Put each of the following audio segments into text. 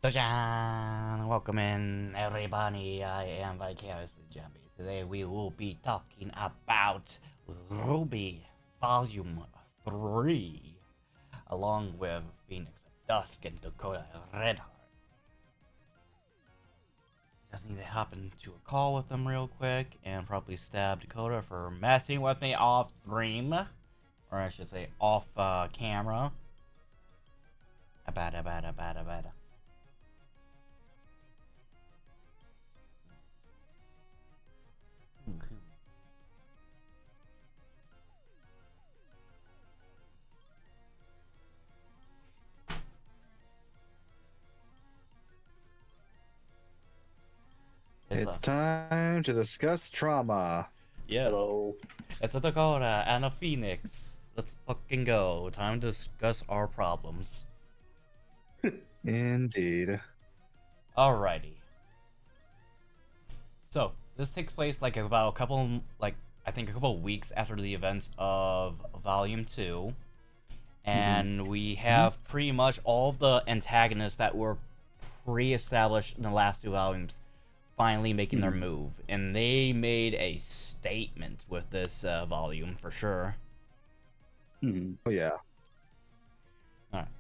Welcome in everybody, I am Vicariously Jumpy. Today we will be talking about RWBY Volume 3, along with Phoenix at Dusk and Dakota Redheart. Just need to hop into a call with them real quick and probably stab Dakota for messing with me off stream. Or I should say off camera. Abada. It's time to discuss trauma. Yes. Hello. It's a Dakota and a Phoenix. Let's fucking go. Time to discuss our problems. Indeed. Alrighty. So, this takes place like about a couple, I think a couple weeks after the events of Volume 2. And we have pretty much all of the antagonists that were pre-established in the last two volumes finally making their move. And they made a statement with this volume for sure. Oh yeah. Alright.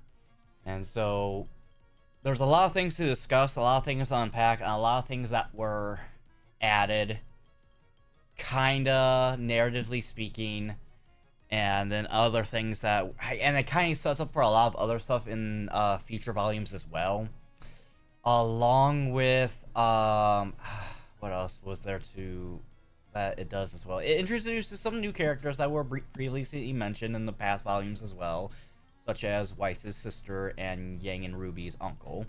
And so there's a lot of things to discuss, a lot of things to unpack, and a lot of things that were added, kinda narratively speaking, and then other things that, and it kind of sets up for a lot of other stuff in future volumes as well. Along with what else was there to that it does as well? It introduces some new characters that were previously mentioned in the past volumes as well, such as Weiss's sister and Yang and Ruby's uncle.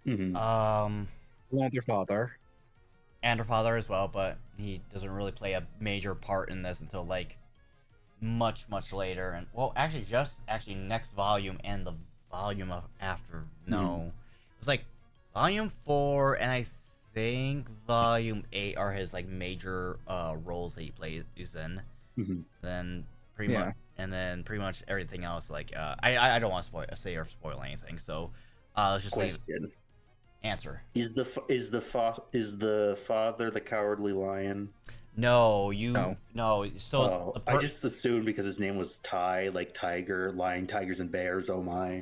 Along with their father. And her father as well, but he doesn't really play a major part in this until like much later. And well, actually next volume and the volume of after. No, it was like Volume 4 and I think Volume 8 are his like major roles that he plays in. Then pretty much, and then pretty much everything else. Like I don't want to say or spoil anything, so let's just leave it. Answer. Is the father the cowardly lion? No. So I just assumed because his name was Ty, like tiger, lion, tigers, and bears. Oh my.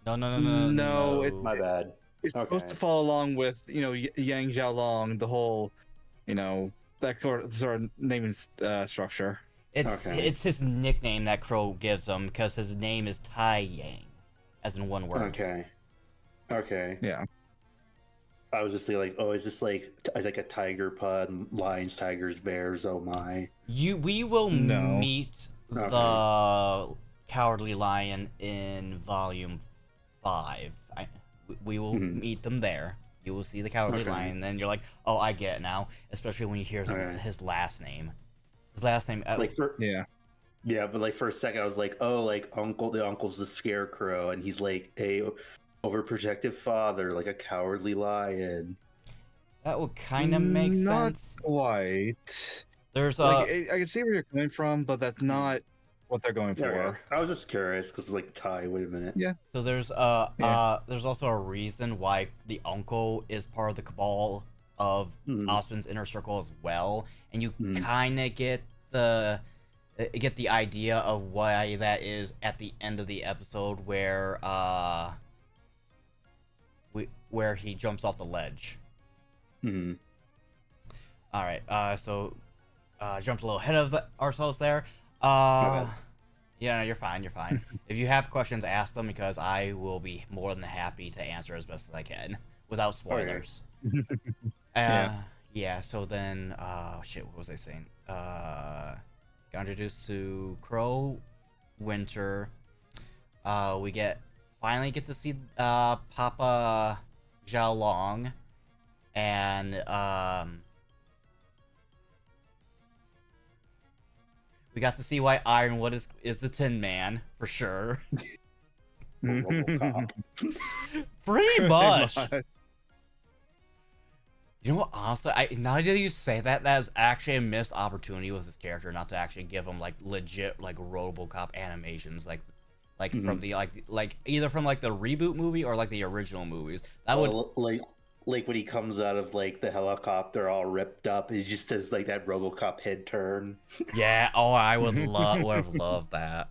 No. My bad. It's supposed to follow along with, Yang Xiaolong, the whole, that sort of naming structure. It's his nickname that Crow gives him because his name is Tai Yang, as in one word. Okay. Yeah. I was just like, oh, is this like a tiger pun? Lions, tigers, bears. Oh my. We will meet the Cowardly Lion in Volume 5. We will meet them there. You will see the Cowardly Lion, and then you're like, oh, I get it now. Especially when you hear his last name. His last name, yeah, but like for a second, I was like, oh, like the uncle's the scarecrow, and he's like a overprotective father, like a cowardly lion. That would kind of make sense. Not quite. There's I can see where you're coming from, but that's not what they're going for. Okay. I was just curious because like Ty. Wait a minute. Yeah. So there's also a reason why the uncle is part of the cabal of Osmond's inner circle as well, and you kind of get the idea of why that is at the end of the episode where he jumps off the ledge. All right. So jumped a little ahead of ourselves there. Yeah, no, you're fine. If you have questions, ask them because I will be more than happy to answer as best as I can without spoilers. Yeah. So then, shit, what was I saying? Got introduced to Crow, Winter. We finally get to see Papa Xiaolong, and we got to see why Ironwood is the Tin Man for sure. Pretty much. You know what? Honestly, now that you say that, that is actually a missed opportunity with this character not to actually give him like legit like RoboCop animations, like like from the like either from like the reboot movie or like the original movies. That would like when he comes out of like the helicopter all ripped up, he just does like that RoboCop head turn. yeah. Oh, I would have loved that.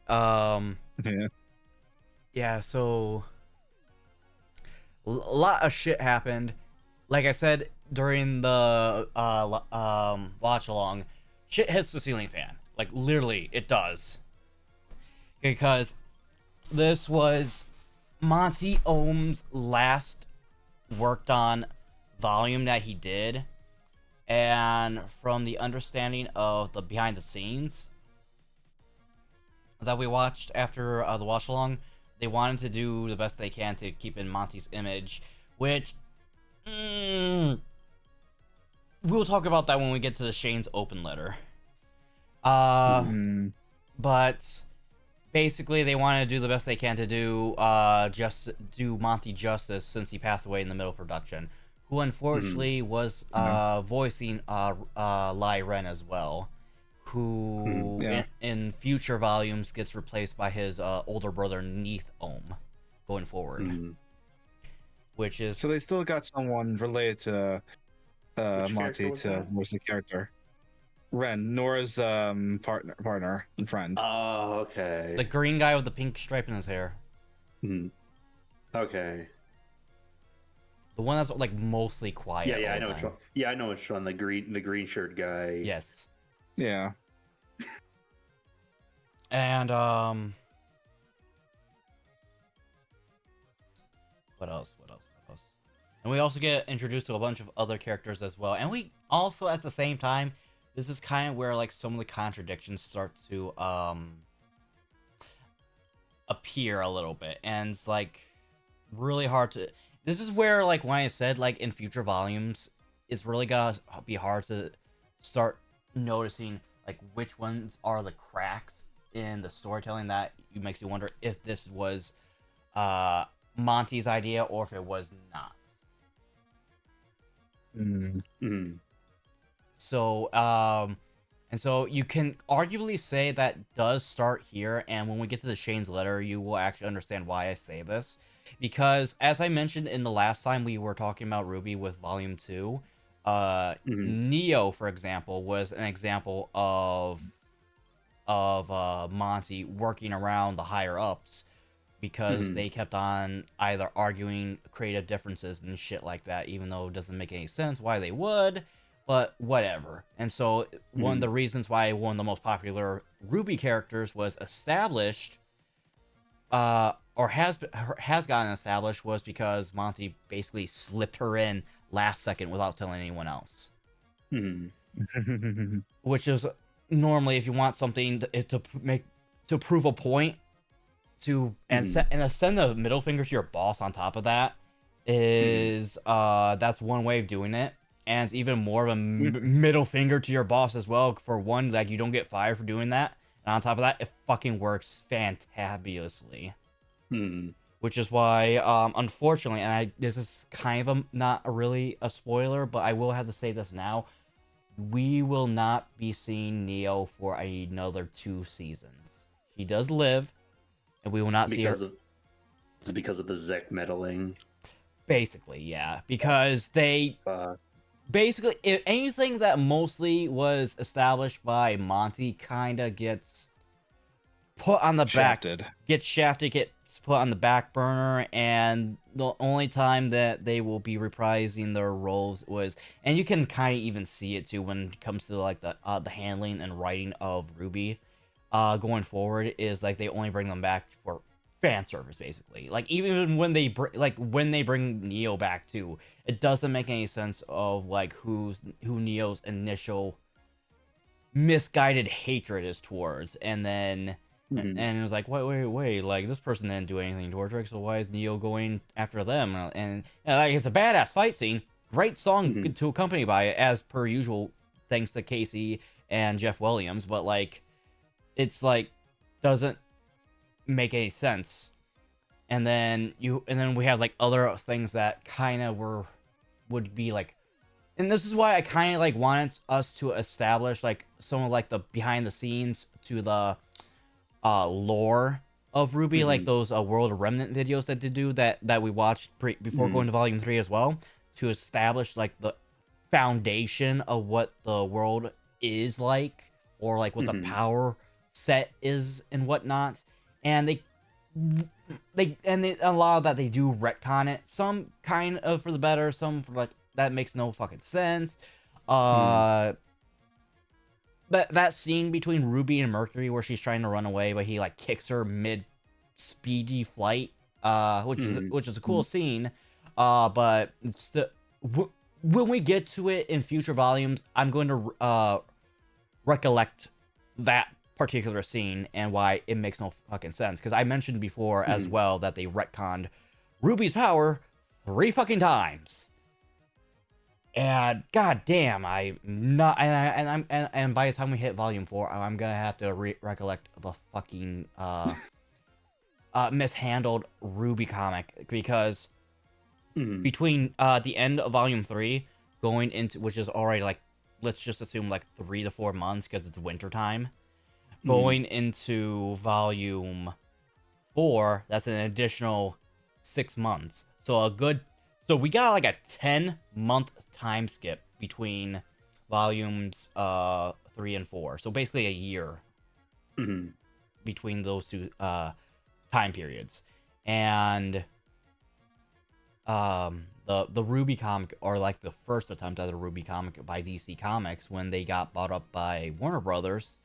Yeah. Yeah. So a lot of shit happened. Like I said during the watch along, shit hits the ceiling fan. Like literally, it does. Because this was Monty Ohm's last worked on volume that he did, and from the understanding of the behind the scenes that we watched after the watch along, they wanted to do the best they can to keep in Monty's image, which we'll talk about that when we get to the Shane's open letter. But basically they wanted to do the best they can to do just do Monty justice, since he passed away in the middle of production, who unfortunately was voicing Lai Ren as well, who in future volumes gets replaced by his older brother Neith Ohm going forward. Which is, so they still got someone related to Monty to voice the character. Ren, Nora's partner and friend. Oh, okay. the green guy with the pink stripe in his hair. Okay. The one that's like mostly quiet. Yeah, I know which one. Yeah, I know which one. The green shirt guy. Yes. Yeah. And what else? And we also get introduced to a bunch of other characters as well. And we also, at the same time, this is kind of where like some of the contradictions start to appear a little bit, and it's like really hard to. This is where, like, when I said like in future volumes, it's really gonna be hard to start noticing like which ones are the cracks in the storytelling that makes you wonder if this was Monty's idea or if it was not. So, and so you can arguably say that does start here, and when we get to the Shane's letter, you will actually understand why I say this. Because, as I mentioned in the last time we were talking about RWBY with Volume 2, Neo, for example, was an example of Monty working around the higher-ups, because they kept on either arguing creative differences and shit like that, even though it doesn't make any sense why they would, but whatever. And so one of the reasons why one of the most popular RWBY characters was established, or has gotten established, was because Monty basically slipped her in last second without telling anyone else. Which is normally, if you want something to prove a point, and send a middle finger to your boss on top of that, is that's one way of doing it. And it's even more of a middle finger to your boss as well. For one, like, you don't get fired for doing that. And on top of that, it fucking works fantabulously. Which is why, unfortunately, and this is kind of not really a spoiler, but I will have to say this now, we will not be seeing Neo for another 2 seasons. She does live, and we will not see her. It's because of the Zek meddling. Basically, yeah. Because they... Basically, if anything that mostly was established by Monty kind of gets put on the gets put on the back burner, and the only time that they will be reprising their roles was, and you can kind of even see it too when it comes to like the handling and writing of RWBY going forward, is like they only bring them back for fan service, basically. Like, even when they bring Neo back too, it doesn't make any sense of like who Neo's initial misguided hatred is towards, and then and it was like, wait, like, this person didn't do anything towards her, so why is Neo going after them? And like, it's a badass fight scene, great song to accompany by it, as per usual, thanks to Casey and Jeff Williams, but like, it's like, doesn't make any sense. And then we have like other things that kind of would be like, and this is why I kind of like wanted us to establish like some of like the behind the scenes to the lore of RWBY, like those World Remnant videos that they do that we watched before going to Volume 3 as well, to establish like the foundation of what the world is like, or like what the power set is and whatnot. And a lot of that they do retcon it, some kind of for the better, some for like that makes no fucking sense. That scene between Ruby and Mercury where she's trying to run away, but he like kicks her mid speedy flight, which is a cool scene. But when we get to it in future volumes, I'm going to recollect that particular scene and why it makes no fucking sense. Because I mentioned before as well that they retconned Ruby's power 3 fucking times. And goddamn, I'm not, and by the time we hit volume 4, I'm gonna have to recollect the fucking mishandled RWBY comic, because between the end of volume 3 going into, which is already like, let's just assume like 3 to 4 months because it's winter time, going into volume 4, that's an additional 6 months. So we got like a 10-month time skip between volumes 3 and 4. So basically a year between those two time periods. And the RWBY comic, or like the first attempt at a RWBY comic by DC Comics when they got bought up by Warner Brothers,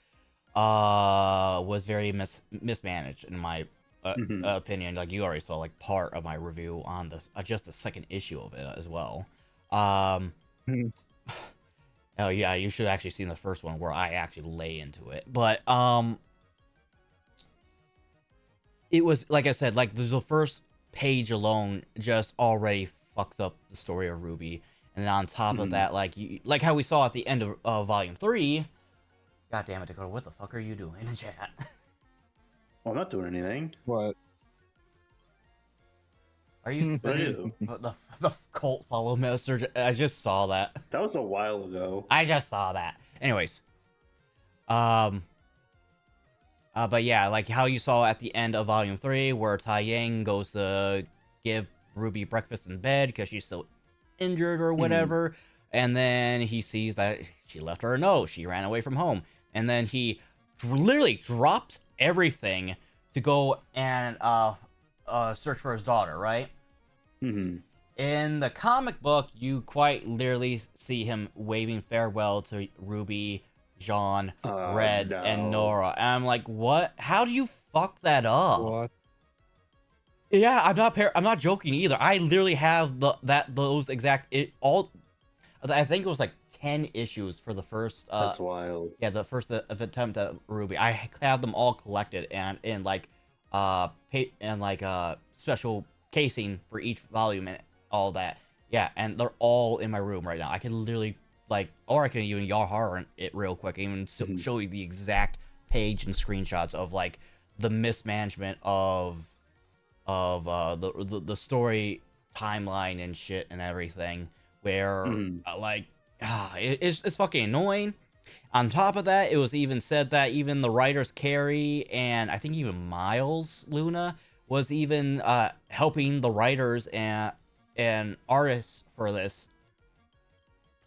was very mismanaged in my opinion. Like, you already saw like part of my review on this, just the second issue of it as well. Oh yeah, you should actually seen the first one where I actually lay into it. But it was, like I said, like the first page alone just already fucks up the story of RWBY, and then on top of that, like how we saw at the end of volume 3. God damn it, Dakota, what the fuck are you doing in chat? Well, I'm not doing anything. What? Are you the cult follow message? I just saw that. That was a while ago. I just saw that. Anyways, but yeah, like how you saw at the end of volume 3, where Tai Yang goes to give RWBY breakfast in bed because she's so injured or whatever, and then he sees that she left her a note. She ran away from home, and then he literally drops everything to go and search for his daughter, right? In the comic book, you quite literally see him waving farewell to Ruby, Jean, Red, and Nora. And I'm like, what? How do you fuck that up? What? Yeah, I'm not joking either. I literally have those exact I think it was like 10 issues for the first. That's wild. Yeah, the first attempt at RWBY. I have them all collected and in like special casing for each volume and all that. Yeah, and they're all in my room right now. I can literally or I can even Yahar it real quick, even show you the exact page and screenshots of like the mismanagement of the story timeline and shit and everything, where it's fucking annoying. On top of that, it was even said that even the writers Carrie and I think even Miles Luna was even helping the writers and artists for this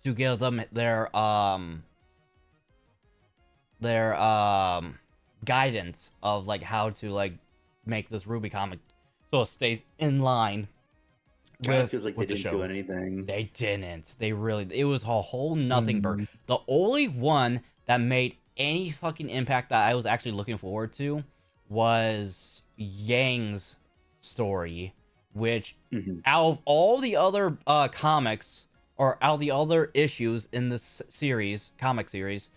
to give them their guidance of like how to like make this RWBY comic so it stays in line. Kind of feels like they didn't do anything. They didn't. They really. It was a whole nothing burger. The only one that made any fucking impact that I was actually looking forward to was Yang's story, which out of all the other comics, or out of the other issues in this comic series,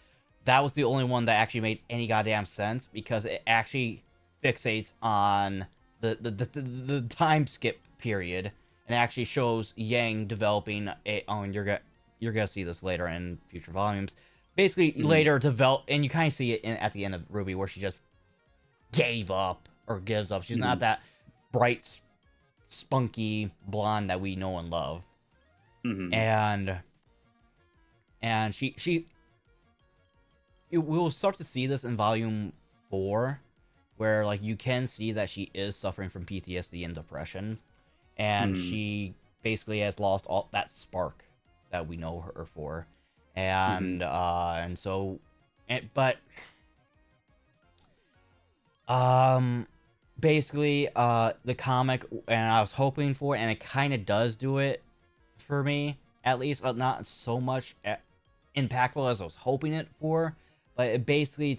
that was the only one that actually made any goddamn sense, because it actually fixates on the time skip period, and actually shows Yang developing you're gonna see this later in future volumes. Basically, later and you kind of see it at the end of RWBY, where she just gives up. She's not that bright, spunky blonde that we know and love. And we'll start to see this in volume 4, where like you can see that she is suffering from PTSD and depression, and she basically has lost all that spark that we know her for, and so, but basically the comic, and I was hoping for it, and it kind of does do it for me, at least not so much impactful as I was hoping it for, but it basically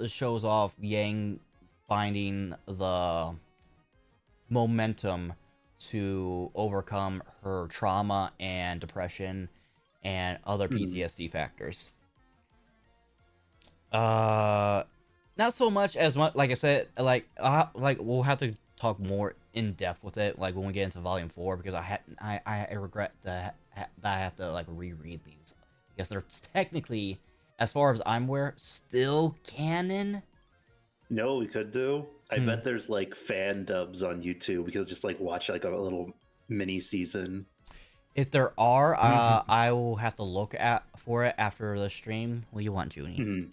shows off Yang finding the momentum to overcome her trauma and depression and other PTSD factors. Not so much as much, like I said, like we'll have to talk more in depth with it, like when we get into Volume 4, because I regret that I have to like reread these, because they're technically, as far as I'm aware, still canon. No, we could do. I bet there's like fan dubs on YouTube. We could just like watch like a little mini season. If there are, I will have to look for it after the stream. What do you want, Junie?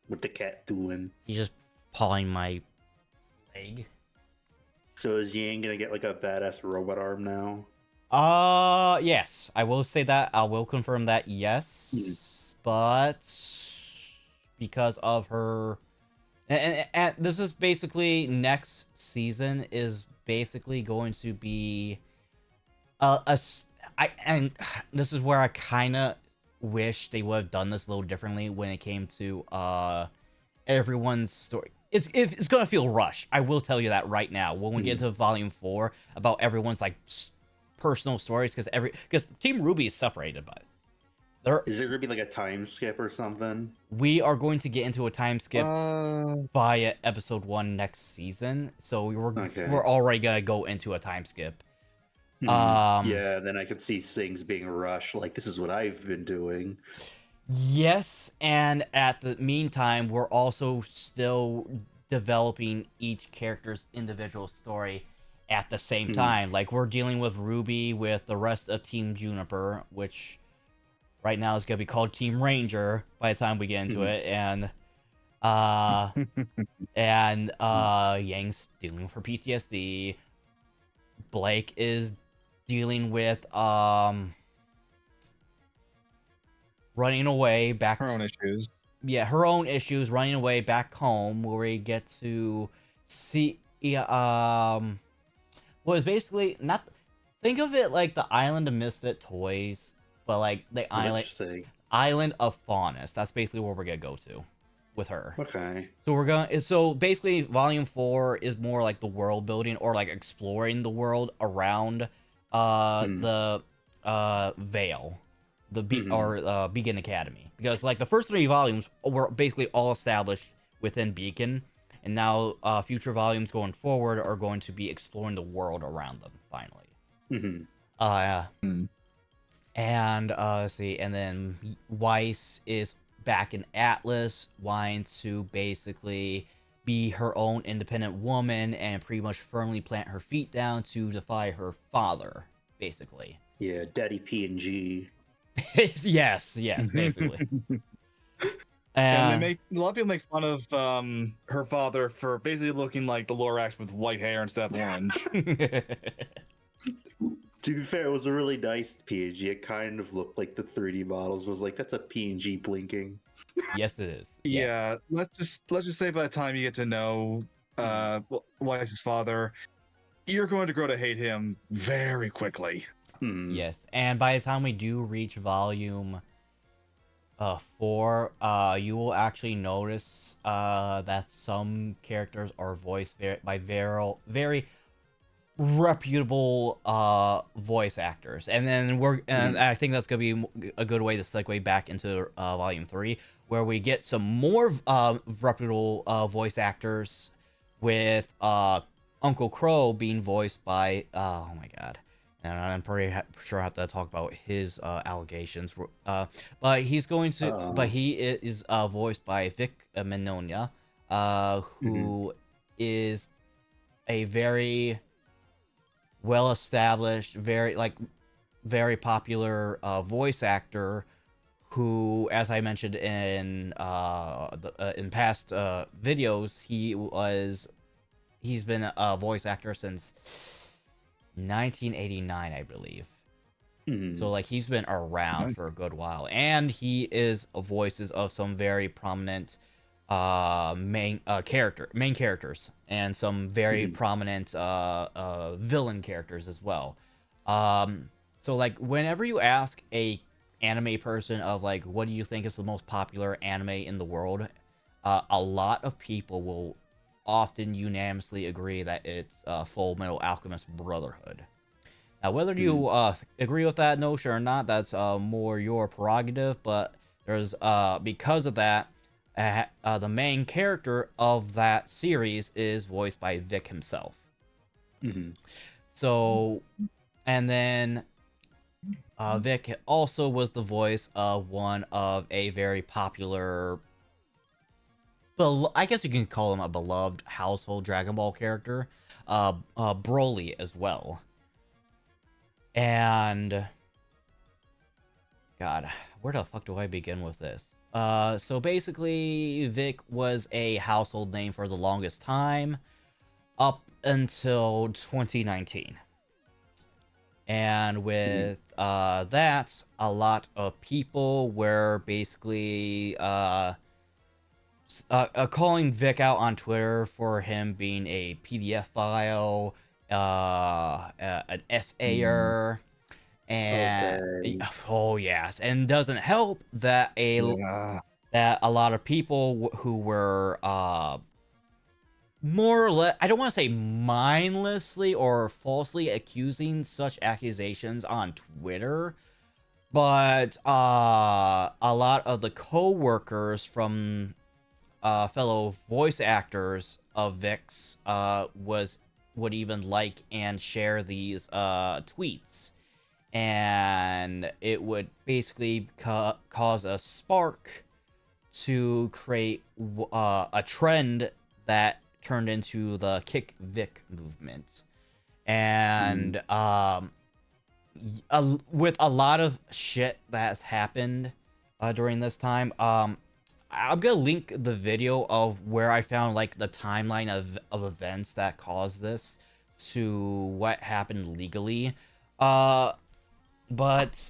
What the cat doing? He's just pawing my leg. So is Yang gonna get like a badass robot arm now? Yes. I will say that. I will confirm that, yes. But because of her... And this is basically, next season is basically going to be... and this is where I kind of wish they would have done this a little differently when it came to everyone's story. It's gonna feel rushed. I will tell you that right now. When we get to Volume 4, about everyone's like personal stories, because Team RWBY is separated, but is there gonna be like a time skip or something? We are going to get into a time skip by episode 1 next season, so we're already gonna go into a time skip. Yeah, then I could see things being rushed. Like, this is what I've been doing. Yes, and at the meantime, we're also still developing each character's individual story at the same time. Like, we're dealing with RWBY with the rest of Team Juniper, which right now is going to be called Team Ranger by the time we get into it, and Yang's dealing with her PTSD. Blake is dealing with running away back. Her own issues. Yeah, her own issues, running away back home, where we get to see well, it's basically not, think of it like the Island of Misfit Toys, but like the Island of Faunus. That's basically where we're gonna go to with her. Okay. So basically Volume 4 is more like the world building, or like exploring the world around the Veil, the Beacon Academy, because like the first 3 volumes were basically all established within Beacon, and now future volumes going forward are going to be exploring the world around them finally. And let's see, and then Weiss is back in Atlas, wanting to basically be her own independent woman and pretty much firmly plant her feet down to defy her father, basically. Yeah, Daddy P&G. yes, basically. And a lot of people make fun of her father for basically looking like the Lorax with white hair instead of orange. To be fair, it was a really nice PNG. It kind of looked like the 3D models. Was like, that's a PNG blinking. Yes, it is. Yeah, let's just say by the time you get to know Weiss's father, you're going to grow to hate him very quickly. Yes, and by the time we do reach Volume 4, you will actually notice that some characters are voiced by very reputable voice actors, and then I think that's gonna be a good way to segue back into Volume 3, where we get some more reputable voice actors, with Uncle Crow being voiced by oh my god, and I'm pretty sure I have to talk about his allegations, but he's going to but he is voiced by Vic Mignogna, who is a very well-established, very popular voice actor, who, as I mentioned in in past videos, he's been a voice actor since 1989, I believe. So like he's been around for a good while, and he is voices of some very prominent main characters, and some very prominent villain characters as well. So like whenever you ask a anime person of like what do you think is the most popular anime in the world, a lot of people will often unanimously agree that it's Full Metal Alchemist Brotherhood. Now, whether you agree with that notion or not, that's more your prerogative. But there's because of that, the main character of that series is voiced by Vic himself. So, and then Vic also was the voice of one of a very popular, I guess you can call him a beloved household Dragon Ball character, Broly as well. And God, where the fuck do I begin with this? So basically, Vic was a household name for the longest time, up until 2019. And with that, a lot of people were basically calling Vic out on Twitter for him being a PDF file, an SAer, and yes, and doesn't help that that a lot of people who were more or less, I don't want to say mindlessly or falsely accusing such accusations on Twitter, but a lot of the co-workers from fellow voice actors of Vix would even like and share these tweets, and it would basically cause a spark to create a trend that turned into the Kick Vic movement. And with a lot of shit that's happened during this time, I'm gonna link the video of where I found like the timeline of events that caused this to what happened legally. But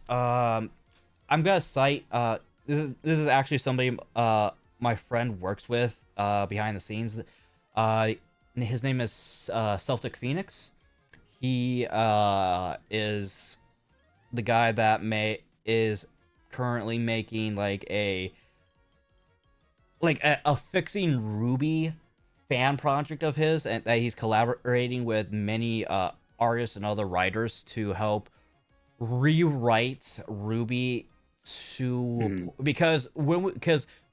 I'm gonna cite this is actually somebody my friend works with behind the scenes. His name is Celtic Phoenix. He is the guy that is currently making like a fixing RWBY fan project of his, and that he's collaborating with many artists and other writers to help rewrite RWBY to because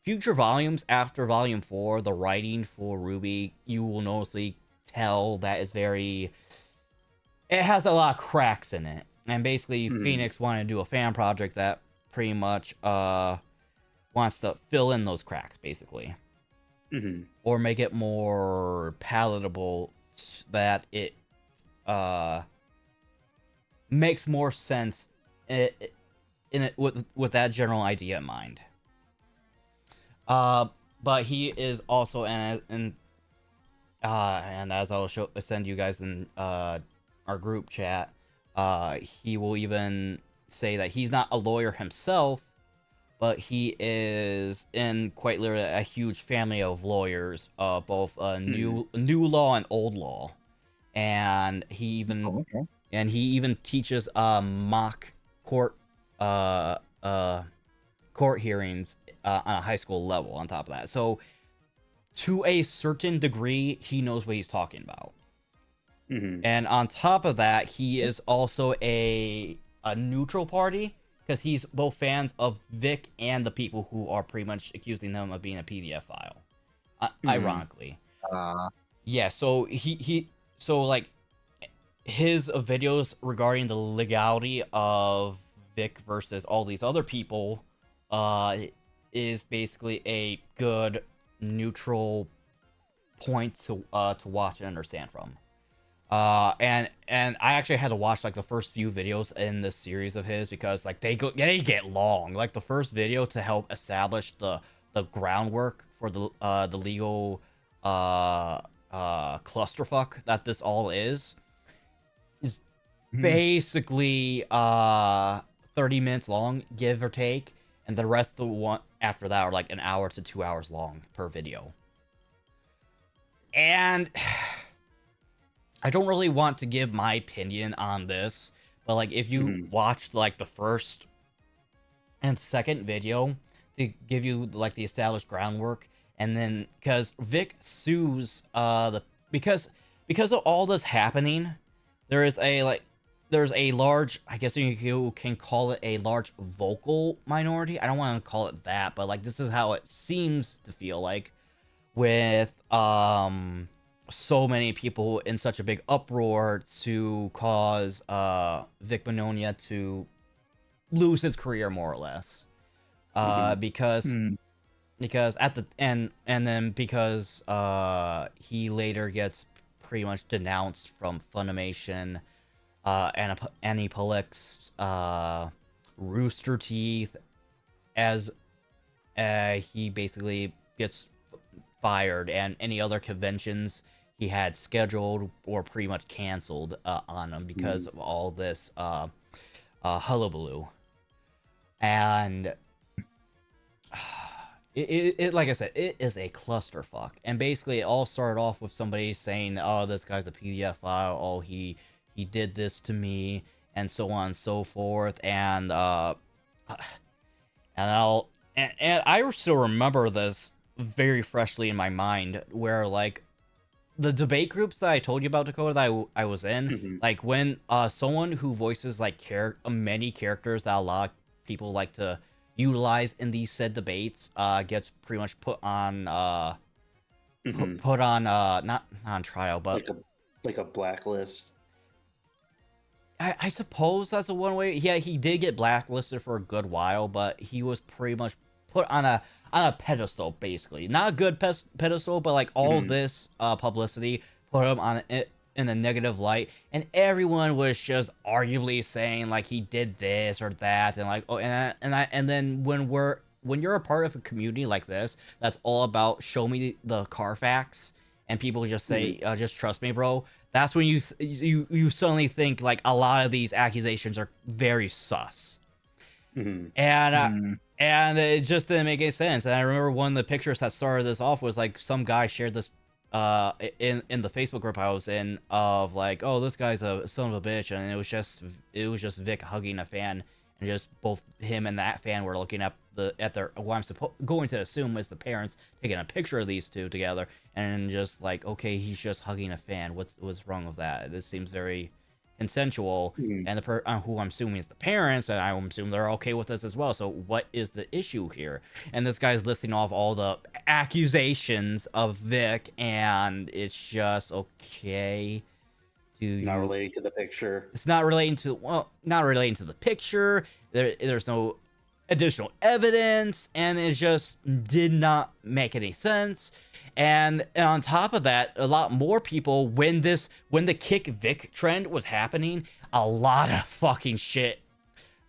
future volumes after volume 4, the writing for RWBY, you will noticeably tell that is very, it has a lot of cracks in it, and basically Phoenix wanted to do a fan project that pretty much wants to fill in those cracks, basically, or make it more palatable, that it makes more sense in it with that general idea in mind. But he is also and as I'll send you guys in our group chat, he will even say that he's not a lawyer himself, but he is in quite literally a huge family of lawyers, both new law and old law, and he even teaches mock court court hearings on a high school level. On top of that, so to a certain degree, he knows what he's talking about. And on top of that, he is also a neutral party, because he's both fans of Vic and the people who are pretty much accusing him of being a PDF file. Ironically. Yeah, so so like his videos regarding the legality of Vic versus all these other people is basically a good neutral point to watch and understand from. And I actually had to watch like the first few videos in this series of his because like they get long. Like the first video to help establish the groundwork for the legal clusterfuck that this all is basically 30 minutes long, give or take, and the rest of the one after that are like an hour to 2 hours long per video. And I don't really want to give my opinion on this, but like if you watched like the first and second video to give you like the established groundwork, and then because Vic sues because of all this happening, there's a large, I guess you can call it a large vocal minority. I don't want to call it that, but like this is how it seems to feel like with so many people in such a big uproar to cause Vic Mignogna to lose his career more or less. Because at the end, and then because he later gets pretty much denounced from Funimation, Annie Pollak's Rooster Teeth, as he basically gets fired, and any other conventions he had scheduled or pretty much canceled on him because of all this hullabaloo. And it like I said, it is a clusterfuck. And basically, it all started off with somebody saying, "Oh, this guy's a PDF file. Oh, he did this to me," and so on and so forth. And I still remember this very freshly in my mind, where like the debate groups that I told you about, Dakota, that I was in, like when someone who voices like many characters that a lot of people like to utilize in these said debates gets pretty much put on put on not on trial, but like a blacklist. I suppose that's a one way. Yeah, he did get blacklisted for a good while, but he was pretty much put on a pedestal, basically. Not a good pedestal, but like all this publicity put him on it in a negative light, and everyone was just arguably saying like he did this or that, and like and then when you're a part of a community like this that's all about show me the Carfax, and people just say just trust me, bro. That's when you suddenly think like a lot of these accusations are very sus. And it just didn't make any sense. And I remember one of the pictures that started this off was like some guy shared this in the Facebook group I was in of like, oh, this guy's a son of a bitch, and it was just Vic hugging a fan, and just both him and that fan were looking at their what I'm going to assume is the parents taking a picture of these two together, and just like, okay, he's just hugging a fan. What's wrong with that? This seems very consensual, and who I'm assuming is the parents, and I assume they're okay with this as well. So what is the issue here? And this guy's listing off all the accusations of Vic, and it's just okay. Not relating to the picture. It's not relating to the picture. There's no additional evidence, and it just did not make any sense. And on top of that, a lot more people, when the Kick Vic trend was happening, a lot of fucking shit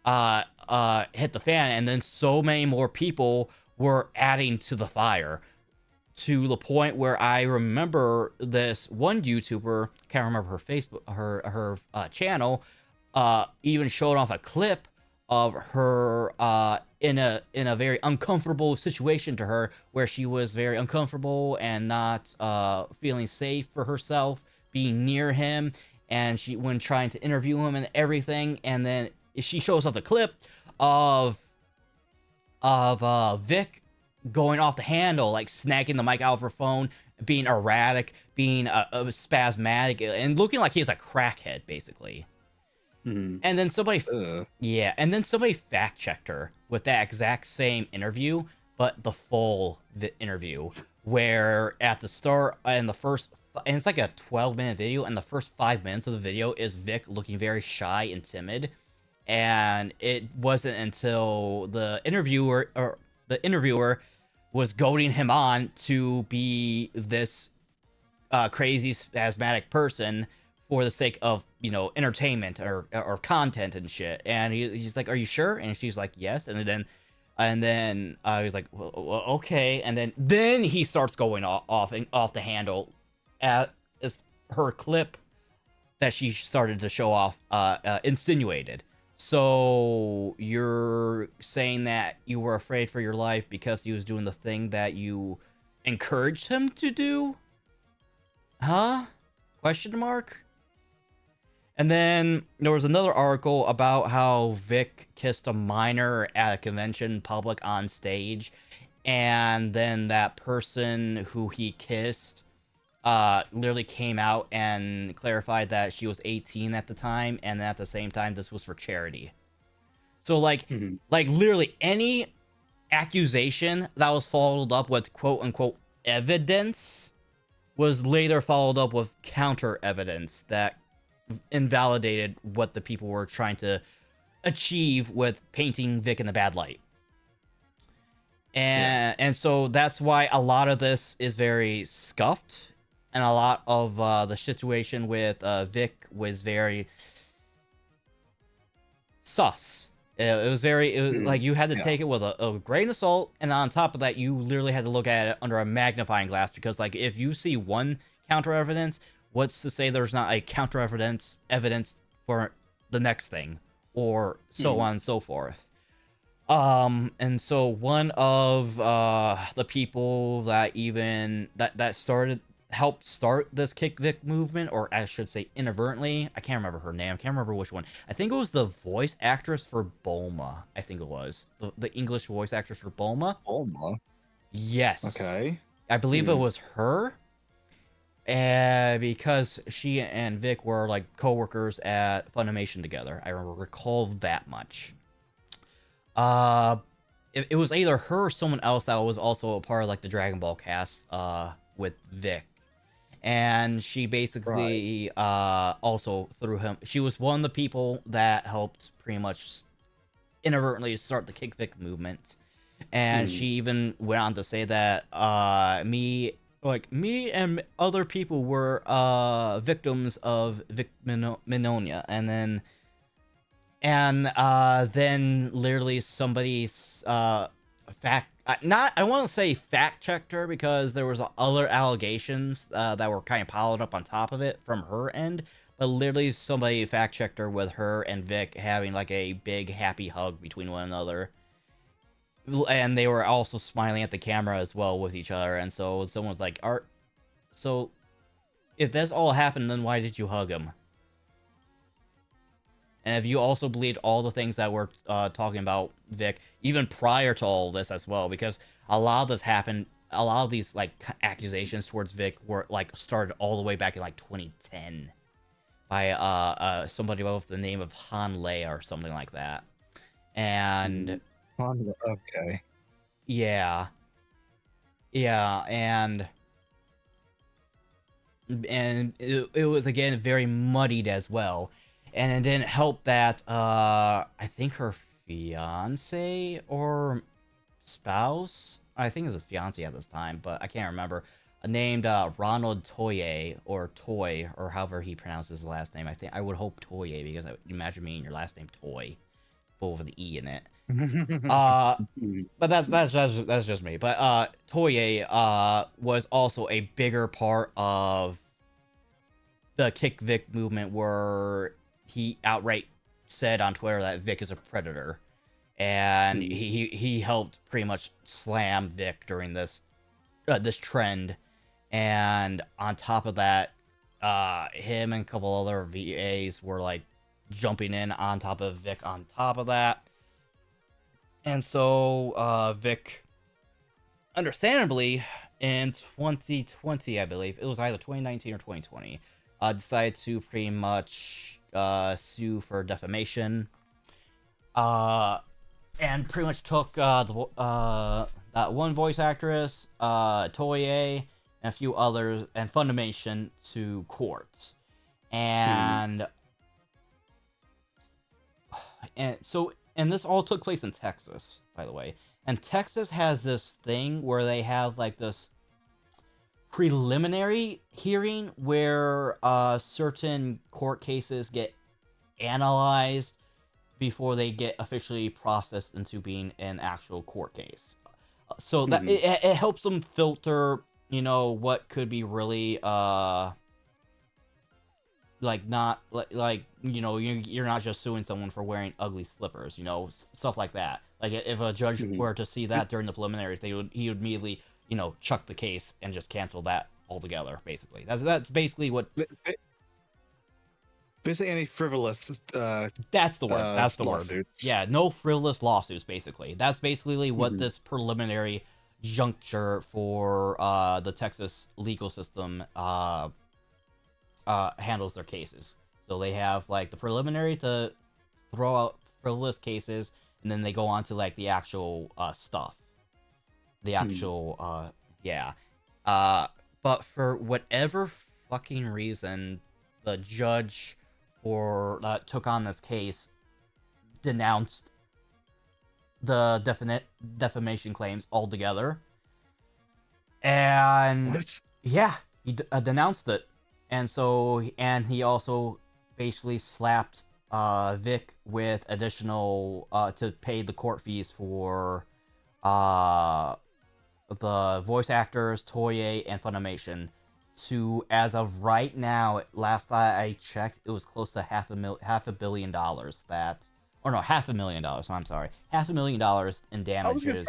hit the fan, and then so many more people were adding to the fire, to the point where I remember this one YouTuber, can't remember her Facebook, her channel, even showed off a clip of her in a very uncomfortable situation to her, where she was very uncomfortable and not feeling safe for herself being near him, and she, when trying to interview him and everything, and then she shows off the clip of Vic going off the handle, like snagging the mic out of her phone, being erratic, being spasmodic, and looking like he's a crackhead, basically. And then somebody fact checked her with that exact same interview, but the full interview, where at the start, and it's like a 12-minute video, and the first 5 minutes of the video is Vic looking very shy and timid, and it wasn't until the interviewer was goading him on to be this crazy spasmodic person for the sake of, you know, entertainment or content and shit. And he's like, "Are you sure?" And she's like, "Yes." And then he's like, well, "Okay." And then he starts going off the handle at her clip that she started to show off insinuated. So you're saying that you were afraid for your life because he was doing the thing that you encouraged him to do? Huh? Question mark? And then there was another article about how Vic kissed a minor at a convention public on stage, and then that person who he kissed literally came out and clarified that she was 18 at the time, and at the same time this was for charity. So like literally any accusation that was followed up with quote unquote evidence was later followed up with counter evidence that invalidated what the people were trying to achieve with painting Vic in a bad light. And so that's why a lot of this is very scuffed, and a lot of the situation with Vic was very sus. It was like you had to take it with a grain of salt, and on top of that, you literally had to look at it under a magnifying glass, because like if you see one counter evidence, what's to say there's not a counter evidence for the next thing, or so on and so forth. And so one of the people that helped start this Kick Vic movement, or I should say inadvertently, I can't remember her name, I can't remember which one. I think it was the voice actress for Bulma. I think it was the English voice actress for Bulma. Bulma. Yes. Okay. I believe it was her. Because she and Vic were like co-workers at Funimation together. I recall that much. It was either her or someone else that was also a part of like the Dragon Ball cast with Vic. And she basically also through him, she was one of the people that helped pretty much inadvertently start the Kick Vic movement. And she even went on to say that me and other people were victims of Vic Minonia. And then literally somebody I want to say fact checked her, because there was other allegations that were kind of piled up on top of it from her end, but literally somebody fact checked her with her and Vic having like a big happy hug between one another, and they were also smiling at the camera as well with each other. And so someone's like, so if this all happened, then why did you hug him? And if you also believed all the things that we're talking about Vic, even prior to all this as well, because a lot of this happened, a lot of these like accusations towards Vic were like started all the way back in like 2010 by somebody with the name of Han Lei or something like that. And okay, yeah, and it was again very muddied as well. And it didn't help that I think her fiance or spouse, I think it was his fiance at this time, but I can't remember, named Ronald Toye, or Toy, or however he pronounces his last name. I would hope Toye, because I would imagine me and your last name Toy, but with an E in it. But that's just me. But Toye was also a bigger part of the Kick Vic movement, where he outright said on Twitter that Vic is a predator, and he helped pretty much slam Vic during this trend. And on top of that, him and a couple other VAs were like jumping in on top of Vic on top of that. And so Vic, understandably, in 2020, I believe it was either 2019 or 2020, decided to pretty much sue for defamation, and pretty much took that one voice actress, Toye, and a few others, and Funimation to court. And and this all took place in Texas, by the way. And Texas has this thing where they have like this preliminary hearing where certain court cases get analyzed before they get officially processed into being an actual court case. So that it helps them filter, what could be really like not like you're not just suing someone for wearing ugly slippers, stuff like that. Like if a judge were to see that during the preliminaries, he would immediately chuck the case and just cancel that altogether. Basically, that's basically what. Basically, any frivolous. That's the word. That's the lawsuits. word. Yeah, no frivolous lawsuits. Basically, that's basically what this preliminary juncture for the Texas legal system handles their cases. So they have like the preliminary to throw out frivolous cases, and then they go on to like the actual stuff. The actual but for whatever fucking reason, the judge that took on this case denounced the defamation claims altogether. And what? Yeah, he denounced it. And he also basically slapped Vic with additional to pay the court fees for the voice actors, Toye, and Funimation. To, as of right now, last I checked, it was close to $500 million that, or no, $500,000. I'm sorry, $500,000 in damages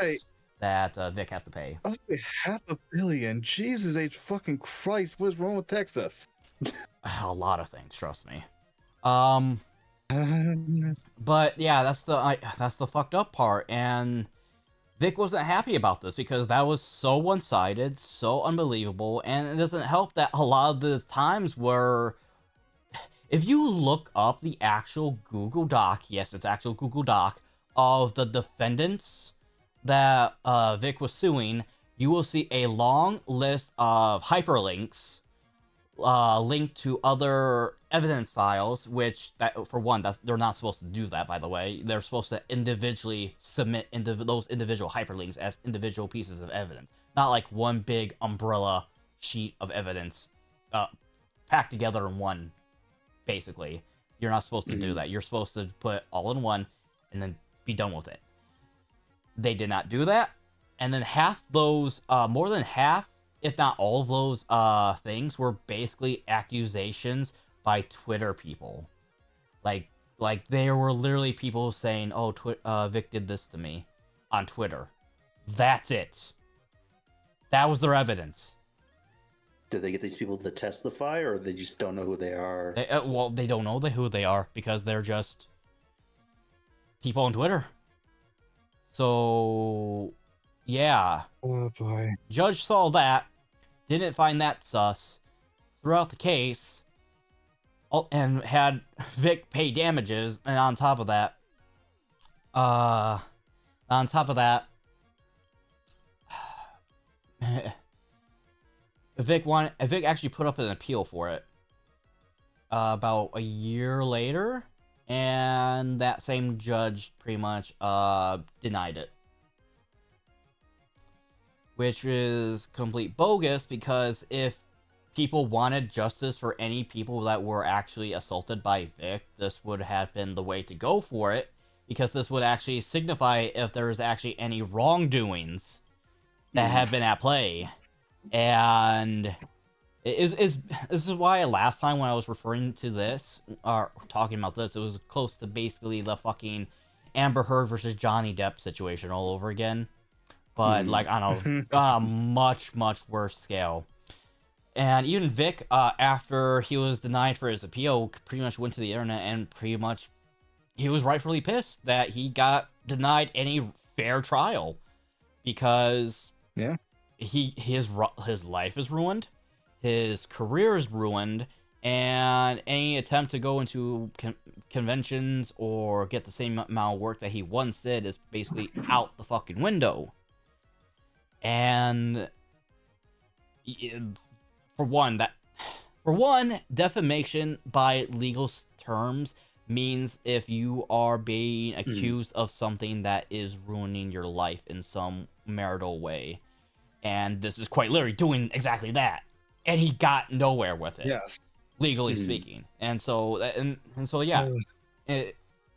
that Vic has to pay. I was gonna say $500 million. Jesus H fucking Christ! What is wrong with Texas? A lot of things, trust me. But yeah, that's the fucked up part, and Vic wasn't happy about this because that was so one-sided, so unbelievable, and it doesn't help that a lot of the times were... If you look up the actual Google Doc, yes, it's actual Google Doc, of the defendants that Vic was suing, you will see a long list of hyperlinks linked to other evidence files, which, for one, they're not supposed to do that, by the way. They're supposed to individually submit those individual hyperlinks as individual pieces of evidence, not like one big umbrella sheet of evidence packed together in one, basically. You're not supposed to do that. You're supposed to put all in one and then be done with it. They did not do that, and then half those, more than half, if not all of those things, were basically accusations by Twitter people. Like there were literally people saying, "Oh, Vic did this to me," on Twitter. That's it. That was their evidence. Did they get these people to testify, or they just don't know who they are? They don't know who they are because they're just people on Twitter. So, yeah. Oh boy. Judge saw that, didn't find that sus, threw out the case, and had Vic pay damages, and on top of that, Vic actually put up an appeal for it about a year later, and that same judge pretty much denied it. Which is complete bogus, because if people wanted justice for any people that were actually assaulted by Vic, this would have been the way to go for it, because this would actually signify if there's actually any wrongdoings that have been at play. And this is why last time when I was referring to this, or talking about this, it was close to basically the fucking Amber Heard versus Johnny Depp situation all over again. But like on a much, much worse scale. And even Vic, after he was denied for his appeal, pretty much went to the internet and pretty much he was rightfully pissed that he got denied any fair trial, because his life is ruined, his career is ruined, and any attempt to go into conventions or get the same amount of work that he once did is basically out the fucking window. And for one, defamation by legal terms means if you are being accused of something that is ruining your life in some marital way. and this is quite literally doing exactly that, and he got nowhere with it, Yes. legally speaking. And so yeah, Uh,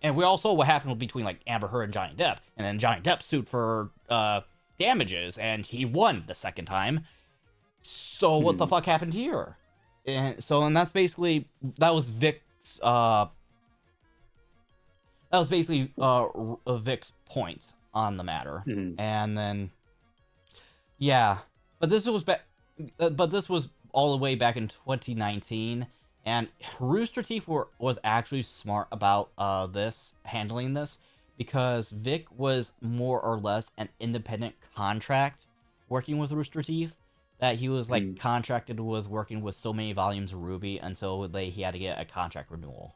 and we all saw what happened between like Amber Heard and Johnny Depp, and then Johnny Depp sued for damages, and he won the second time. So what the fuck happened here? And that's basically that was Vic's Vic's point on the matter. And then yeah, but this was all the way back in 2019, and Rooster Teeth was actually smart about handling this, because Vic was more or less an independent contract working with Rooster Teeth, that he was like contracted with working with so many volumes of RWBY until he had to get a contract renewal.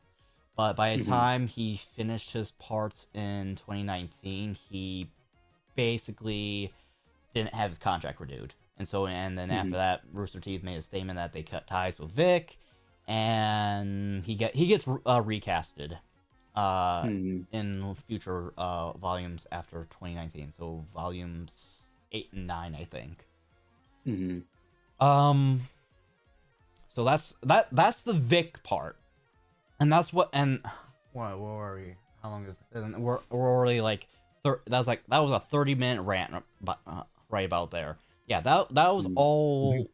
But by the time he finished his parts in 2019, he basically didn't have his contract renewed. And then after that, Rooster Teeth made a statement that they cut ties with Vic, and he gets recasted in future volumes after 2019. So volumes 8 and 9, I think. So that's the Vic part. And that's what, and what were we? How long is it? And we're already like that was a 30-minute rant right about there. Yeah, that was all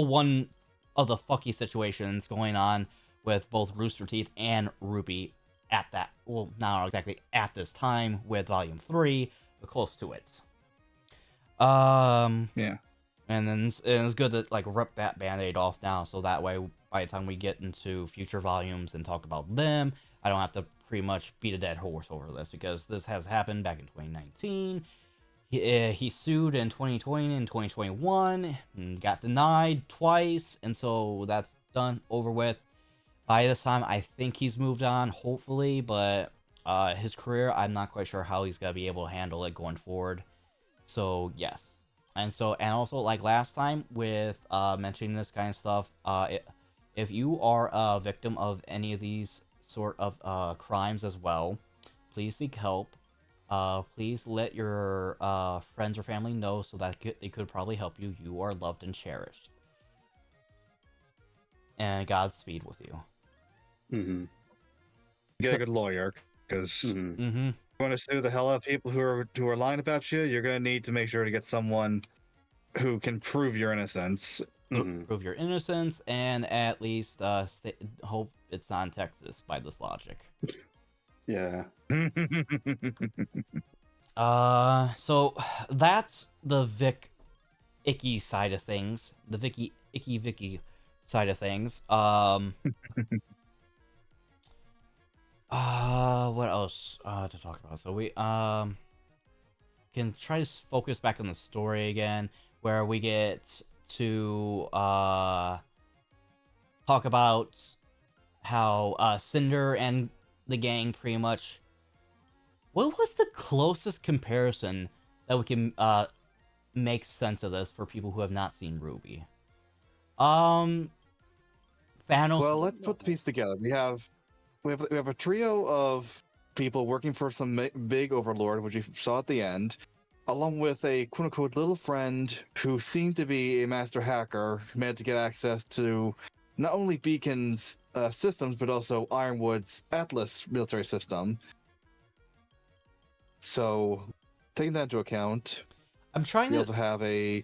one of the fucky situations going on with both Rooster Teeth and RWBY at that, well, not exactly at this time with Volume 3, but close to it. Yeah. And then it's good to like rip that band-aid off now, so that way by the time we get into future volumes and talk about them, I don't have to pretty much beat a dead horse over this, because this has happened back in 2019. He sued in 2020 and 2021 and got denied twice, and so that's done, over with. By this time, I think he's moved on, hopefully, but his career, I'm not quite sure how he's gonna be able to handle it going forward. So yes. And also, like last time with mentioning this kind of stuff, if you are a victim of any of these sort of crimes as well, please seek help. Please let your friends or family know, so that they could probably help you. You are loved and cherished. And Godspeed with you. Get a good lawyer, because you want to sue the hell out of people who are lying about you. You're gonna need to make sure to get someone who can prove your innocence. Prove your innocence, and at least hope it's not in Texas by this logic. Yeah. So that's the Vic icky side of things. The Vicky side of things. What else to talk about? So we can try to focus back on the story again, where we get to talk about how Cinder and the gang pretty much. What was the closest comparison that we can make sense of this for people who have not seen RWBY? Thanos. Well, let's put the piece together. We have a trio of people working for some big overlord, which we saw at the end, along with a quote-unquote little friend who seemed to be a master hacker who managed to get access to not only Beacon's systems, but also Ironwood's Atlas military system. So, taking that into account, we also have a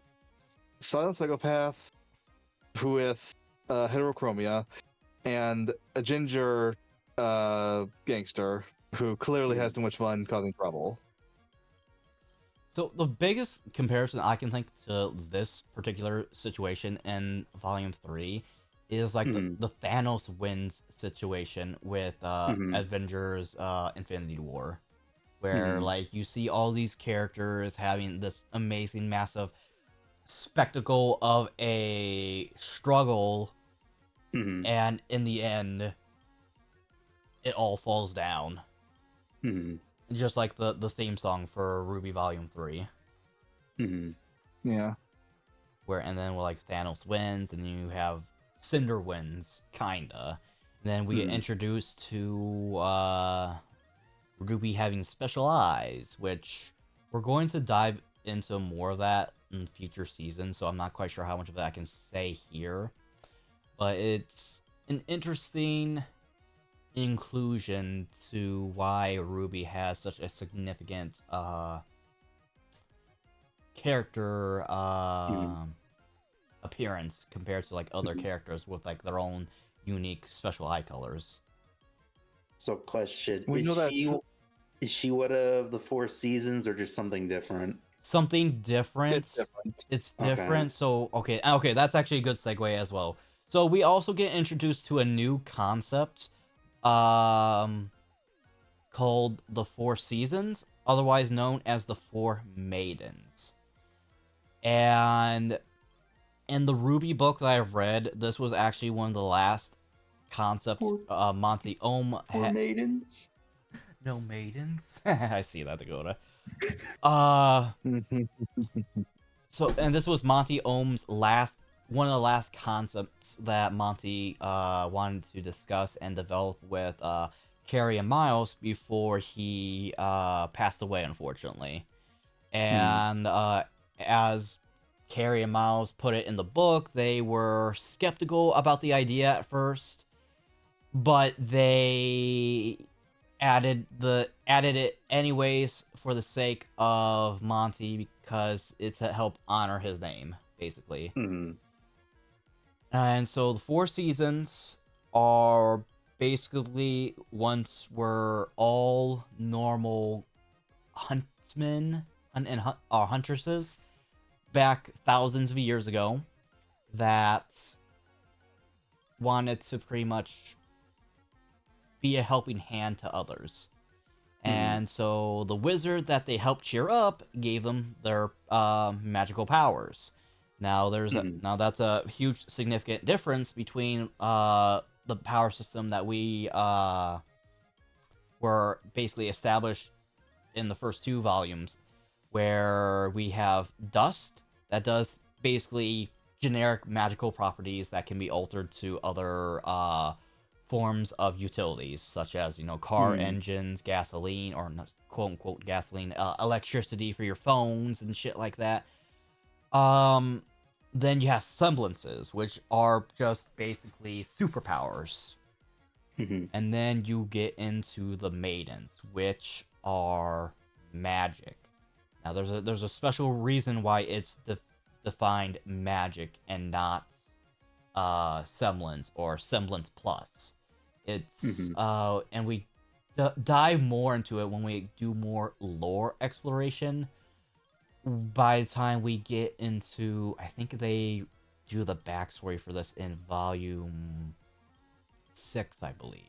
silent psychopath who with heterochromia, and a ginger gangster who clearly has too much fun causing trouble. So the biggest comparison I can think to this particular situation in Volume 3 is like the Thanos wins situation with Avengers Infinity War, where like you see all these characters having this amazing, massive spectacle of a struggle, and in the end, it all falls down. Just like the theme song for RWBY Volume 3. Yeah. And then like Thanos wins, and then you have Cinder wins, kinda. And then we get introduced to RWBY having special eyes, which we're going to dive into more of that in future seasons, so I'm not quite sure how much of that I can say here. But it's an interesting inclusion to why RWBY has such a significant character appearance compared to like other characters with like their own unique special eye colors. So, question: We know that is she one of the 4 seasons, or just something different? Something different. it's different. It's Okay. different. So okay, that's actually a good segue as well. So we also get introduced to a new concept, called the Four Seasons, otherwise known as the Four Maidens. And in the RWBY book that I've read, this was actually one of the last concepts Monty Ohm Four maidens. No maidens. I see that, Dakota. Uh, so and this was Monty Ohm's one of the last concepts that Monty wanted to discuss and develop with Carrie and Miles before he passed away, unfortunately. And as Carrie and Miles put it in the book, they were skeptical about the idea at first, but they added it anyways for the sake of Monty, because it's to help honor his name, basically. Mm-hmm. And so the Four Seasons are basically, once we're all normal huntsmen and huntresses back thousands of years ago that wanted to pretty much be a helping hand to others. And so the wizard that they helped cheer up gave them their magical powers. Now now that's a huge significant difference between the power system that we were basically established in the first 2 volumes, where we have dust that does basically generic magical properties that can be altered to other forms of utilities, such as, car engines, gasoline, or quote unquote gasoline, electricity for your phones and shit like that. Then you have semblances, which are just basically superpowers. And then you get into the maidens, which are magic. Now there's a special reason why it's defined magic and not semblance or semblance plus. It's and we dive more into it when we do more lore exploration. By the time we get into, I think they do the backstory for this in volume 6, I believe.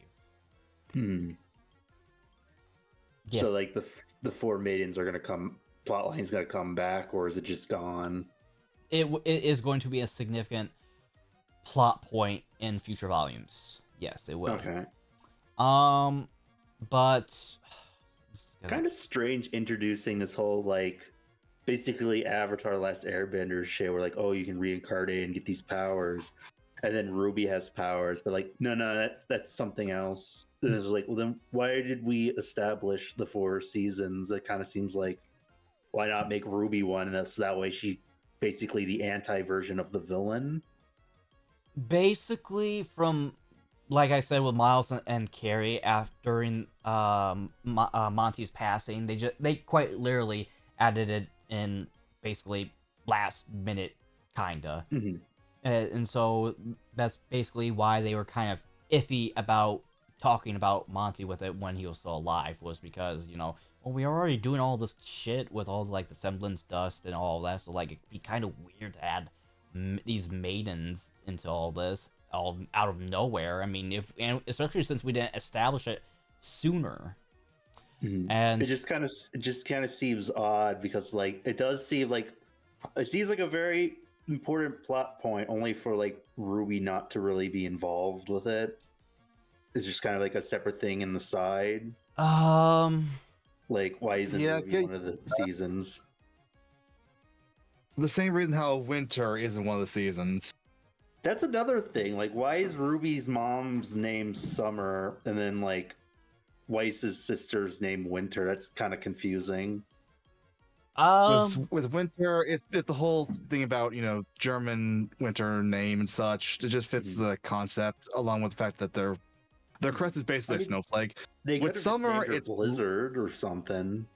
Yes. So like the 4 maidens are gonna come, plotline's gonna come back, or is it just gone? It is going to be a significant plot point in future volumes. Yes, it will. Okay. But Kind of strange introducing this whole like basically Avatar Last Airbender shit where like, oh, you can reincarnate and get these powers, and then RWBY has powers, but like no, that's something else. And it's like, well, then why did we establish the 4 seasons? It kind of seems like, why not make RWBY one, and so that way she basically the anti-version of the villain. basically, from like I said with Miles and Carrie, after Monty's passing, they quite literally added it in basically last minute, kinda. And so that's basically why they were kind of iffy about talking about Monty with it when he was still alive, was because, well, we are already doing all this shit with all like the semblance dust and all that, so like it'd be kind of weird to add these maidens into all this all out of nowhere. I mean, especially since we didn't establish it sooner. And it just kind of seems odd, because like it seems like a very important plot point, only for like RWBY not to really be involved with it. It's just kind of like a separate thing in the side. Like, why isn't RWBY one of the seasons? The same reason how Winter isn't one of the seasons. That's another thing. Like, why is RWBY's mom's name Summer, and then like Weiss's sister's name Winter? That's kind of confusing. With winter, it's the whole thing about German winter name and such. It just fits the concept, along with the fact that their crest is basically a snowflake. They With could have just summer, named her it's Blizzard or something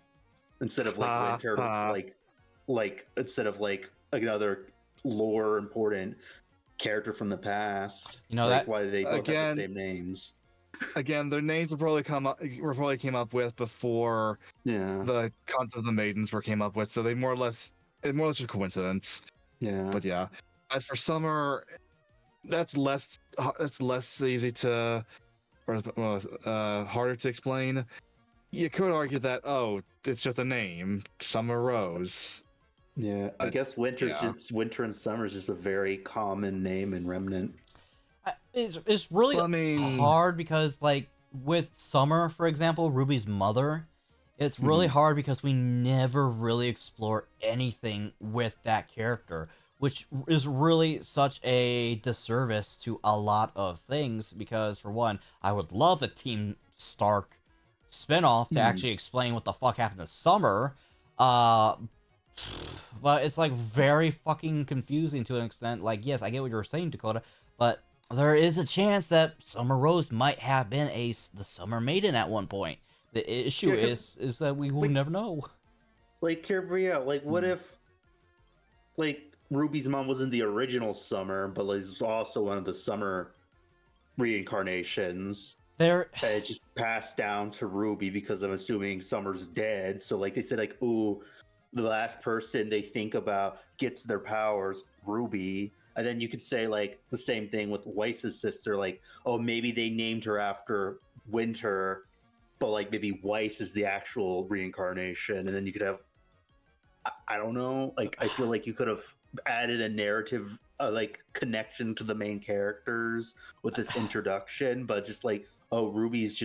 instead of like winter, like instead of like another lore important character from the past. You know like that why do they both have again. the same names? Again, their names were probably came up with before Yeah, the concept of the maidens came up with, so it's more or less just coincidence. yeah. But yeah, as for summer, that's less easy to, or harder to explain. You could argue that it's just a name, Summer Rose. Yeah, I guess winter and summer is just a very common name in Remnant. It's really hard because, like, with Summer, for example, Ruby's mother, it's really hard because we never really explore anything with that character, which is really such a disservice to a lot of things. Because, for one, I would love a Team Stark spinoff to actually explain what the fuck happened to Summer, but it's like very fucking confusing to an extent. Like, yes, I get what you were saying, Dakota, but there is a chance that Summer Rose might have been the Summer Maiden at one point. The issue is that we will never know. Like, Cabriel, like, what if, like, Ruby's mom wasn't the original Summer, but was also one of the Summer reincarnations? It just passed down to Ruby because I'm assuming Summer's dead. So, like, they said, like, ooh, the last person they think about gets their powers, Ruby. And then you could say, like, the same thing with Weiss's sister, like, oh, maybe they named her after Winter, but, like, maybe Weiss is the actual reincarnation. And then you could have, I don't know, like, I feel like you could have added a narrative, like, connection to the main characters with this introduction, but just, like, Ruby's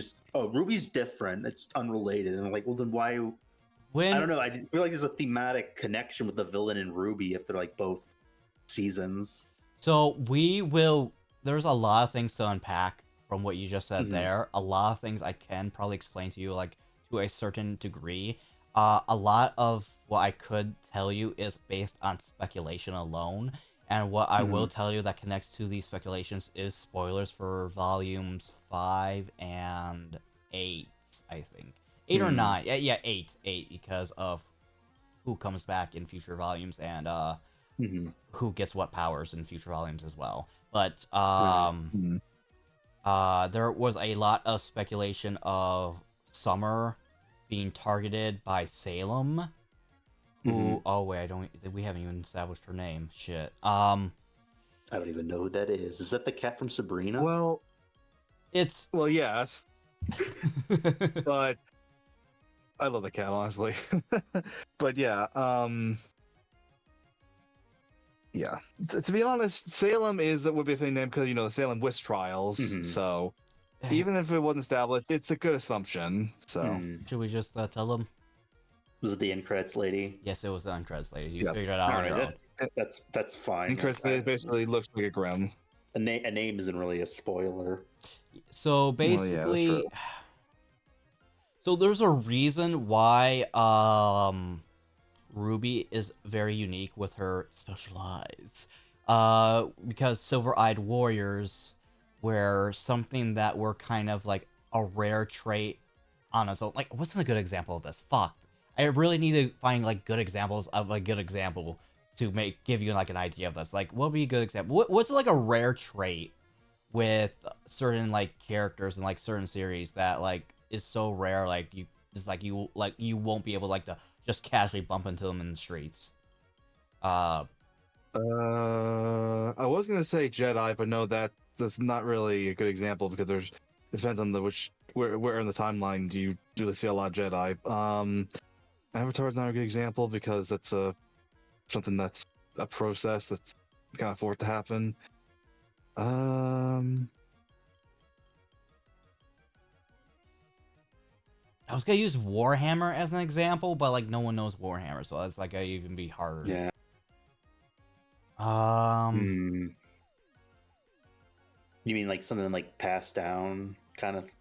different. It's unrelated. And I'm like, well, then why? I don't know. I feel like there's a thematic connection with the villain and Ruby if they're, like, both seasons. So there's a lot of things to unpack from what you just said there. A lot of things I can probably explain to you, like, to a certain degree. A lot of what I could tell you is based on speculation alone, and what I will tell you that connects to these speculations is spoilers for volumes 5 and 8, I think. 8 or 9. Yeah, 8, because of who comes back in future volumes and who gets what powers in future volumes as well. But there was a lot of speculation of Summer being targeted by Salem. Who? Oh wait, we haven't even established her name. Shit. I don't even know who that is. Is that the cat from Sabrina? Well, yes. But I love the cat, honestly. But yeah, yeah. To be honest, Salem would be a thing name because the Salem witch trials. So even if it wasn't established, it's a good assumption. So should we just tell them? Was it the end credits lady? Yes, it was the end credits lady. You figured it out on your own. That's fine. End credits lady basically looks like a Grim. A name isn't really a spoiler. So basically, so there's a reason why Ruby is very unique with her special eyes. Because Silver-Eyed Warriors were something that were kind of like a rare trait on its own. Like, what's a good example of this? Fuck. I really need to find, like, good examples of a good example to give you, like, an idea of this. Like, what would be a good example? What's, like, a rare trait with certain, like, characters in, like, certain series that, like, is so rare, like, you won't be able, like, to just casually bump into them in the streets? I was gonna say Jedi, but no, that's not really a good example because it depends on where in the timeline do you really see a lot of Jedi. Avatar's not a good example because that's something that's a process that's kind of forced to happen. I was gonna use Warhammer as an example, but like no one knows Warhammer, so that's like even be harder. Yeah. You mean like something like passed down, kind of?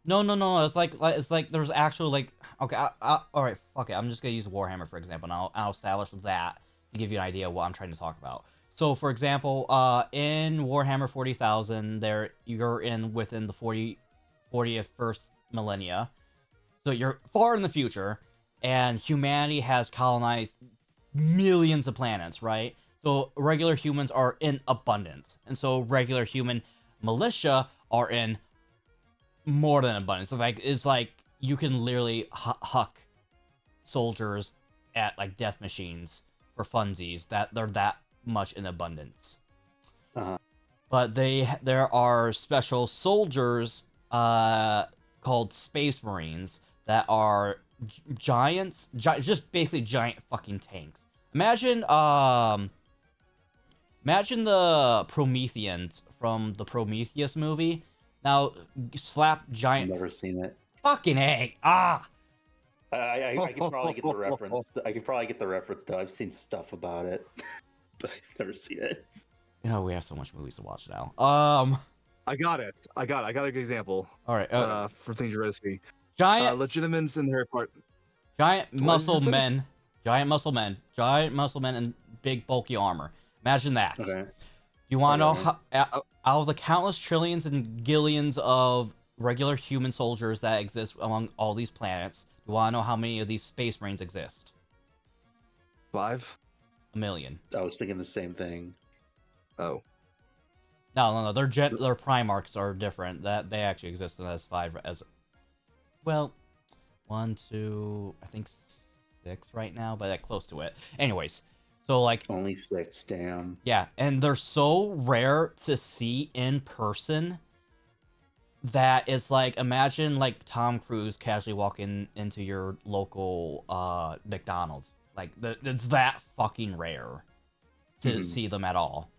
No. It's like there's actual like Okay, all right, fuck it. I'm just gonna use Warhammer for example, and I'll establish that to give you an idea of what I'm trying to talk about. So, for example, in Warhammer 40,000, you're within the 41st millennia, so you're far in the future, and humanity has colonized millions of planets, right? So regular humans are in abundance, and so regular human militia are in more than abundance. So like it's like you can literally huck soldiers at like death machines for funsies that they're that much in abundance. Uh-huh. But there are special soldiers called Space Marines that are giants, just basically giant fucking tanks. Imagine the Prometheans from the Prometheus movie. Now slap I've giant never seen it. fucking A. Ah. I could probably get the reference. I could probably get the reference though. I've seen stuff about it, but I've never seen it. You know, we have so much movies to watch now. I got it. I got a good example. All right. For things you're ready to see. Giant Legitimate in the Harry Potter. Giant What muscle did you say? men, giant muscle men in big bulky armor. Imagine that. Okay. You want to know Okay. how, out of the countless trillions and gillions of regular human soldiers that exist among all these planets, you want to know how many of these space marines exist? 5. 1 million. I was thinking the same thing. Oh. No. Their Primarchs are different. That they actually exist as 5 as well. 1, 2, I think 6 right now, but close to it. Anyways, so like Only 6. Damn. yeah, and they're so rare to see in person that it's like imagine like Tom Cruise casually walking into your local McDonald's. Like it's that fucking rare to see them at all.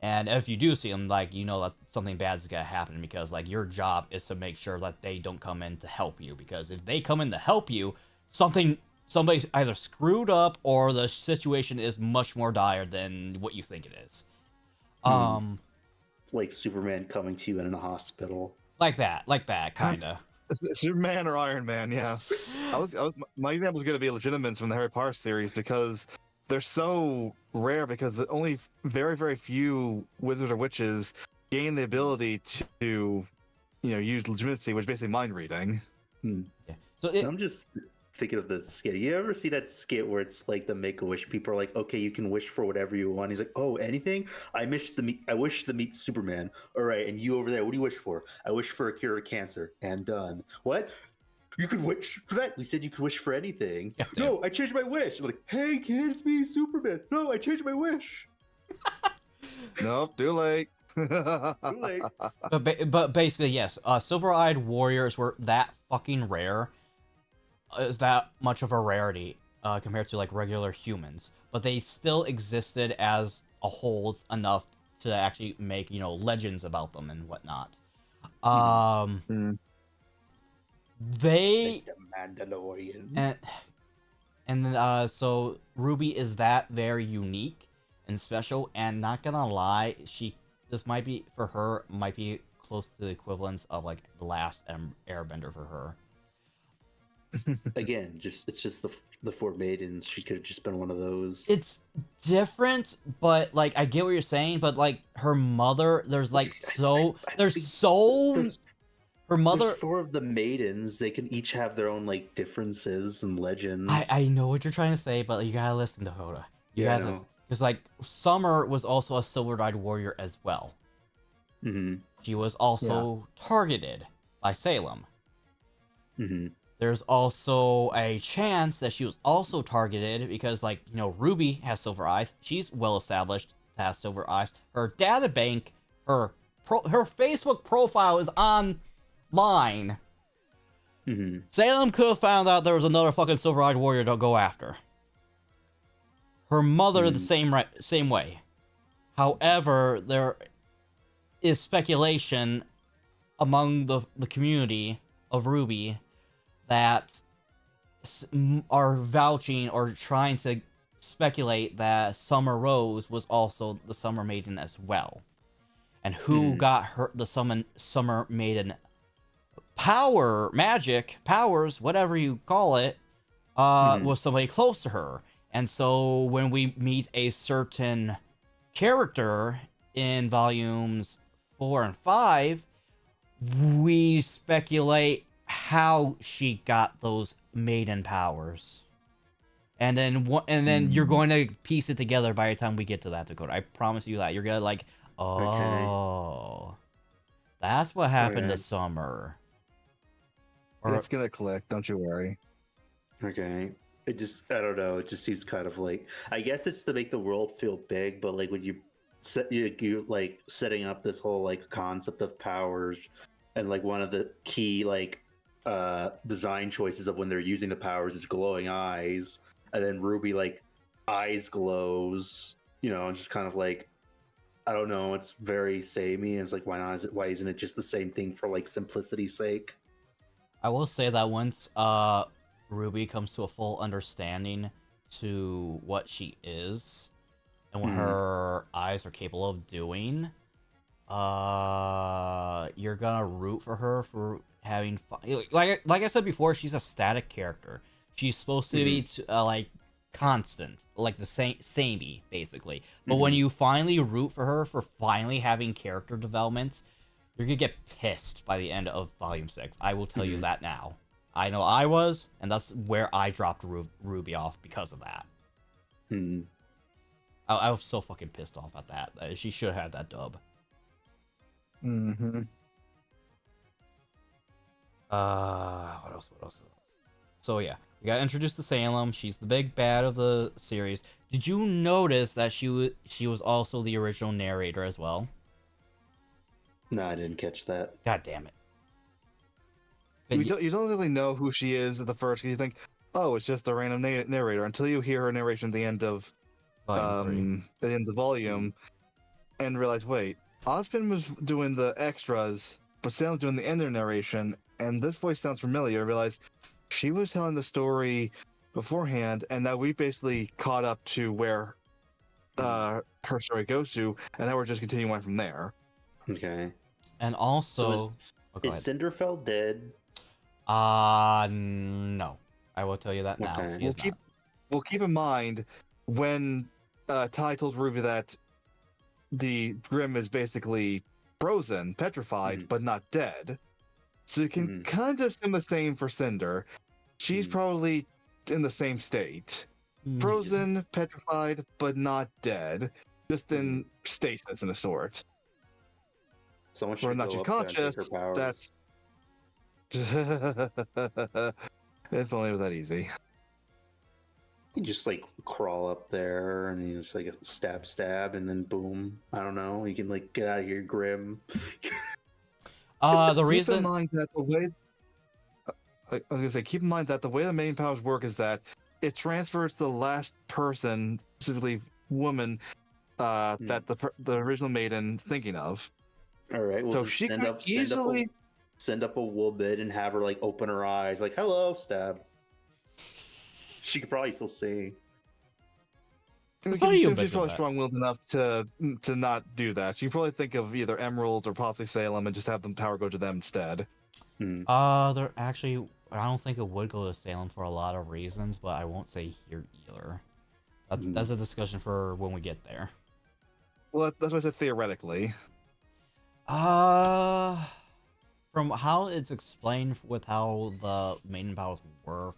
And if you do see them, like, you know that something bad is gonna happen because like your job is to make sure that they don't come in to help you, because if they come in to help you, somebody's either screwed up or the situation is much more dire than what you think it is. It's like Superman coming to you in a hospital. Like that kinda. Superman or Iron Man, yeah. My example is going to be Legitimate from the Harry Potter series because they're so rare because only very, very few wizards or witches gain the ability to, use legitimacy, which is basically mind reading. Hmm. Yeah. So I'm just thinking of the skit. You ever see that skit where it's like the Make-A-Wish people are like, okay, you can wish for whatever you want. He's like, oh, anything? I wish to meet Superman. All right, and you over there, what do you wish for? I wish for a cure of cancer. And done. What? You could wish for that? We said you could wish for anything. Yeah, no, I changed my wish. I'm like, hey kid, it's me, Superman. No, I changed my wish. Nope, too late. Too late. but basically yes, silver-eyed warriors were that fucking rare. Is that much of a rarity compared to like regular humans, but they still existed as a whole enough to actually make legends about them and whatnot. They Like the Mandalorian. and so RWBY is that very unique and special, and not gonna lie, this might be for her might be close to the equivalence of like the last Airbender for her. Again, it's just the 4 maidens. She could have just been one of those. It's different, but like I get what you're saying, but like her mother, her mother. There's 4 of the maidens. They can each have their own like differences and legends. I know what you're trying to say, but you gotta listen, Dakota. You Yeah, I gotta, know. because like Summer was also a silver-eyed warrior as well. Mm-hmm. She was also targeted by Salem. Mm-hmm. There's also a chance that she was also targeted because, like, RWBY has silver eyes. She's well established to have silver eyes. Her databank, her Facebook profile is online. Mm-hmm. Salem could have found out there was another fucking silver-eyed warrior to go after. Her mother, the same way. However, there is speculation among the community of RWBY that are vouching or trying to speculate that Summer Rose was also the Summer Maiden as well. And who got the Summer Maiden magic powers, whatever you call it, was somebody close to her. And so when we meet a certain character in volumes 4 and 5, we speculate how she got those maiden powers. And then you're going to piece it together by the time we get to that, Dakota. I promise you that. You're going to like, oh, that's what happened to Summer. It's gonna click, don't you worry. Okay. I don't know. It just seems kind of like, I guess it's to make the world feel big, but like when you like setting up this whole like concept of powers, and like one of the key like design choices of when they're using the powers is glowing eyes, and then Ruby like eyes glows, and just kind of like, I don't know, it's very samey. It's like, why isn't it just the same thing for like simplicity's sake? I will say that once Ruby comes to a full understanding to what she is and what her eyes are capable of doing, you're gonna root for her for having fun. Like I said before, she's a static character. She's supposed to be like constant, like the samey basically. But when you finally root for her for finally having character developments, you're gonna get pissed by the end of Volume 6. I will tell you that now. I know I was, and that's where I dropped Ruby off because of that. I was so fucking pissed off at that. She should have had that dub. What else? So yeah, we got introduced to Salem. She's the big bad of the series. Did you notice that she was also the original narrator as well? No, I didn't catch that. God damn it. You don't really know who she is at the first, because you think, oh, it's just a random narrator, until you hear her narration at the end of the volume, and realize, wait, Ozpin was doing the extras, but Salem's doing the end narration, and this voice sounds familiar. Realize she was telling the story beforehand, and now we basically caught up to where her story goes to, and now we're just continuing on from there. Okay. And also, is Cinderfell dead? No. I will tell you that now. Okay. We'll keep in mind when Ty told Ruby that the Grim is basically frozen, petrified, but not dead. So you can kind of assume the same for Cinder. She's probably in the same state. Frozen, petrified, but not dead. Just in stasis, in a sort. Someone Whether or not she's conscious, that's... If only it was that easy. You just like crawl up there and you just like stab, and then boom. I don't know. You can like get out of here, Grim. The reason. Keep in mind that the way I was gonna say, keep in mind that the way the main powers work is that it transfers the last person, specifically woman, that the original maiden thinking of. All right. Well, so she could easily send up a woman and have her like open her eyes, like hello, stab. She could probably still see. She's probably strong-willed enough to not do that. She probably think of either Emerald or possibly Salem and just have the power go to them instead. There actually, I don't think it would go to Salem for a lot of reasons, but I won't say here either. That's a discussion for when we get there. Well, that's what I said theoretically. From how it's explained with how the main powers work,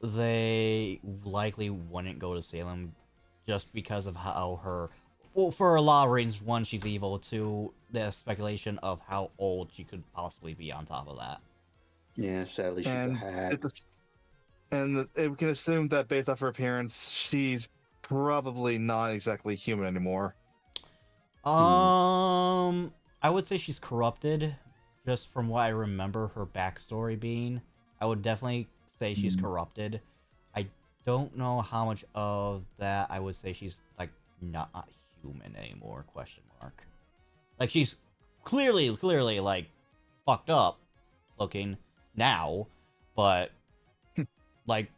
they likely wouldn't go to Salem just because of how her... Well, for a lot of reasons. One, she's evil. Two, the speculation of how old she could possibly be on top of that. Yeah, sadly, she's a hag. And we can assume that based off her appearance, she's probably not exactly human anymore. I would say she's corrupted, just from what I remember her backstory being. I would definitely say she's corrupted. I don't know how much of that I would say she's like not human anymore, question mark. Like she's clearly like fucked up looking now, but like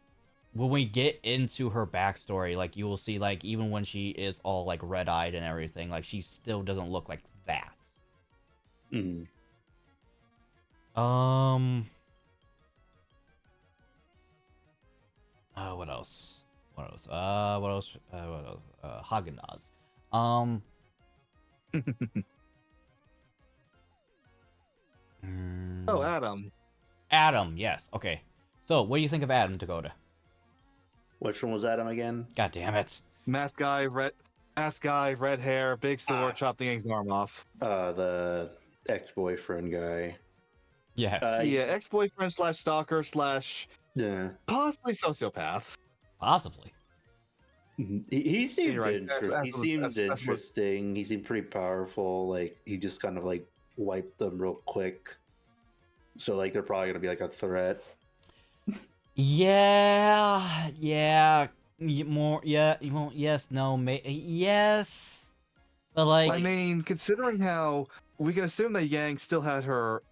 when we get into her backstory, like you will see, like even when she is all like red-eyed and everything, like she still doesn't look like that. Um. What else? What else? What else? What else? Haagen-Dazs. Um. Oh, Adam. Adam. Yes. Okay. So, what do you think of Adam, Dakota? Which one was Adam again? God damn it. Mask guy, red hair, big sword, chop the Yang's arm off. The ex-boyfriend guy. Yes. Yeah, ex-boyfriend slash stalker slash Yeah. possibly sociopath. Possibly. He seemed You're right. he seemed interesting. He seemed pretty powerful. Like he just kind of like wiped them real quick. So like they're probably gonna be like a threat. Yeah. Yeah. More. Yeah. Yes. No. Yes. But like. I mean, considering how we can assume that Yang still had her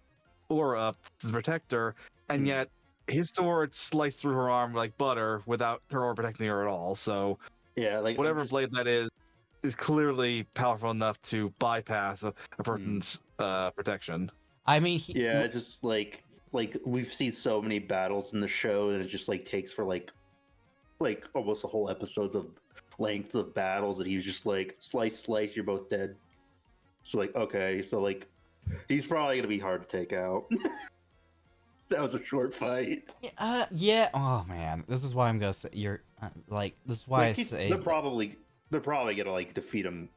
aura up to protect her, and yet his sword sliced through her arm like butter without her aura protecting her at all. So yeah, like whatever blade that is clearly powerful enough to bypass a person's protection. I mean. Yeah, it's just like we've seen so many battles in the show, and it just like takes for like almost a whole episodes of length of battles, and he's just like slice, you're both dead. So like okay, so like he's probably gonna be hard to take out. That was a short fight. Yeah. Oh man, this is why I'm gonna say you're like. This is why like, I say they're probably gonna like defeat him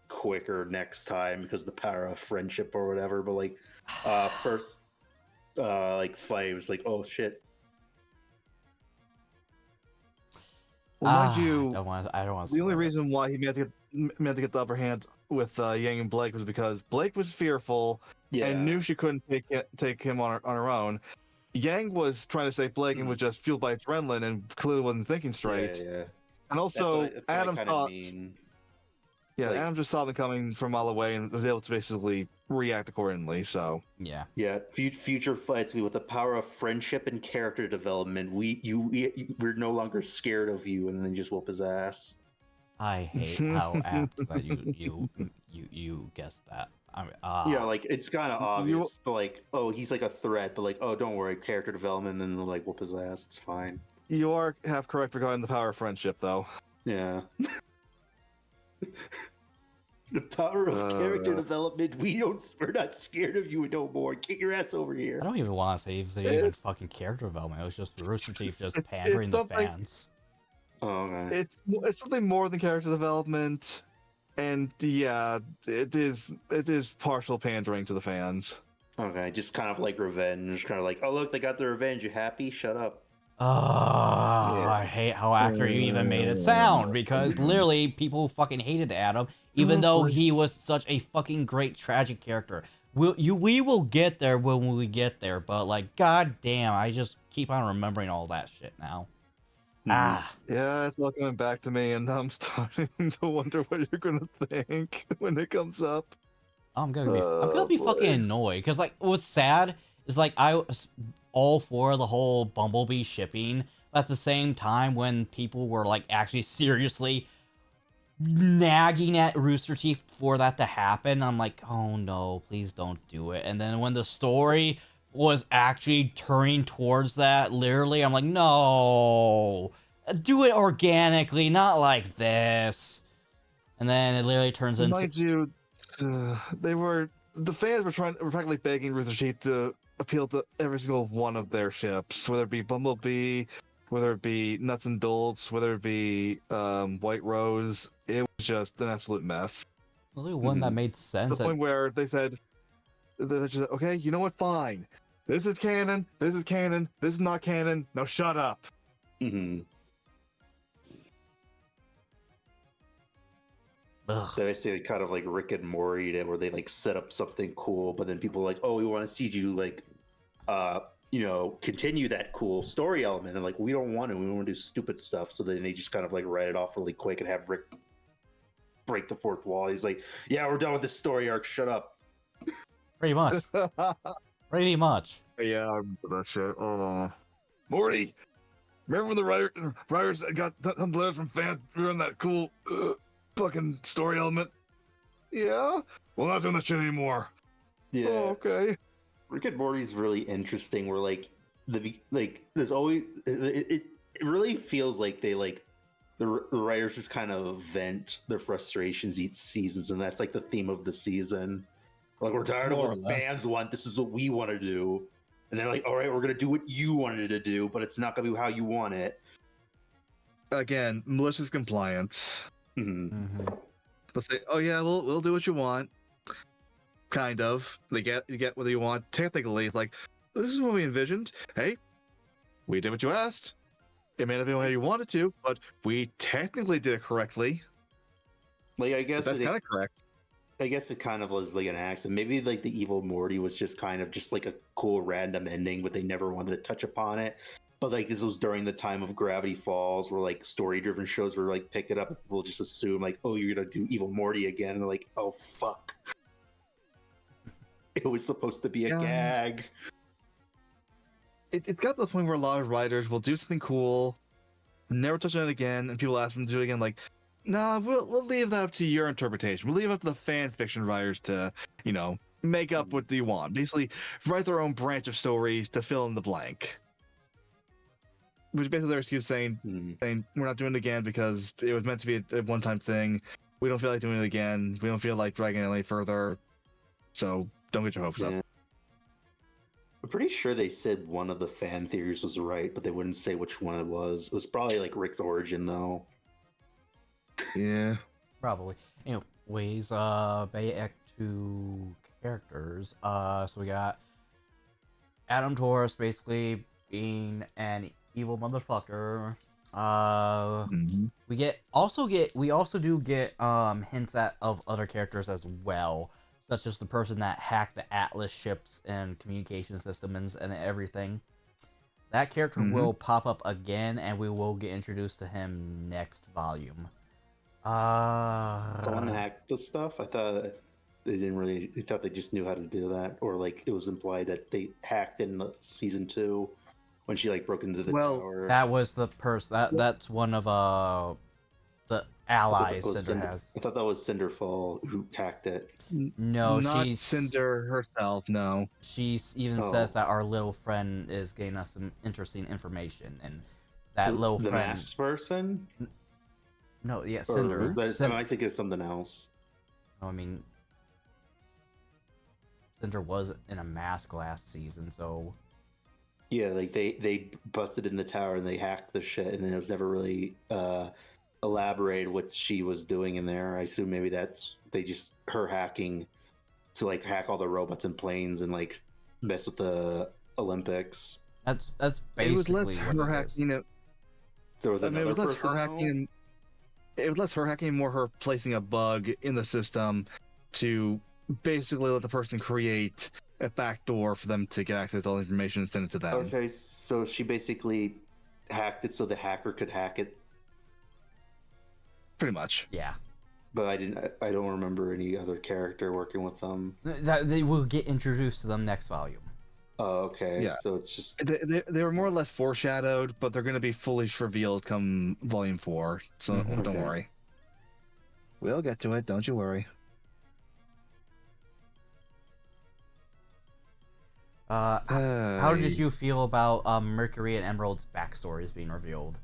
quicker next time because of the power of friendship or whatever. But like, first, like fight was like, oh shit. Well, mind you, I don't want. The only reason why he meant to get the upper hand with Yang and Blake was because Blake was fearful and knew she couldn't take him on her own. Yang was trying to save Blake and was just fueled by adrenaline and clearly wasn't thinking straight. Yeah. And also, Adam saw. Yeah, like, Adam just saw them coming from all the way and was able to basically react accordingly. So yeah. Future fights with the power of friendship and character development. We're no longer scared of you, and then just whoop his ass. I hate how apt that you guessed that. I mean, yeah, like it's kind of obvious, but like, oh, he's like a threat, but like, oh, don't worry, character development, and then like whoop his ass. It's fine. You are half correct regarding the power of friendship, though. Yeah. The power of character development. We're not scared of you no more. Get your ass over here. I don't even want to say it was even fucking character development. It was just Rooster Teeth just pandering the fans. Oh, okay. It's something more than character development, and yeah, it is partial pandering to the fans. Okay, just kind of like revenge. Kind of like, oh look, they got their revenge. You happy? Shut up. I hate how accurate you even made it sound, because literally people fucking hated Adam, even though he was such a fucking great tragic character. We will get there when we get there, but like, goddamn, I just keep on remembering all that shit now. Yeah, it's all coming back to me, and I'm starting to wonder what you're gonna think when it comes up. I'm gonna be fucking annoyed, because like what's sad is like I was all for the whole Bumblebee shipping, but at the same time when people were like actually seriously nagging at Rooster Teeth for that to happen, I'm like, oh no, please don't do it. And then when the story was actually turning towards that, literally, I'm like, no, do it organically, not like this. And then it literally turns into. Mind you, the fans were practically begging Rooster Teeth to appeal to every single one of their ships, whether it be Bumblebee, whether it be Nuts and Bolts, whether it be White Rose. It was just an absolute mess. The only one that made sense. The point where they said, okay, you know what, fine. This is canon, this is not canon, now shut up. They basically kind of like Rick and Morty, where they like set up something cool, but then people are like, oh, we want to see you like, continue that cool story element, and like we don't want to. We want to do stupid stuff. So then they just kind of like write it off really quick and have Rick break the fourth wall. He's like, yeah, we're done with this story arc. Shut up. Pretty much. Pretty much. Yeah, I remember that shit. Oh, Morty, remember when the writers got some letters from fans during that cool fucking story element? Yeah, we're not doing that shit anymore. Yeah. Oh, okay. Rick and Morty's really interesting. Where like there's always it really feels like they like the writers just kind of vent their frustrations each seasons, and that's like the theme of the season. Like, we're tired of More what or the less. fans want. This is what we want to do. And they're like, all right, we're going to do what you wanted to do, but it's not going to be how you want it. Again, malicious compliance. Mm-hmm. They'll say, "Oh yeah, we'll do what you want." Kind of. You get what you want. Technically, like, this is what we envisioned. Hey, we did what you asked. It may not be the way you wanted to, but we technically did it correctly. Like, I But guess that's kind of correct. I guess it kind of was like an accident. Maybe like the evil Morty was just kind of just like a cool random ending, but they never wanted to touch upon it. But like this was during the time of Gravity Falls, where like story-driven shows were like pick it up. And people just assume like, oh, you're gonna do evil Morty again, and they're like, oh fuck, it was supposed to be a gag. It's got to the point where a lot of writers will do something cool, never touch on it again, and people ask them to do it again. Like, nah, we'll leave that up to your interpretation. We'll leave it up to the fan fiction writers to, make up what you want. Basically, write their own branch of stories to fill in the blank. Which basically their excuse saying we're not doing it again because it was meant to be a one-time thing. We don't feel like doing it again. We don't feel like dragging it any further. So don't get your hopes up. I'm pretty sure they said one of the fan theories was right, but they wouldn't say which one it was. It was probably like Rick's origin, though. Yeah. Probably. Anyways, back to characters. So we got Adam Taurus basically being an evil motherfucker. We also do get hints of other characters as well, such as the person that hacked the Atlas ships and communication systems and everything. That character will pop up again, and we will get introduced to him next volume. Someone hacked the stuff. I thought they didn't really. I thought they just knew how to do that, or like it was implied that they hacked in season 2 when she like broke into the tower. That was the person. That's one of the allies Cinder has. I thought that was Cinderfall who hacked it. No, not she's Cinder herself. No, she even says that our little friend is getting us some interesting information, and that little the friend. masked person. No, yeah, Cinder. I think it's something else. I mean, Cinder was in a mask last season, so. Yeah, like they busted in the tower and they hacked the shit, and then it was never really elaborated what she was doing in there. I assume maybe that's her hacking to like hack all the robots and planes and like mess with the Olympics. That's basically it was less her hacking. There was another it was less person. Her hacking. It was less her hacking, more her placing a bug in the system to basically let the person create a backdoor for them to get access to all the information and send it to them. Okay, so she basically hacked it so the hacker could hack it. Pretty much. Yeah. But I don't remember any other character working with them. They will get introduced to them next volume. Oh, okay. Yeah. So it's just they were more or less foreshadowed, but they're going to be fully revealed come volume 4. So don't worry. We'll get to it. Don't you worry. How did you feel about Mercury and Emerald's backstories being revealed?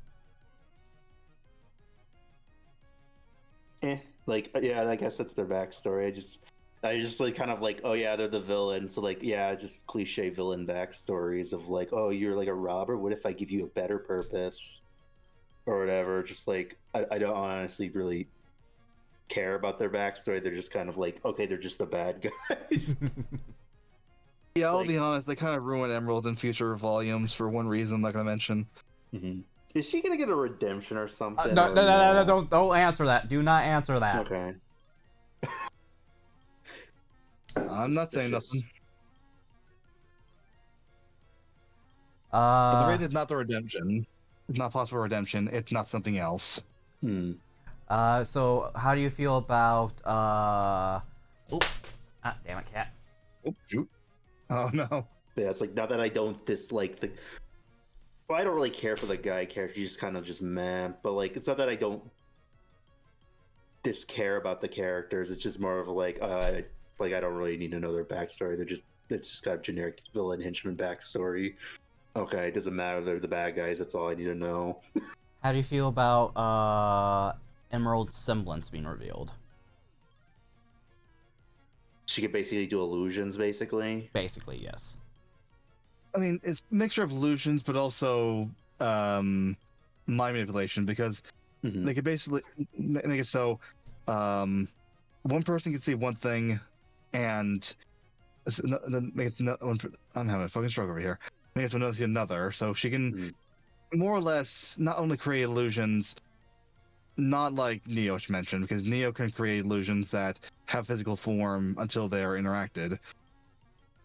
Yeah, I guess that's their backstory. I just like kind of like, oh yeah, they're the villain. So like, yeah, just cliche villain backstories of like, oh, you're like a robber. What if I give you a better purpose, or whatever? Just like, I don't honestly really care about their backstory. They're just kind of like, okay, they're just the bad guys. Yeah, I'll be honest. They kind of ruined Emerald in future volumes for one reason I'm not going to mention. Is she gonna get a redemption or something? No, don't answer that. Do not answer that. Okay. I'm not saying nothing. But the rate is not the redemption. It's not possible redemption. It's not something else. So how do you feel about damn it, cat. Oh shoot. Oh no. Yeah, it's like, not that I don't dislike the. Well, I don't really care for the guy character. He's just kind of just meh. But like, it's not that I don't discare about the characters. It's just more of like, it's like I don't really need to know their backstory. it's just got generic villain henchman backstory. Okay, it doesn't matter. They're the bad guys. That's all I need to know. How do you feel about Emerald's semblance being revealed? She could basically do illusions, basically. Basically, yes. I mean, it's a mixture of illusions, but also mind manipulation, because they could basically make it so one person can see one thing, and then make it I'm having a fucking struggle over here. Make it so another see another, so she can more or less not only create illusions, not like Neo mentioned, because Neo can create illusions that have physical form until they are interacted,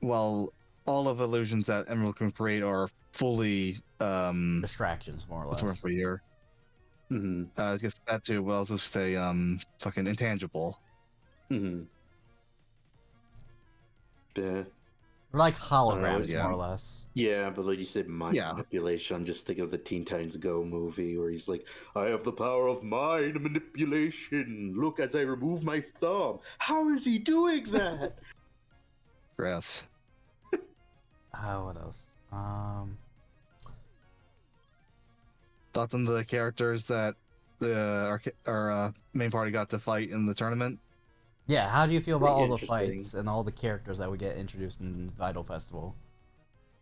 while all of illusions that Emerald can create are fully distractions, more or less. What's the word for here? I guess that too. Well, I was supposed to say fucking intangible. Yeah. Like holograms, yeah. more or less. Yeah, but like you said, mind manipulation. I'm just thinking of the Teen Titans Go movie where he's like, I have the power of mind manipulation. Look as I remove my thumb. How is he doing that? Yes. What else? Thoughts on the characters that our main party got to fight in the tournament? Yeah, how do you feel about all the interesting. fights and all the characters that we get introduced in Vital Festival?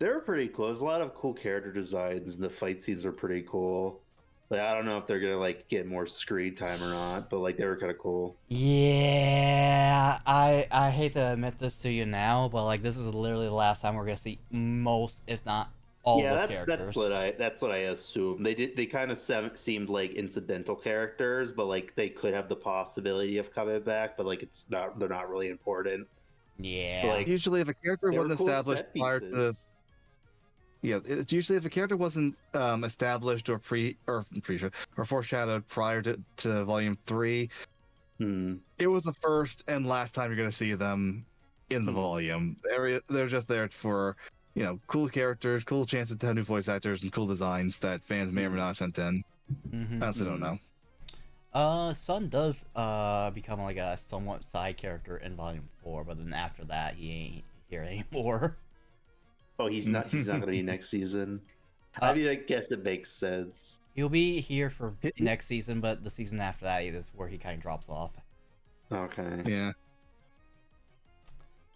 They were pretty cool. There's a lot of cool character designs, and the fight scenes are pretty cool. Like, I don't know if they're gonna like get more screen time or not, but like they were kind of cool. Yeah, I hate to admit this to you now, but like this is literally the last time we're gonna see most, if not all, of those characters. That's what I assume. They kind of seemed like incidental characters, but like they could have the possibility of coming back, but like they're not really important. Yeah. But, like, usually, if a character wasn't cool established prior to, it's usually if a character wasn't established or foreshadowed prior to Volume 3, it was the first and last time you're gonna see them in the volume. They're just there for, cool characters, cool chances to have new voice actors, and cool designs that fans may or may not have sent in. I also don't know. Sun does become like a somewhat side character in Volume 4, but then after that he ain't here anymore. Oh, he's not gonna be next season. I mean, I guess it makes sense. He'll be here for next season, but the season after that is where he kind of drops off. Okay. Yeah.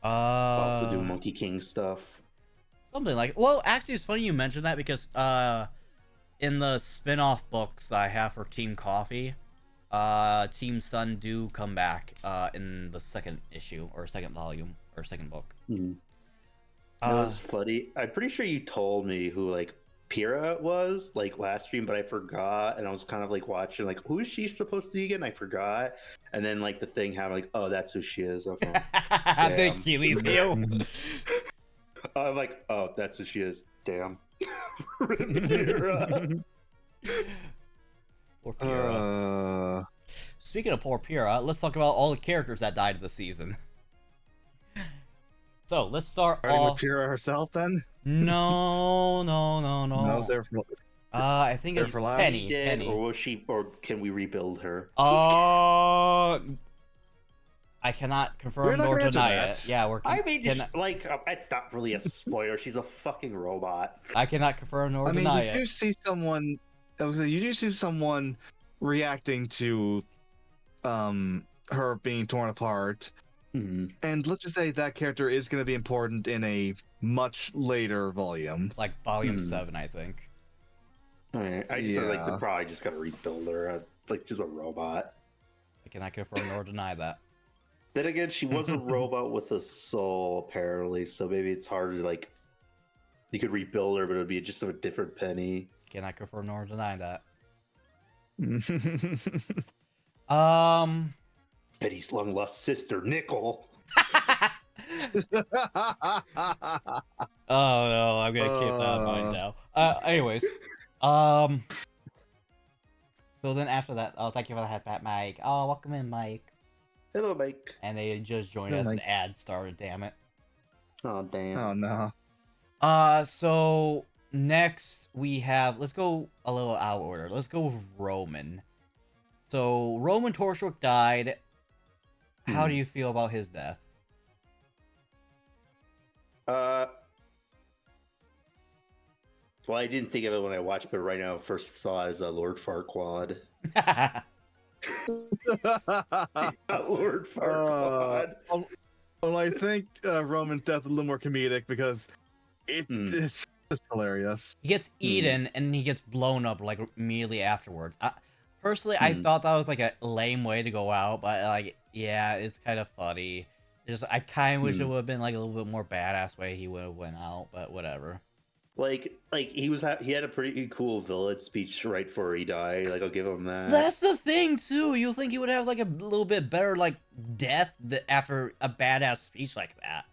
Off to do Monkey King stuff. Something like. Well, actually, it's funny you mentioned that because in the spin-off books I have for Team Coffee, Team Sun do come back in the second issue or second volume or second book. That was funny. I'm pretty sure you told me who like Pyrrha was like last stream, but I forgot, and I was kind of like watching like who is she supposed to be again? I forgot, and then like the thing happened, like, oh, that's who she is. Okay. The Achilles heel. I'm like, oh, that's who she is. Damn. Pyrrha. Poor Pyrrha. Speaking of poor Pyrrha, let's talk about all the characters that died this season. So let's start with Pyrrha herself, then. No. No, I think it's Penny. Penny. Or was she? Or can we rebuild her? I cannot confirm nor deny it. Yeah, it's not really a spoiler. She's a fucking robot. I cannot confirm nor deny it. You do see someone reacting to her being torn apart. And let's just say that character is going to be important in a much later volume. Like volume 7, I think. I just feel like they're probably just going to rebuild her. Like, she's a robot. I cannot confirm nor deny that. Then again, she was a robot with a soul, apparently, so maybe it's hard to, like... You could rebuild her, but it would be just a different Penny. Cannot confirm nor deny that. Penny's long-lost sister, Nickel. Oh no, I'm gonna keep that in mind now. Anyways, so then after that, thank you for the headbat, Mike. Oh, welcome in, Mike. Hello, Mike. And they just joined us, and the ad started. Damn it. Oh damn. Oh no. So next we have. Let's go a little out of order. Let's go with Roman. So Roman Torchwick died. How do you feel about his death? Uh, well, I didn't think of it when I watched, but right now, first saw as Lord Farquaad. Lord Farquaad. Well, I think Roman's death is a little more comedic because Hmm. it's just hilarious. He gets eaten and he gets blown up like immediately afterwards. Personally, I Hmm. thought that was like a lame way to go out, but like, yeah, it's kind of funny. Just I kind of wish it would have been like a little bit more badass way he would have went out, but whatever. Like he had a pretty cool village speech right before he died. Like I'll give him that. That's the thing too. You think he would have like a little bit better like death after a badass speech like that?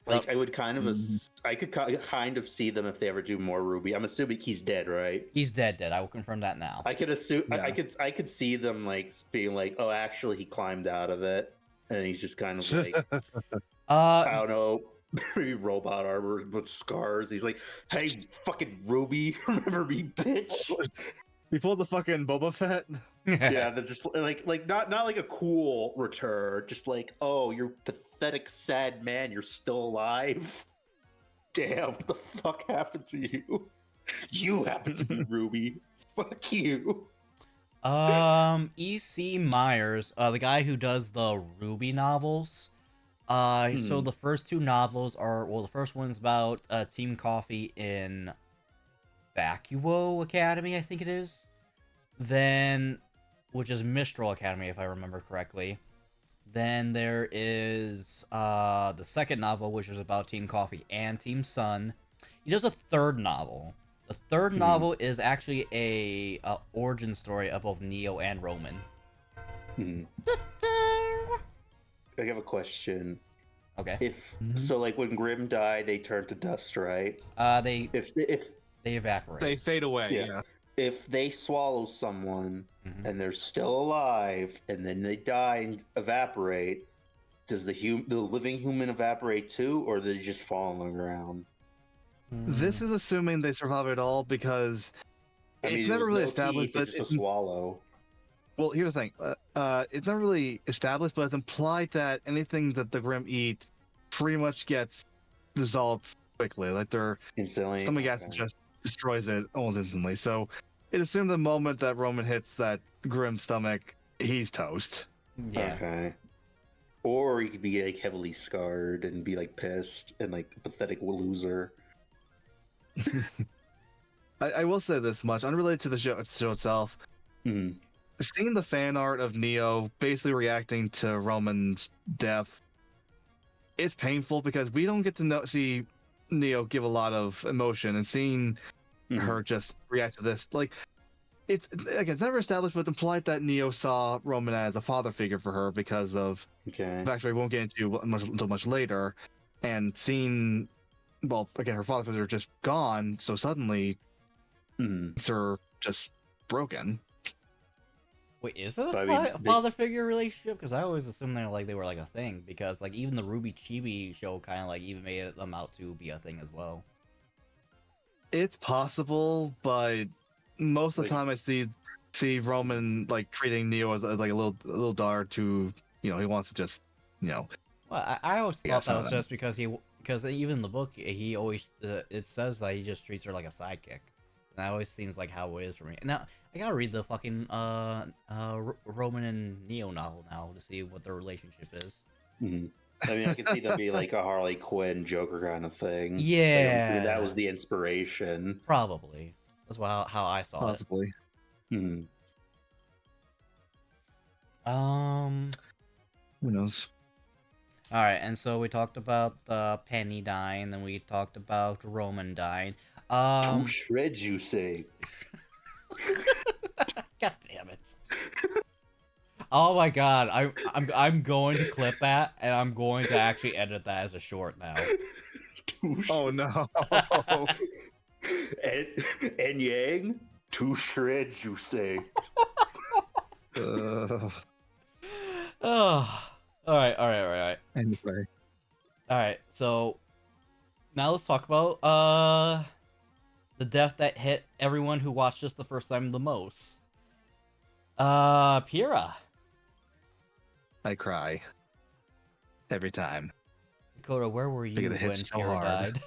Like I would kind of, I could kind of see them if they ever do more RWBY. I'm assuming he's dead, right? He's dead. I will confirm that now. I could assume, Yeah. I could see them like being like, oh, actually, he climbed out of it, and he's just kind of like, I don't know, maybe robot armor with scars. He's like, hey, fucking RWBY, remember me, bitch? He pulled the fucking Boba Fett. Yeah, they're just like not like a cool return, just like, oh, you're pathetic, sad man, you're still alive. Damn, what the fuck happened to you? You happen to be RWBY. Fuck you. E.C. Myers, the guy who does the RWBY novels. So the first two novels are, well, the first one's about Team Coffee in Vacuo Academy, I think it is. Then, which is Mistral Academy, if I remember correctly. Then there is the second novel, which is about Team Coffee and Team Sun. He does a third novel. The third novel is actually a origin story of both Neo and Roman. I have a question. Okay. If so, like when Grimm die, they turn to dust, right? They evaporate. They fade away. Yeah. Yeah. If they swallow someone and they're still alive, and then they die and evaporate, does the living human evaporate too, or do they just fall on the ground? This is assuming they survive it all because I mean, it's it never was really no established. teeth, But it's just a swallow. well, here's the thing. It's never really established, but it's implied that anything that the Grimm eat pretty much gets dissolved quickly. Like their Instantly. stomach acid just destroys it almost instantly. So it assumed the moment that Roman hits that Grimm stomach, he's toast. Yeah. Okay. Or he could be like heavily scarred and be like pissed and like a pathetic loser. I will say this much, unrelated to the show itself. Seeing the fan art of Neo basically reacting to Roman's death, it's painful because we don't get to see Neo give a lot of emotion, and seeing her just react to this, like, it's again, it's never established, but it's implied that Neo saw Roman as a father figure for her because of the fact we won't get into until much later, and seeing, well, again, her father figure just gone, so suddenly things are just broken. Wait, is it a father figure relationship? Because I always assumed they were like a thing. Because like even the RWBY Chibi show kind of like even made them out to be a thing as well. It's possible, but most of the time I see Roman like treating Neo as like a little daughter to, he wants to just, Well, I always thought that was just because even in the book he always it says that he just treats her like a sidekick. And that always seems like how it is for me. Now, I gotta read the fucking Roman and Neo novel now to see what their relationship is. I mean, I can see them be like a Harley Quinn Joker kind of thing. Yeah. Like, that was the inspiration. Probably. That's how I saw possibly. it. Who knows? Alright, and so we talked about Penny dying, then we talked about Roman dying. To shreds, you say? God damn it! Oh my god, I'm going to clip that, and I'm going to actually edit that as a short now. Oh no! and Yang, to shreds, you say? Oh, all right. Anyway. All right, so now let's talk about the death that hit everyone who watched this the first time the most. Pyrrha. I cry every time. Dakota, where were They you get hit when so Tara hard.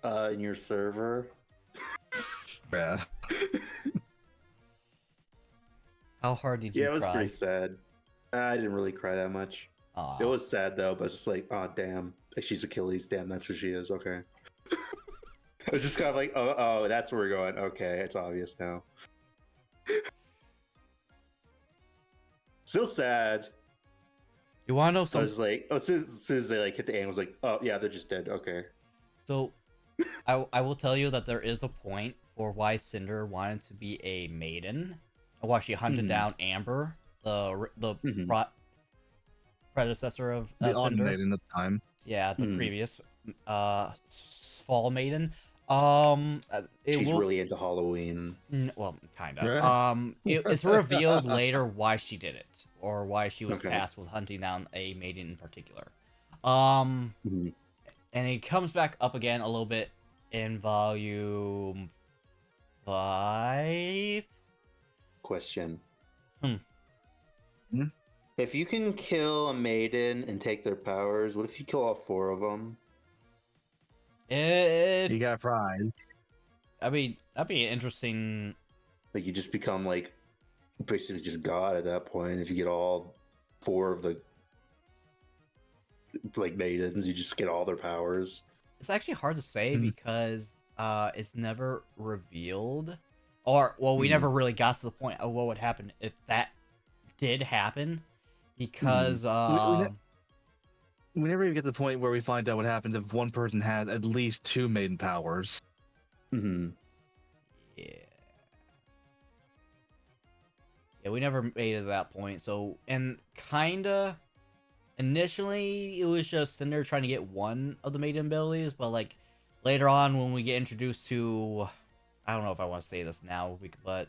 died? In your server. Yeah. How hard did Yeah, you it was cry? pretty sad. I didn't really cry that much. Aw. It was sad though, but it's just like, oh damn, like she's Achilles. Damn, that's who she is. Okay. It was just kind of like, oh, that's where we're going. Okay, it's obvious now. Still sad. You want to know I some? was like, as soon as they like hit the end, I was like, oh yeah, they're just dead. Okay. So, I will tell you that there is a point for why Cinder wanted to be a maiden, and why she hunted down Amber, the Mhm. predecessor of The Cinder. automated at the time. Yeah, the previous fall maiden. She's really into Halloween. Well, kinda. Yeah. It's revealed later why she did it, or why she was Okay. tasked with hunting down a maiden in particular. Mhm. And it comes back up again a little bit in volume 5. Question. Hmm. If you can kill a maiden and take their powers, what if you kill all 4 of them? You got a prize. I mean, that'd be interesting. Like you just become like basically just God at that point. If you get all 4 of the like maidens, you just get all their powers. It's actually hard to say because it's never revealed, or well, we never really got to the point of what would happen if that did happen, because We never even get to the point where we find out what happens if one person has at least 2 maiden powers. Mm-hmm. Yeah, we never made it to that point. So, and kinda initially it was just Cinder trying to get one of the maiden abilities, but like later on when we get introduced to, I don't know if I want to say this now, but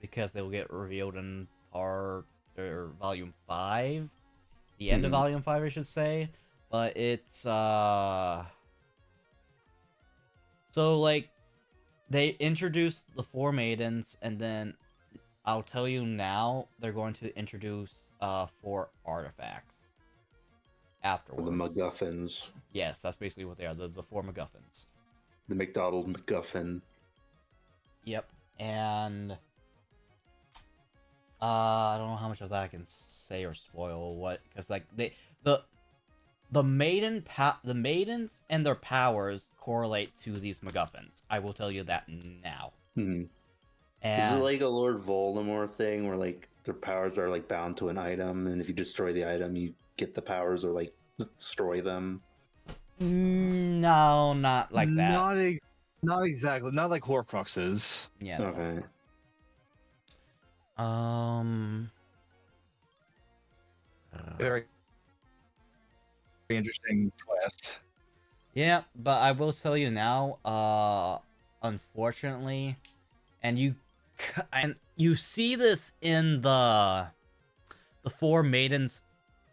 because they will get revealed in part or volume 5, the end of volume 5, I should say. But it's so like they introduced the 4 maidens, and then I'll tell you now they're going to introduce 4 artifacts afterwards. The MacGuffins. Yes, that's basically what they are. The 4 MacGuffins. The McDonald MacGuffin. Yep, and I don't know how much of that I can say or spoil what, because like the maidens and their powers correlate to these MacGuffins. I will tell you that now. And is And it like a Lord Voldemort thing where like their powers are like bound to an item, and if you destroy the item, you get the powers or like destroy them? no, not like that. Not exactly. Not like Horcruxes. Yeah. Okay. Very interesting twist. Yeah, but I will tell you now, unfortunately, and you see this in the 4 Maidens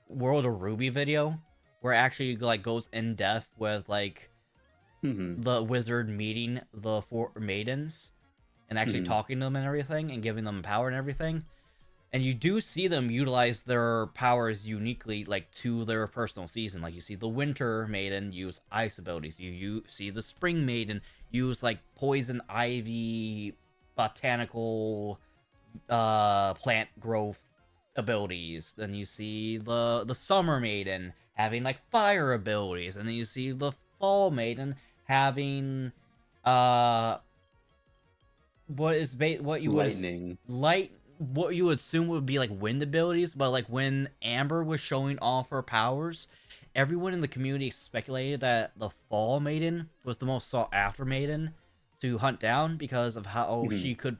World of RWBY video, where it actually like goes in depth with like the wizard meeting the 4 maidens and actually talking to them and everything and giving them power and everything. And you do see them utilize their powers uniquely, like, to their personal season. Like, you see the Winter Maiden use ice abilities. You see the Spring Maiden use, like, poison ivy, botanical, plant growth abilities. Then you see the Summer Maiden having, like, fire abilities. And then you see the Fall Maiden having, what you Lightning. what you would assume would be like wind abilities, but like when Amber was showing off her powers, everyone in the community speculated that the Fall Maiden was the most sought after maiden to hunt down because of how she could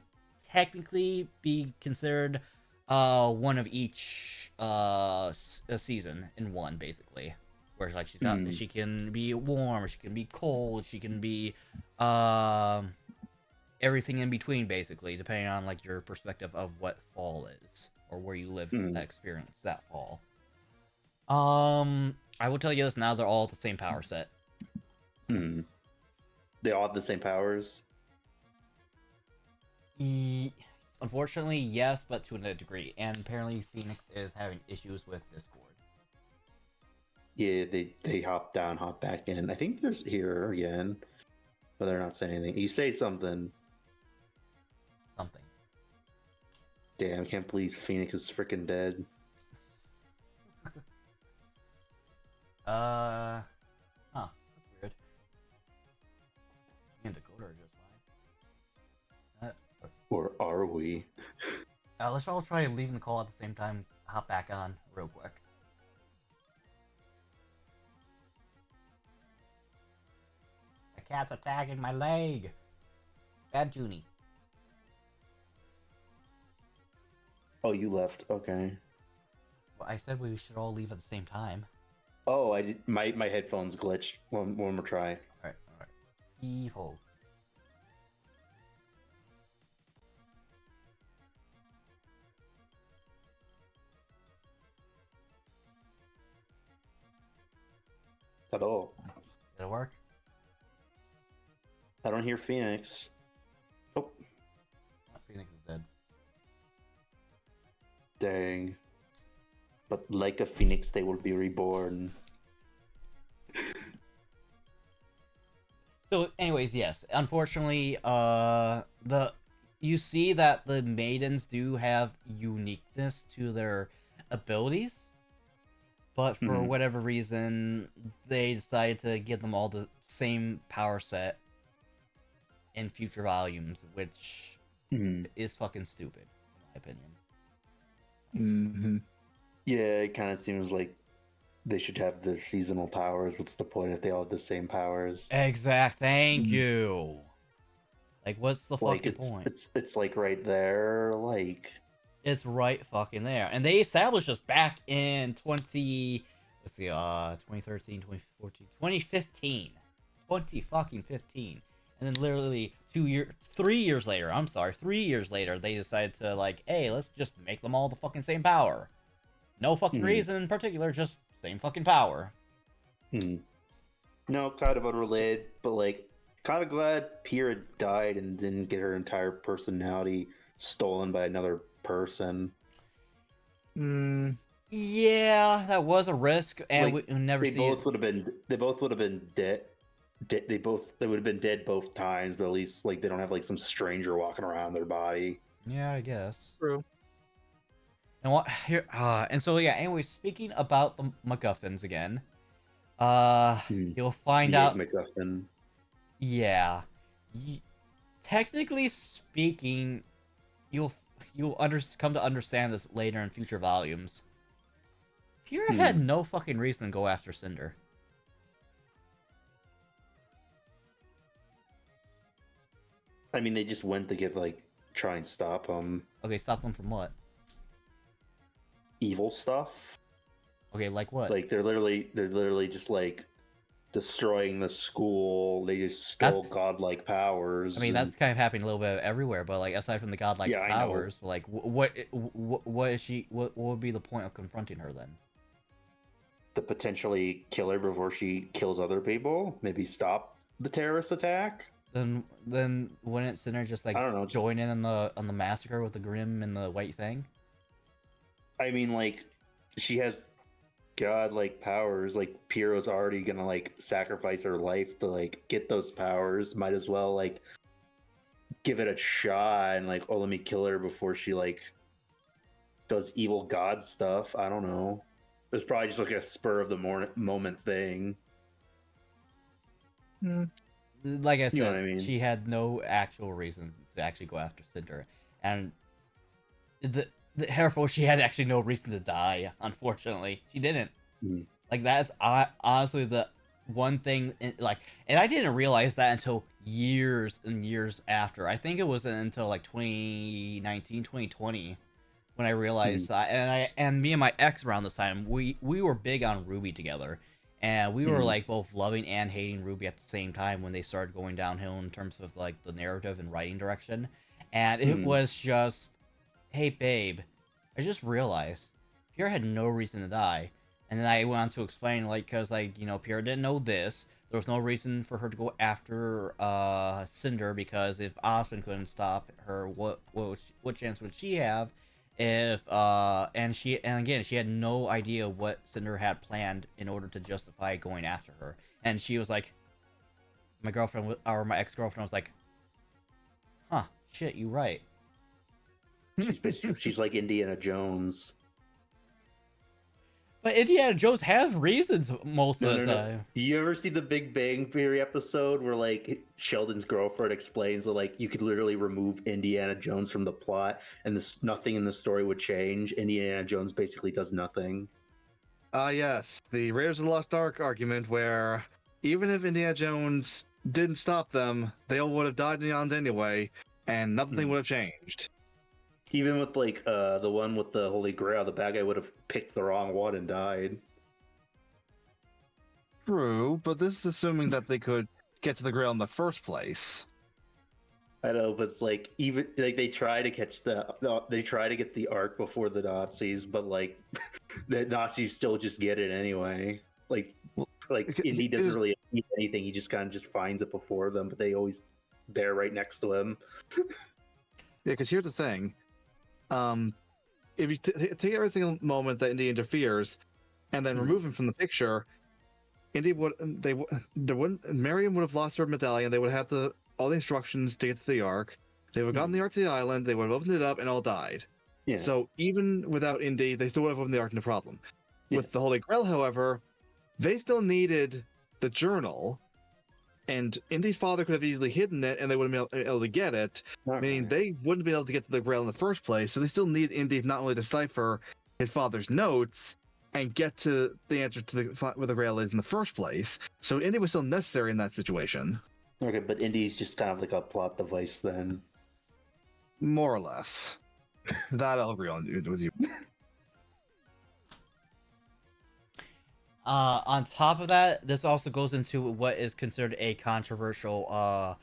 technically be considered one of each season in one, basically. Where like she can be warm, she can be cold, she can be everything in between, basically, depending on like your perspective of what fall is or where you live that experience that fall. I will tell you this now: they're all the same power set. They all have the same powers. Unfortunately, yes, but to a degree. And apparently, Phoenix is having issues with Discord. Yeah, they hop down, hop back in. I think there's here again, but they're not saying anything. You say something. Something. Damn, I can't believe Phoenix is freaking dead. Huh. That's weird. Me and Dakota are just fine. Or are we? Let's all try leaving the call at the same time. Hop back on real quick. The cat's attacking my leg. Bad Junie. Oh, you left. Okay. Well, I said we should all leave at the same time. Oh, I did. My headphones glitched. One more try. All right. Evil. Hello. Did it work? I don't hear Phoenix. Oh, Phoenix is dead. dang. But like a phoenix, they will be reborn. So, anyways, yes. Unfortunately, you see that the maidens do have uniqueness to their abilities, but for whatever reason, they decided to give them all the same power set in future volumes, which is fucking stupid, in my opinion. Mm-hmm. Yeah, it kind of seems like they should have the seasonal powers. What's the point if they all have the same powers? Exact. Thank you. Like, what's the Like fucking point? it's like right there. Like It's right fucking there. And they established this back in 2013, 2014, 2015. 20 fucking 15. And then literally 3 years later, they decided to like, hey, let's just make them all the fucking same power. No fucking reason in particular, just same fucking power. No, kind of unrelated, but like kind of glad Pyrrha died and didn't get her entire personality stolen by another person. Yeah, that was a risk, and Like, we never they see both it. would have been. They both would have been dead. They would have been dead both times, but at least like they don't have like some stranger walking around their body. Yeah, I guess. True. And what here? And so yeah. Anyway, speaking about the MacGuffins again, you'll find The out. MacGuffin. Yeah, technically speaking, you'll come to understand this later in future volumes. Pyrrha had no fucking reason to go after Cinder. I mean, they just went to get like try and stop Okay, stop them from what? evil stuff. Okay, like what? Like they're literally just like destroying the school. They just stole godlike powers. I mean, that's kind of happening a little bit everywhere, but like aside from the godlike powers, like what is she? What would be the point of confronting her then? To potentially kill her before she kills other people. Maybe stop the terrorist attack. Then wouldn't Cinder just like I don't know, join in on the massacre with the Grim and the White Thing? I mean, like she has godlike powers. Like Pyrrha's already gonna like sacrifice her life to like get those powers. Might as well like give it a shot and like, oh, let me kill her before she like does evil god stuff. I don't know. It's probably just like a spur of the moment thing. Like I said, You know what I mean? she had no actual reason to actually go after Cinder, and therefore she had actually no reason to die. Unfortunately, she didn't. Like that's honestly the one thing. And I didn't realize that until years and years after. I think it wasn't until like 2019, 2020 when I realized that. And me and my ex around this time, we were big on RWBY together. And we were like both loving and hating RWBY at the same time when they started going downhill in terms of like the narrative and writing direction. And it was just, hey babe, I just realized Pierre had no reason to die. And then I went on to explain, like, because like, you know, Pierre didn't know this. There was no reason for her to go after Cinder, because if Osmond couldn't stop her, what chance would she have? if and again she had no idea what Cinder had planned in order to justify going after her, and she was like, my girlfriend or my ex-girlfriend was like, huh, shit, you right. She's like Indiana Jones. But Indiana Jones has reasons most of the time. You ever see the Big Bang Theory episode where like Sheldon's girlfriend explains that like you could literally remove Indiana Jones from the plot and nothing in the story would change? Indiana Jones basically does nothing. Yes, the Raiders of the Lost Ark argument, where even if Indiana Jones didn't stop them, they all would have died in the island anyway, and nothing would have changed. Even with like the one with the Holy Grail, the bad guy would have picked the wrong one and died. True, but this is assuming that they could get to the Grail in the first place. I know, but it's like even like they try to get the Ark before the Nazis, but like the Nazis still just get it anyway. Like Indy doesn't really achieve anything; he just kind of just finds it before them, but they always they're right next to him. Yeah, because here's the thing: if you take every single moment that Indy interferes, and then remove him from the picture, Miriam would have lost her medallion. They would have all the instructions to get to the Ark. They would have gotten the Ark to the island. They would have opened it up and all died. Yeah. So even without Indy, they still would have opened the Ark, no problem. Yeah. With the Holy Grail, however, they still needed the journal, and Indy's father could have easily hidden it, and they wouldn't have been able to get it, meaning they wouldn't be able to get to the Grail in the first place. So they still need Indy not only to decipher his father's notes and get to the answer to where the Grail is in the first place. So Indy was still necessary in that situation. Okay, but Indy's just kind of like a plot device then. More or less. That I'll agree on with you. On top of that, this also goes into what is considered a controversial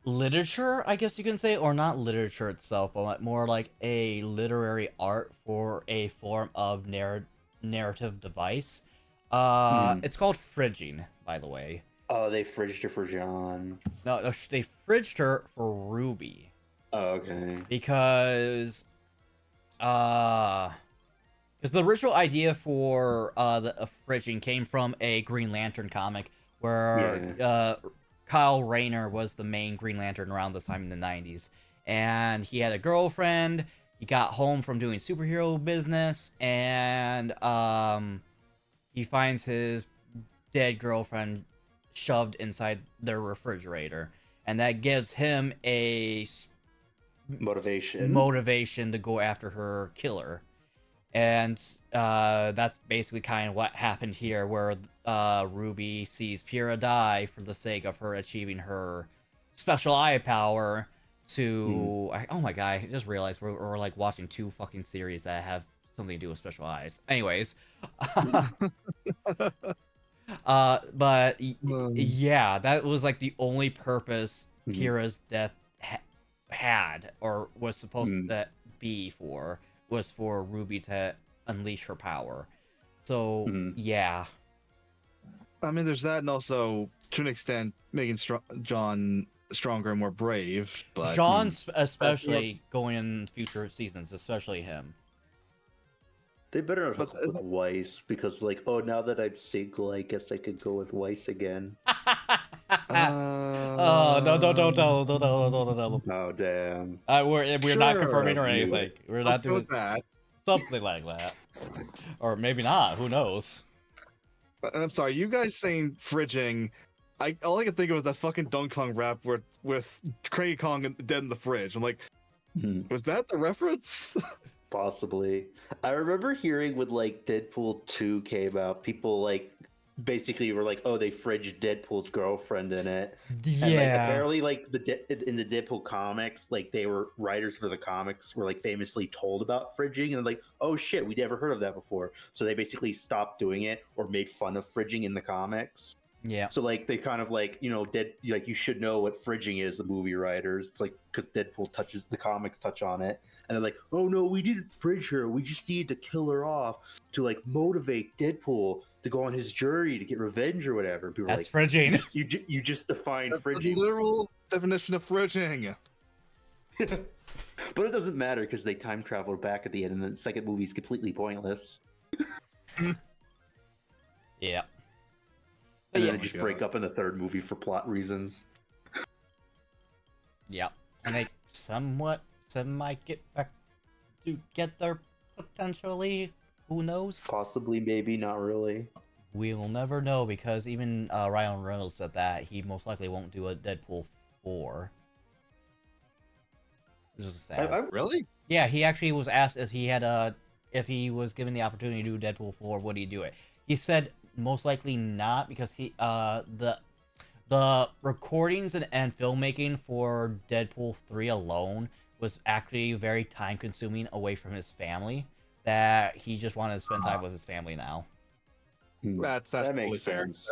literature, I guess you can say, or not literature itself, but more like a literary art for a form of narrative device. It's called fridging, by the way. Oh, they fridged her for John. No, they fridged her for RWBY. Oh, okay. Because the original idea for the fridging came from a Green Lantern comic where Kyle Rayner was the main Green Lantern around this time in the 90s. And he had a girlfriend. He got home from doing superhero business, and he finds his dead girlfriend shoved inside their refrigerator. And that gives him a motivation to go after her killer. And that's basically kind of what happened here, where RWBY sees Pyrrha die for the sake of her achieving her special eye power to... Oh my god, I just realized we're like watching two fucking series that have something to do with special eyes. Anyways. But yeah, that was like the only purpose Pyrrha's death had, or was supposed to be for, was for RWBY to unleash her power. So yeah, I mean, there's that, and also to an extent making John stronger and more brave. But John, especially going in future seasons, especially him. They better not hook up with Weiss, because like, oh, now that I'm single, I guess I could go with Weiss again. Oh no! Oh damn! We're not confirming or anything. We're not doing that. Something like that, or maybe not. Who knows? I'm sorry, you guys saying fridging. All I can think of is that fucking Donkey Kong rap with Cranky Kong dead in the fridge. I'm like, was that the reference? Possibly. I remember hearing when like Deadpool 2 came out, people like basically were like, oh, they fridged Deadpool's girlfriend in it. Yeah. And like apparently like in the Deadpool comics, like they were writers for the comics were like famously told about fridging, and like, oh shit, we never heard of that before. So they basically stopped doing it or made fun of fridging in the comics. Yeah. So like they kind of like, you know, like you should know what fridging is, the movie writers. It's like because Deadpool the comics touch on it, and they're like, oh no, we didn't fridge her. We just needed to kill her off to like motivate Deadpool to go on his journey to get revenge or whatever. And people That's are like, fridging. You just defined That's fridging. the literal definition of fridging. But it doesn't matter because they time traveled back at the end, and the second movie's completely pointless. Yeah. And Yeah. then they just break up in the third movie for plot reasons. Yeah. And they semi get back to get there potentially. Who knows? Possibly, maybe, not really. We'll never know because even Ryan Reynolds said that he most likely won't do a Deadpool 4. This is sad. Really? Yeah, he actually was asked if he had if he was given the opportunity to do Deadpool 4, would he do it? He said most likely not because the recordings and filmmaking for Deadpool 3 alone was actually very time consuming away from his family that he just wanted to spend time with his family now. That makes sense.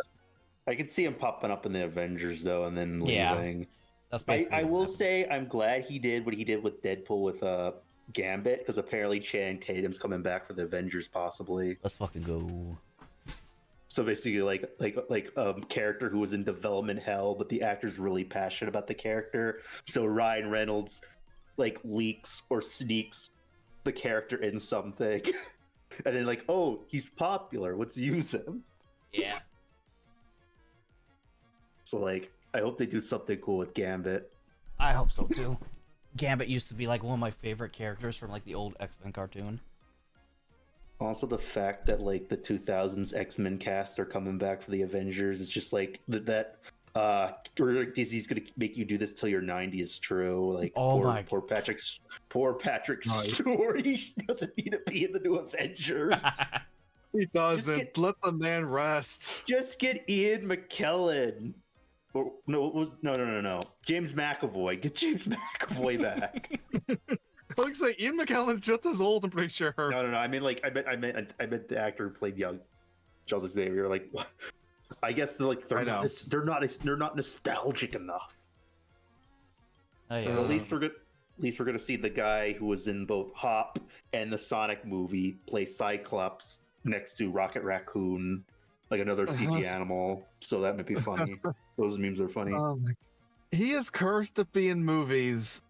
I could see him popping up in the Avengers though, and then Yeah. leaving. That's basically I what will happened. say I'm glad he did what he did with Deadpool with Gambit, because apparently Channing Tatum's coming back for the Avengers possibly. Let's fucking go. So basically, like a character who was in development hell, but the actor's really passionate about the character. So Ryan Reynolds like leaks or sneaks the character in something, and then like, oh, he's popular. Let's use him. Yeah. So like, I hope they do something cool with Gambit. I hope so too. Gambit used to be like one of my favorite characters from like the old X-Men cartoon. Also, the fact that like the 2000s X-Men cast are coming back for the Avengers is just like or Disney's gonna make you do this till you're 90 is true. Like, poor Patrick Stewart, he doesn't need to be in the new Avengers. He doesn't. Let the man rest. Just get Ian McKellen. Or, no. James McAvoy. Get James McAvoy back. I was like, Ian McKellen's just as old, I'm pretty sure. No. I mean, like, I meant the actor who played young Charles Xavier. Like, what? I guess they're not nostalgic enough. Oh, yeah. But at least we're gonna see the guy who was in both Hop and the Sonic movie play Cyclops next to Rocket Raccoon, like another CG animal. So that might be funny. Those memes are funny. He is cursed to be in movies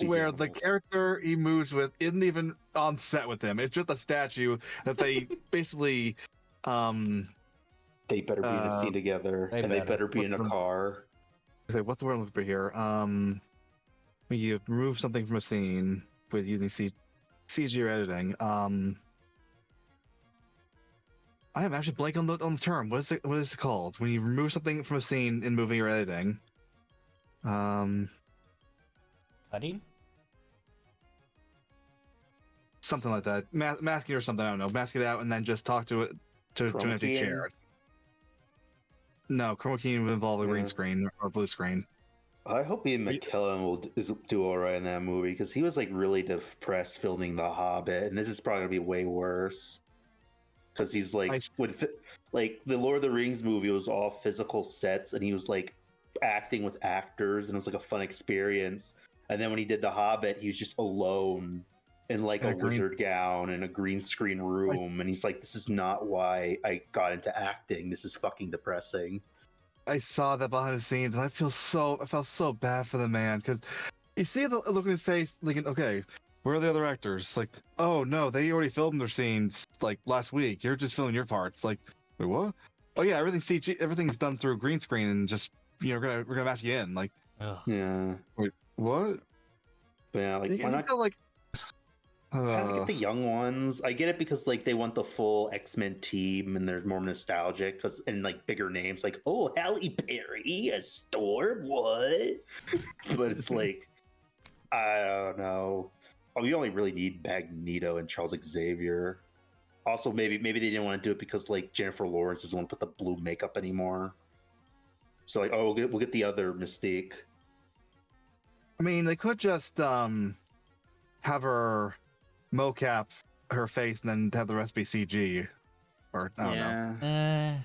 where the character he moves with isn't even on set with him. It's just a statue that they basically they better be in a scene together, they better be in a car. Say, what's the word I'm looking for here? When you remove something from a scene with using CG or editing. I am actually blank on the term. What is it called? When you remove something from a scene in moving or editing. Cutting? Something like that. Masking or something, I don't know. Mask it out and then just talk to it to an empty chair. No, chroma keying would involve a green screen or blue screen. I hope Ian McKellen will do all right in that movie, because he was like really depressed filming The Hobbit, and this is probably gonna be way worse. Because he's like, like the Lord of the Rings movie was all physical sets, and he was like acting with actors, and it was like a fun experience. And then when he did The Hobbit, he was just alone in like a wizard gown in a green screen room, and he's like, "This is not why I got into acting. This is fucking depressing." I saw that behind the scenes, and I felt so bad for the man, because you see the look in his face, thinking, okay, where are the other actors? Like, oh no, they already filmed their scenes like last week. You're just filming your parts. Like, wait, what? Oh yeah, everything's CG, everything's done through green screen, and just we're gonna match you in. Like, yeah. Wait, what? Yeah, like why not? Get the young ones. I get it because like they want the full X-Men team, and they're more nostalgic and like bigger names, like, oh, Halle Berry as Storm, what? But it's like, I don't know. Oh, we only really need Magneto and Charles Xavier. Also, maybe they didn't want to do it because like Jennifer Lawrence doesn't want to put the blue makeup anymore. So like, oh, we'll get the other Mystique. I mean, they could just have her mocap her face and then have the rest be CG, or I don't know.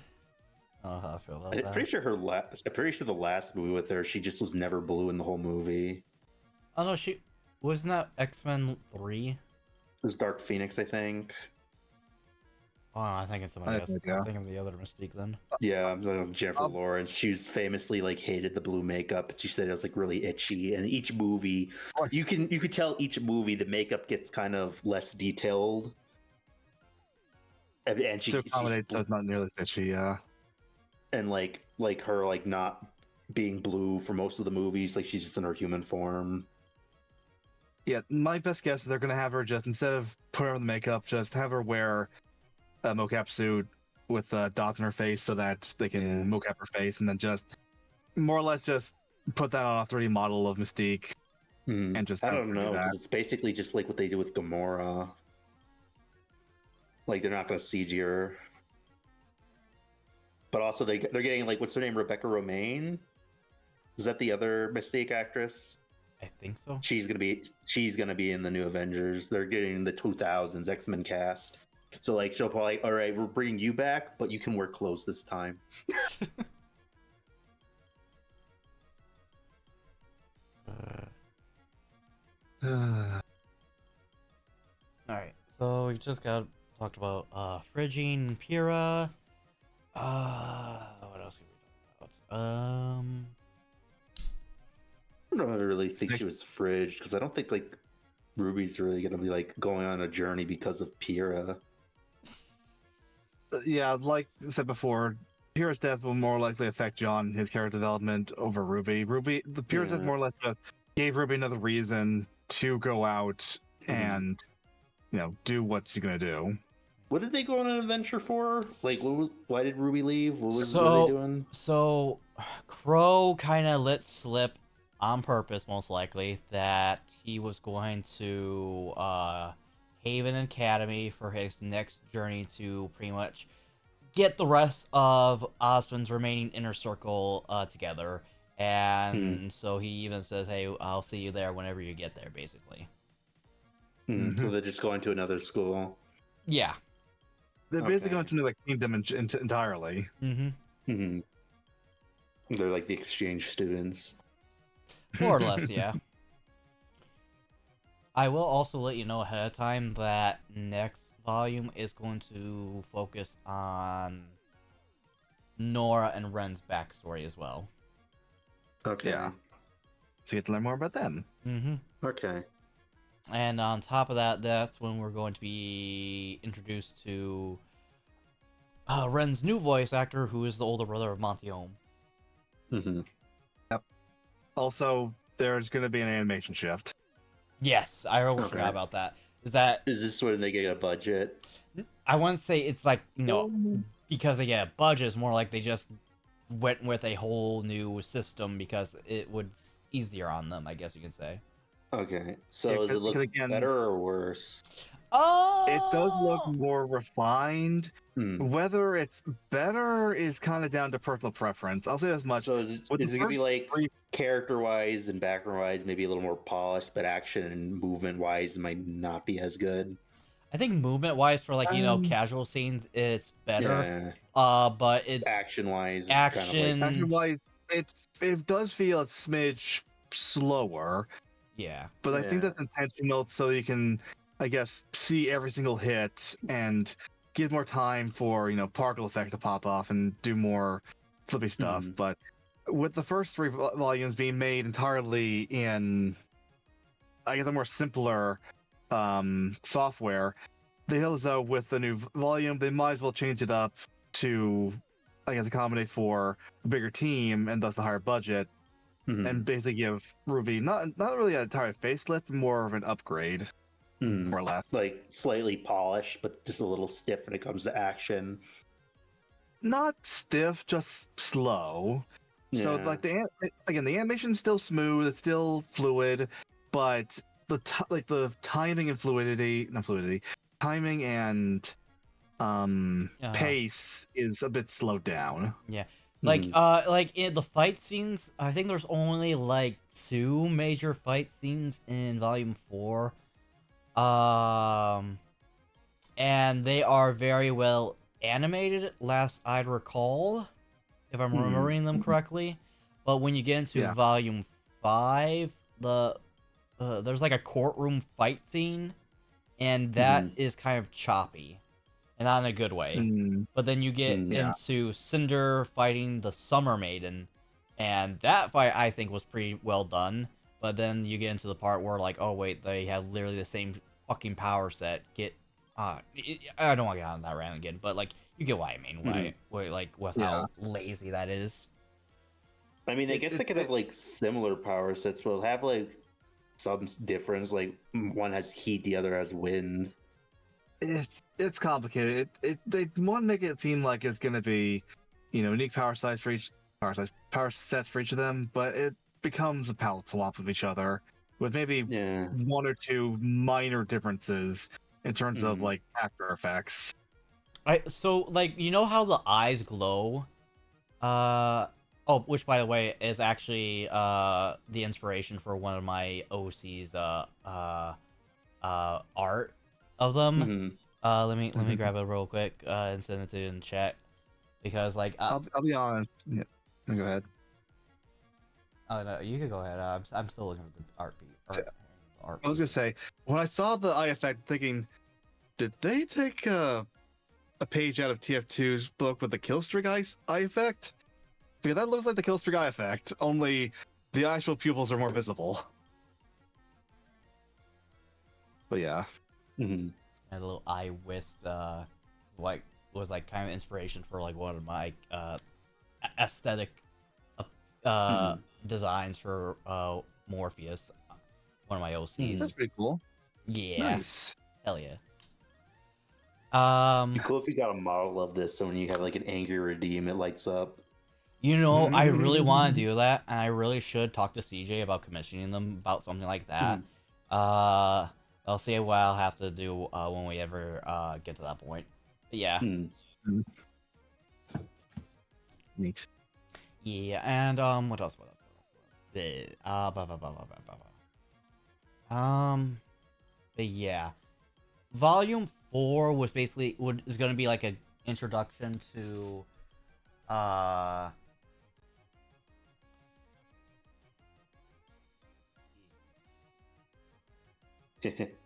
I feel about I'm that. pretty sure the last movie with her, she just was never blue in the whole movie. Oh no, she wasn't that X-Men 3? It was Dark Phoenix, I think. Oh, I think it's somebody else. Yeah. I'm thinking of the other Mystique then. Yeah, I'm thinking of Jennifer Um, Lawrence. She was famously like hated the blue makeup. She said it was like really itchy. And each movie, Right. you could tell each movie the makeup gets kind of less detailed. And to accommodate so it's not nearly itchy. Yeah. and like her like not being blue for most of the movies. Like she's just in her human form. Yeah, my best guess is they're gonna have her just instead of putting on the makeup, just have her wear a mocap suit with dots in her face so that they can mocap her face, and then just more or less just put that on a 3D model of Mystique and just I have don't her do know that. because it's basically just like what they do with Gamora. Like they're not going to CG her, but also they're getting like what's her name, Rebecca Romaine. Is that the other Mystique actress? I think so. She's gonna be in the new Avengers. They're getting the 2000s X-Men cast. So like she'll probably all right, we're bringing you back, but you can wear clothes this time. All right, so we just got talked about Phrygian, Pyrrha. What else can we talk about? I don't really think she was fridged because I don't think like Ruby's really gonna be like going on a journey because of Pyrrha. Yeah, like I said before, Pyrrha's death will more likely affect John, his character development over Ruby. The Pyrrha's death more or less just gave Ruby another reason to go out and, do what she's gonna do. What did they go on an adventure for? Like, why did Ruby leave? What were they doing? So, Crow kind of let slip on purpose, most likely, that he was going to Haven Academy for his next journey to pretty much get the rest of Osmond's remaining inner circle together. And so he even says, hey, I'll see you there whenever you get there, basically. So they're just going to another school. Yeah. They're basically going to like kingdom entirely. They're like the exchange students. More or less, yeah. I will also let you know ahead of time that next volume is going to focus on Nora and Ren's backstory as well. Okay. Yeah. So you get to learn more about them. Okay. And on top of that, that's when we're going to be introduced to Ren's new voice actor, who is the older brother of Montiome. Yep. Also, there's going to be an animation shift. Yes, I almost forgot about that. Is this when they get a budget? I wouldn't say it's like, because they get a budget. It's more like they just went with a whole new system because it was easier on them, I guess you could say. Okay, so does it look better or worse? It does look more refined. Whether it's better is kind of down to personal preference. I'll say as much. So is it going to be like character-wise and background-wise, maybe a little more polished, but action and movement-wise might not be as good? I think movement-wise for like casual scenes, it's better. But action-wise, action-wise, it does feel a smidge slower. Yeah. But I think that's intentional so you can, I guess, see every single hit and give more time for, particle effect to pop off and do more flippy stuff. But with the first 3 volumes being made entirely in, I guess, a more simpler software, they feel as though with the new volume, they might as well change it up to, I guess, accommodate for a bigger team and thus a higher budget. And basically give Ruby not really an entire facelift, but more of an upgrade, more or less. Like slightly polished, but just a little stiff when it comes to action. Not stiff, just slow. Yeah. So like the animation's still smooth, it's still fluid, but the timing and timing and pace is a bit slowed down. Yeah. Like in the fight scenes, I think there's only like 2 major fight scenes in Volume 4. And they are very well animated, last I'd recall, if I'm remembering them correctly. But when you get into Volume 5, there's like a courtroom fight scene, and that is kind of choppy. and not in a good way. Mm, But then you get yeah. into Cinder fighting the Summer Maiden, and that fight I think was pretty well done. But then you get into the part where like, oh wait, they have literally the same fucking power set. I don't want to get on that rant again, but like you get what I mean. Like with Yeah. how lazy that is. I mean, I guess they could have like similar power sets, but have like some difference. Like one has heat, the other has wind. It's complicated. They want to make it seem like it's gonna be, unique power sets for each of them, but it becomes a palette swap of each other with maybe Yeah. one or two minor differences in terms of like after effects. So like you know how the eyes glow? Which by the way is actually the inspiration for one of my OC's art of them. Mm-hmm. Let me grab it real quick and send it to you in chat because like I'll be honest. Yeah, go ahead. oh no, you could go ahead. I'm still looking for the art. I was gonna say, when I saw the eye effect, thinking, did they take a page out of TF2's book with the killstreak eye effect? Because that looks like the killstreak eye effect, only the actual pupils are more visible. But yeah. And a little eye wisp like was like kind of inspiration for like one of my aesthetic designs for Morpheus, one of my OCs. That's pretty cool. Yeah. Nice. Hell yeah. It'd be cool if you got a model of this, so when you have like an angry redeem, it lights up. You know, I really want to do that, and I really should talk to CJ about commissioning them about something like that. I'll see what I'll have to do when we ever get to that point. But yeah. Neat. Yeah, and what else? But yeah, Volume 4 was basically is going to be like an introduction to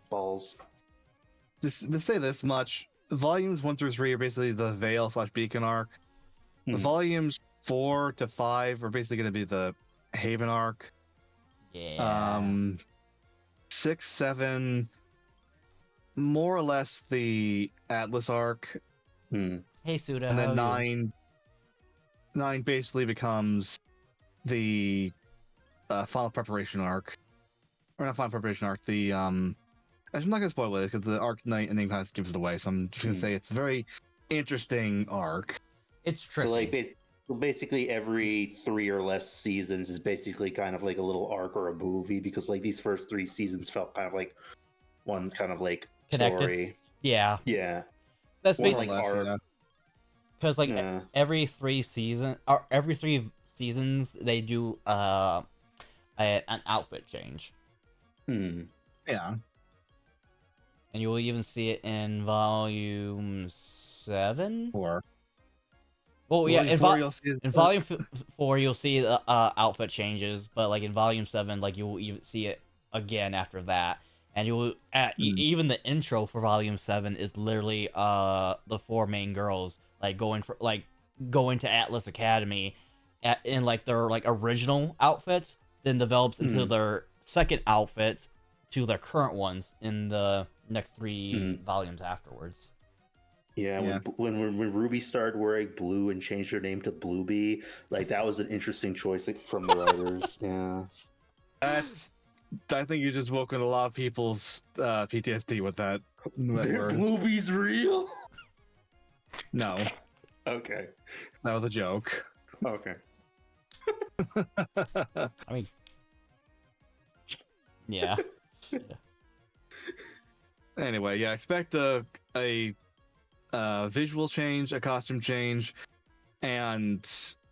Balls. Just to say this much, volumes 1 through 3 are basically the Veil/Beacon arc. Volumes 4 to 5 are basically going to be the Haven arc. Yeah. 6, 7, more or less the Atlas arc. Hey Suda, And then how are you? 9 basically becomes the final preparation arc. Or not final preparation arc, the I'm not gonna spoil it because the arc night ending kind of gives it away, so I'm just gonna say it's a very interesting arc. It's tricky. So like basically every 3 or less seasons is basically kind of like a little arc or a movie, because like these first 3 seasons felt kind of like one kind of like connected. Story. Yeah. That's More basically like arc. Because like every 3 seasons they do an outfit change. Yeah. And you will even see it in volume 7? 4. Well, yeah, in in volume 4 you'll see the outfit changes, but like in volume 7, like you will even see it again after that. And you will even the intro for volume 7 is literally the 4 main girls like going to Atlas Academy in like their like original outfits, then develops into their second outfits to their current ones in the next 3 volumes afterwards. Yeah, when RWBY started wearing blue and changed her name to Bluebee, like that was an interesting choice from the writers. Yeah, I think you just woke in a lot of people's PTSD with that word. Bluebee's real? No. Okay. That was a joke. Okay. I mean, yeah. Anyway, yeah, expect a visual change, a costume change, and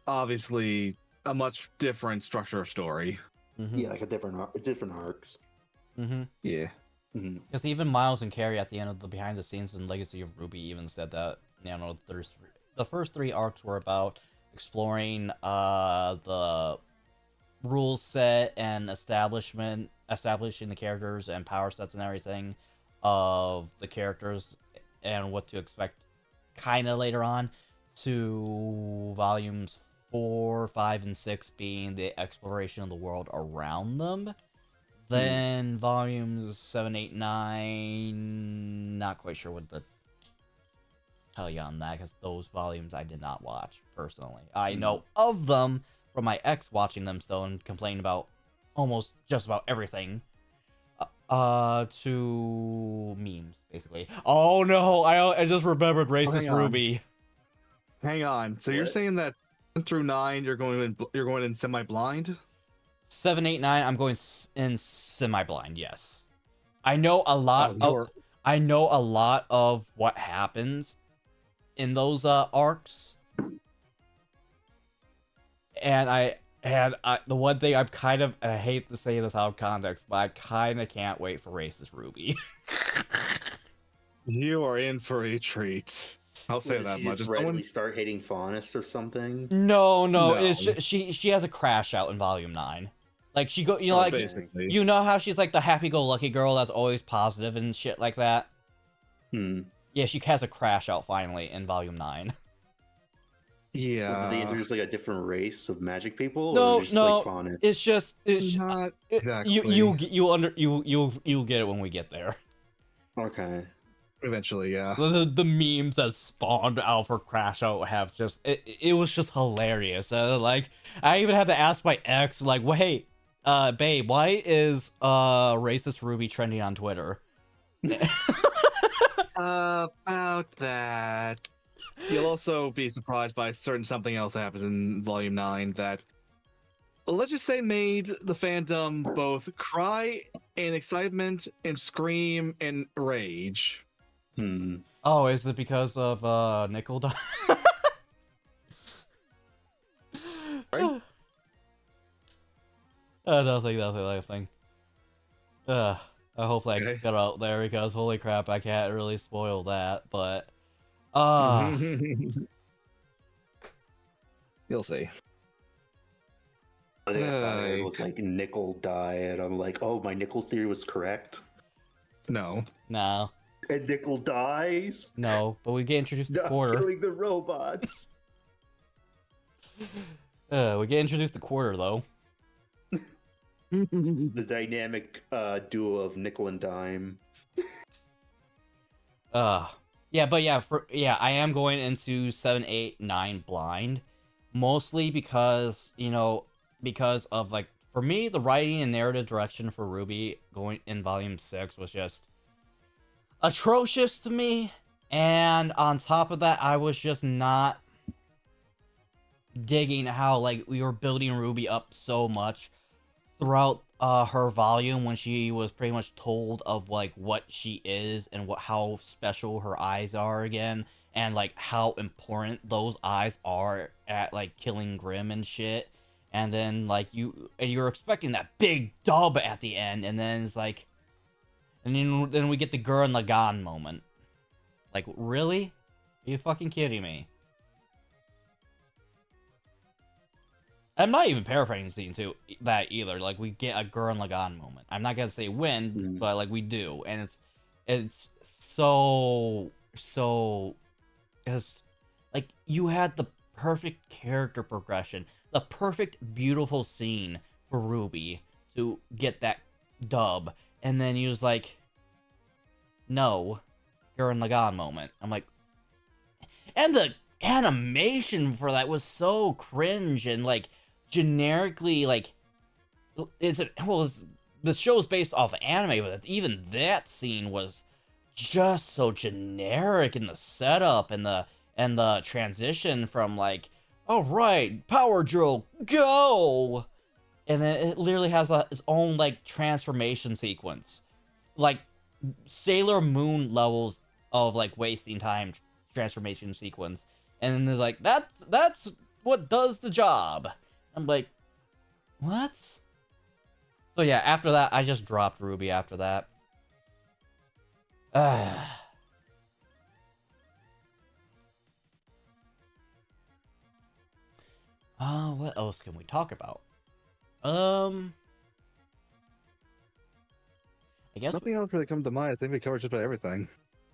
obviously a much different structure of story. Yeah, like different arcs. Yeah. Because even Miles and Carrie at the end of the behind the scenes in Legacy of RWBY even said that the first 3 arcs were about exploring the rules set and establishing the characters and power sets and everything of the characters and what to expect kind of later on, to volumes 4, 5, and 6 being the exploration of the world around them. Then volumes 7, 8, 9, not quite sure what to tell you on that, because those volumes I did not watch personally. I know of them from my ex watching them still and complaining about almost just about everything. To memes, basically. Oh no, I just remembered racist hang on. Ruby. Hang on. So you're What? saying that 1 through 9 you're going in semi-blind? 7, 8, 9, I'm going in semi-blind, yes. I know a lot I know a lot of what happens in those arcs. And the one thing I'm kind of, and I hate to say this out of context, but I kind of can't wait for racist Ruby. You are in for a treat. I'll say Did that she much. just randomly start hating Faunus or something? No, No. it's she has a crash out in volume 9. Like she go, you know, Oh, like basically. you know how she's like the happy-go-lucky girl that's always positive and shit like that. Yeah, she has a crash out finally in volume 9. Yeah. Well, did they introduce like a different race of magic people, or No, just no, like Faunus? it's Not exactly. you'll get it when we get there. Okay. Eventually, yeah. The memes that spawned out for Crash Out have just it was just hilarious. Like I even had to ask my ex, like, well, hey, babe, why is racist Ruby trending on Twitter? About that. You'll also be surprised by certain something else that happened in Volume 9 that, let's just say, made the fandom both cry in excitement and scream in rage. Oh, is it because of Nickel? Right? Nothing, nothing. Hopefully I Okay. got out there because holy crap, I can't really spoil that, but You'll see. I think I thought it was like nickel diet. I'm like, oh, my nickel theory was correct. No. no, And nickel dies. but we get introduced to Not Quarter. killing the robots. We get introduced to Quarter though. The dynamic duo of nickel and dime. Yeah, but yeah, I am going into 7, 8, 9 blind, mostly because because of like for me the writing and narrative direction for RWBY going in volume 6 was just atrocious to me, and on top of that, I was just not digging how like we were building RWBY up so much throughout her volume when she was pretty much told of like what she is and how special her eyes are again, and like how important those eyes are at like killing Grimm and shit. And then like you're expecting that big dub at the end, and then it's like, and then we get the Gurren Lagann moment. Like, really? Are you fucking kidding me? I'm not even paraphrasing to that either. Like, we get a Gurren Lagann moment. I'm not gonna say when, but like we do, and it's so because like you had the perfect character progression, the perfect beautiful scene for RWBY to get that dub, and then he was like, no, Gurren Lagann moment. I'm like, and the animation for that was so cringe and like generically like the show's based off anime, but even that scene was just so generic in the setup and the transition from like, all right, power drill, go, and then it literally has its own like transformation sequence, like Sailor Moon levels of like wasting time transformation sequence, and then they're like, that's what does the job. I'm like, what? So yeah, after that, I just dropped RWBY after that. What else can we talk about? I guess Nothing else really come to mind. I think we covered just about everything.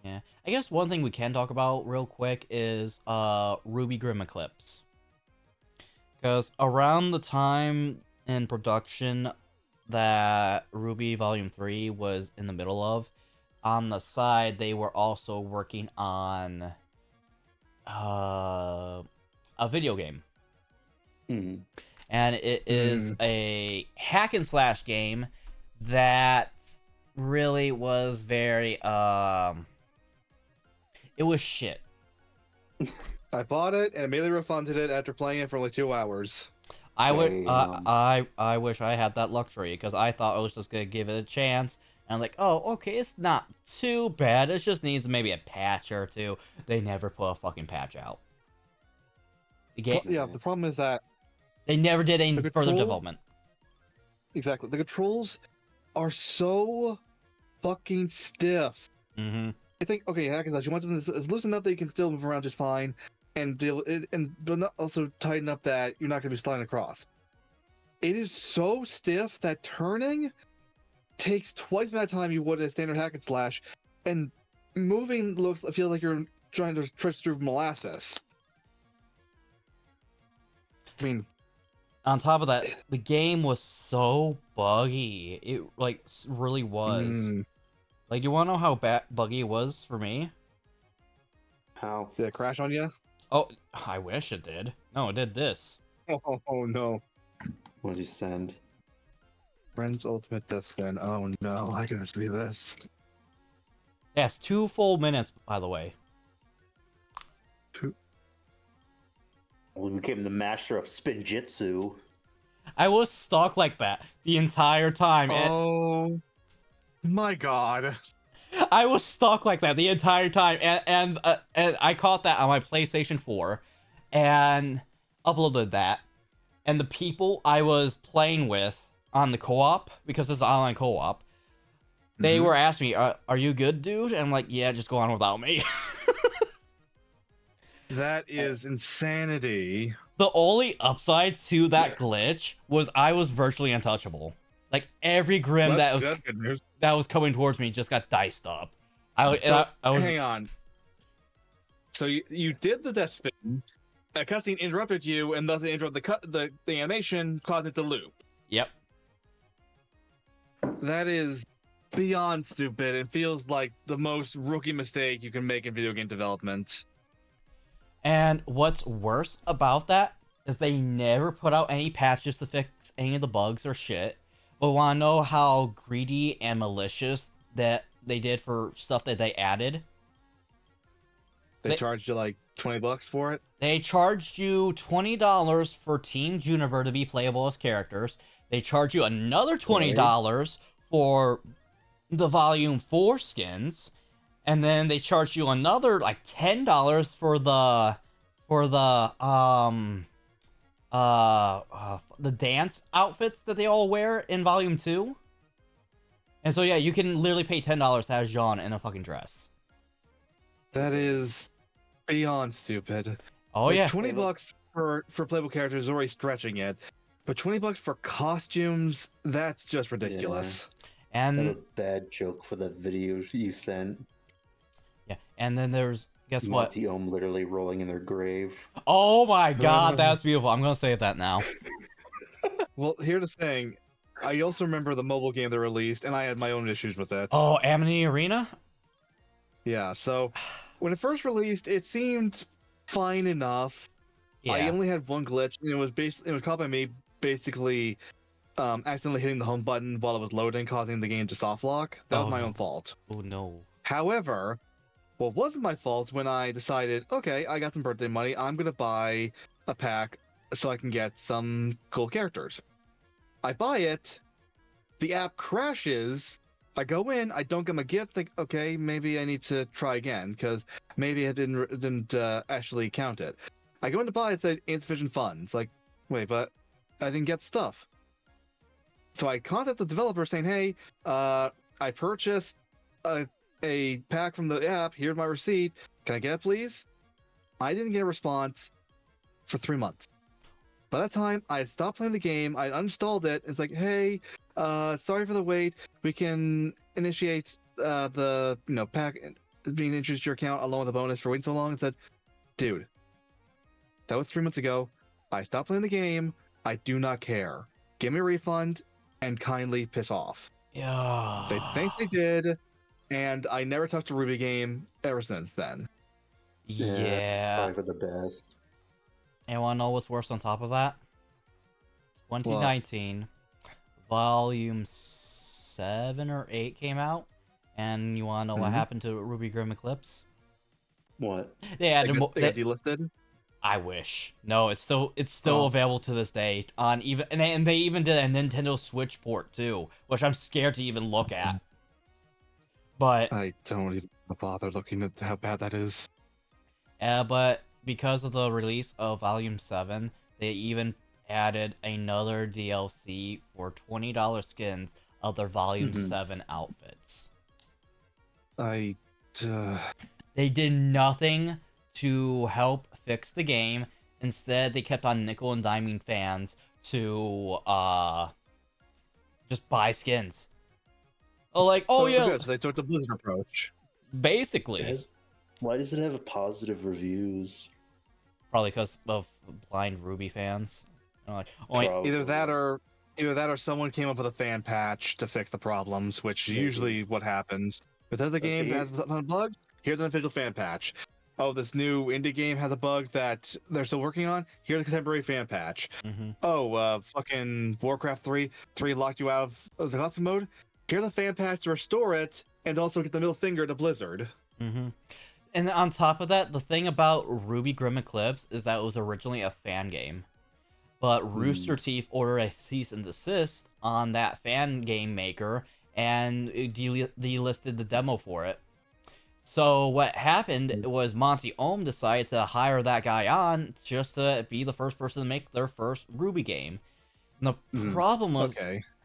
Yeah, I guess one thing we can talk about real quick is RWBY Grim Eclipse, because around the time in production that RWBY Volume 3 was in the middle of, on the side they were also working on a video game. Mm. And it is a hack and slash game that really was very it was shit. I bought it and immediately refunded it after playing it for like 2 hours. I would Damn. I wish I had that luxury, because I thought I was just gonna give it a chance, and I'm like, oh, okay, it's not too bad, it just needs maybe a patch or two. They never put a fucking patch out. The game, Yeah, the problem is that they never did any the further controls- development. exactly, the controls are so fucking stiff. Mm-hmm. I think, okay, hack and slash, you want something that's loose enough that you can still move around just fine, and but not also tighten up that you're not going to be sliding across. It is so stiff that turning takes twice the amount of time you would a standard hack and slash, and moving feels like you're trying to trudge through molasses. I mean, On top of that, the game was so buggy. It like really was. Like, you wanna know how buggy it was for me? How? did it crash on you? Oh, I wish it did. No, it did this. Oh no. What did you send? Friends Ultimate Death Spin. Oh no, I gotta see this. Yeah, it's 2 full minutes, by the way. We became the master of spinjitzu. I was stuck like that the entire time. Oh my god. I was stuck like that the entire time, and I caught that on my PlayStation 4, and uploaded that. And the people I was playing with on the co-op, because this is online co-op, they were asking me, "Are you good, dude?" And I'm like, "Yeah, just go on without me." That is insanity. The only upside to that glitch was I was virtually untouchable. Like, every Grim That's good news. that was coming towards me just got diced up. I was Hang on. So you did the death spin. A cutscene interrupted you, and thus it interrupted the animation, causing it to loop. Yep. That is beyond stupid. It feels like the most rookie mistake you can make in video game development. And what's worse about that is they never put out any patches to fix any of the bugs or shit. But wanna know how greedy and malicious that they did for stuff that they added? They charged you like $20 for it. They charged you $20 for Team Juniper to be playable as characters. They charged you another $20 for the Volume 4 skins. And then they charged you another like $10 for the dance outfits that they all wear in Volume 2. And so yeah, you can literally pay $10 to have Jean in a fucking dress. That is beyond stupid. Oh like, yeah. $20 for playable characters is already stretching it, but $20 for costumes, that's just ridiculous. Yeah. And a bad joke for the videos you sent. Yeah, and then there's, guess what? Monty Ohm literally rolling in their grave. Oh my god, that's beautiful. I'm gonna save that now. Well, here's the thing. I also remember the mobile game they released, and I had my own issues with it. Oh, Amity Arena? Yeah, so when it first released, it seemed fine enough. Yeah. I only had one glitch, and it was caused by me basically accidentally hitting the home button while it was loading, causing the game to soft lock. That was my own fault. Oh no. However, what wasn't my fault when I decided, okay, I got some birthday money, I'm gonna buy a pack so I can get some cool characters. I buy it, the app crashes, I go in, I don't get my gift, think, okay, maybe I need to try again, because maybe I didn't actually count it. I go in to buy it, said insufficient funds. Like, wait, but I didn't get stuff. So I contact the developer saying, hey, I purchased a pack from the app, here's my receipt, can I get it please? I didn't get a response for 3 months. By that time, I had stopped playing the game, I uninstalled it, it's like, hey, sorry for the wait, we can initiate the pack being introduced to your account along with a bonus for waiting so long and said, dude, that was 3 months ago. I stopped playing the game. I do not care. Give me a refund and kindly piss off. Yeah. They think they did, and I never touched a RWBY game ever since then. It's Yeah. probably for the best. And want to know what's worse on top of that? 2019, Volume 7 or 8 came out, and you want to know what happened to RWBY Grim Eclipse? What? They had They got delisted? I wish. No, it's still Oh. available to this day on even and they even did a Nintendo Switch port too, which I'm scared to even look at. But I don't even bother looking at how bad that is. but because of the release of Volume 7, they even added another DLC for $20 skins of their Volume 7 outfits. They did nothing to help fix the game. Instead, they kept on nickel and diming fans to just buy skins. Oh, like, oh yeah, good. So they took the Blizzard approach. Basically. Why does it have positive reviews? Probably because of blind RWBY fans. Like, either that or someone came up with a fan patch to fix the problems, which is usually what happens. Because the game has a bug, here's an official fan patch. Oh, this new indie game has a bug that they're still working on. Here's a contemporary fan patch. Oh, fucking Warcraft 3 locked you out of the custom mode. Here's a fan patch to restore it and also get the middle finger to Blizzard. And on top of that, the thing about RWBY Grim Eclipse is that it was originally a fan game. But Rooster Teeth ordered a cease and desist on that fan game maker and delisted the demo for it. So what happened was Monty Ohm decided to hire that guy on just to be the first person to make their first RWBY game. And the problem was,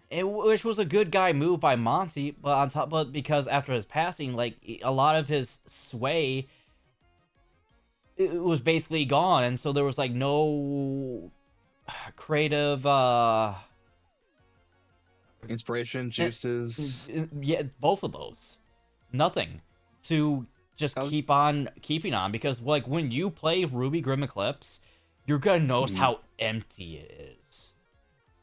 which was a good guy move by Monty, but because after his passing, like a lot of his sway, it was basically gone, and so there was like no creative inspiration, juices. Yeah, both of those. Nothing to just keep on keeping on, because like when you play RWBY Grim Eclipse, you're gonna notice how empty it is.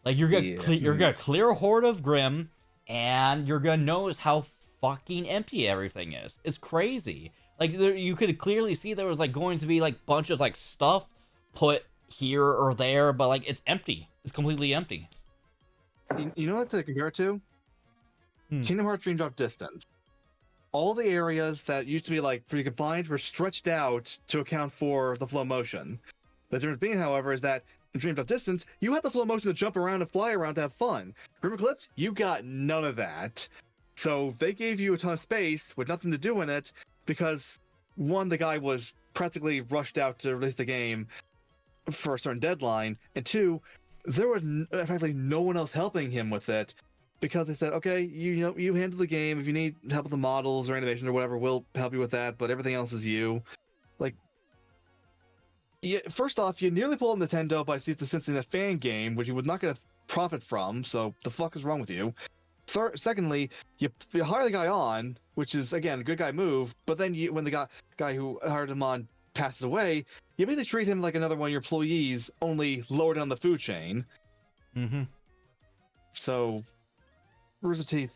Like you're gonna clear a horde of Grim, and you're gonna notice how fucking empty everything is. It's crazy. Like you could clearly see there was like going to be like bunch of like stuff put here or there, but like it's empty. It's completely empty. You know what to compare it to? Kingdom Hearts Dream Drop Distance. All the areas that used to be like pretty confined were stretched out to account for the flow motion. The difference being, however, is that in Dream Drop Distance, you had the flow motion to jump around and fly around to have fun. Grim Eclipse, you got none of that. So they gave you a ton of space with nothing to do in it because, one, the guy was practically rushed out to release the game for a certain deadline, and two, there was effectively no one else helping him with it because they said, okay, you handle the game. If you need help with the models or animation or whatever, we'll help you with that, but everything else is you. Like, yeah, first off, you nearly pulled Nintendo by licensing a fan game, which you would not get profit from, so the fuck is wrong with you? Secondly, you hire the guy on, which is, again, a good guy move, but then when the guy who hired him on passes away, you basically treat him like another one of your employees, only lower down the food chain. So, Rooster Teeth,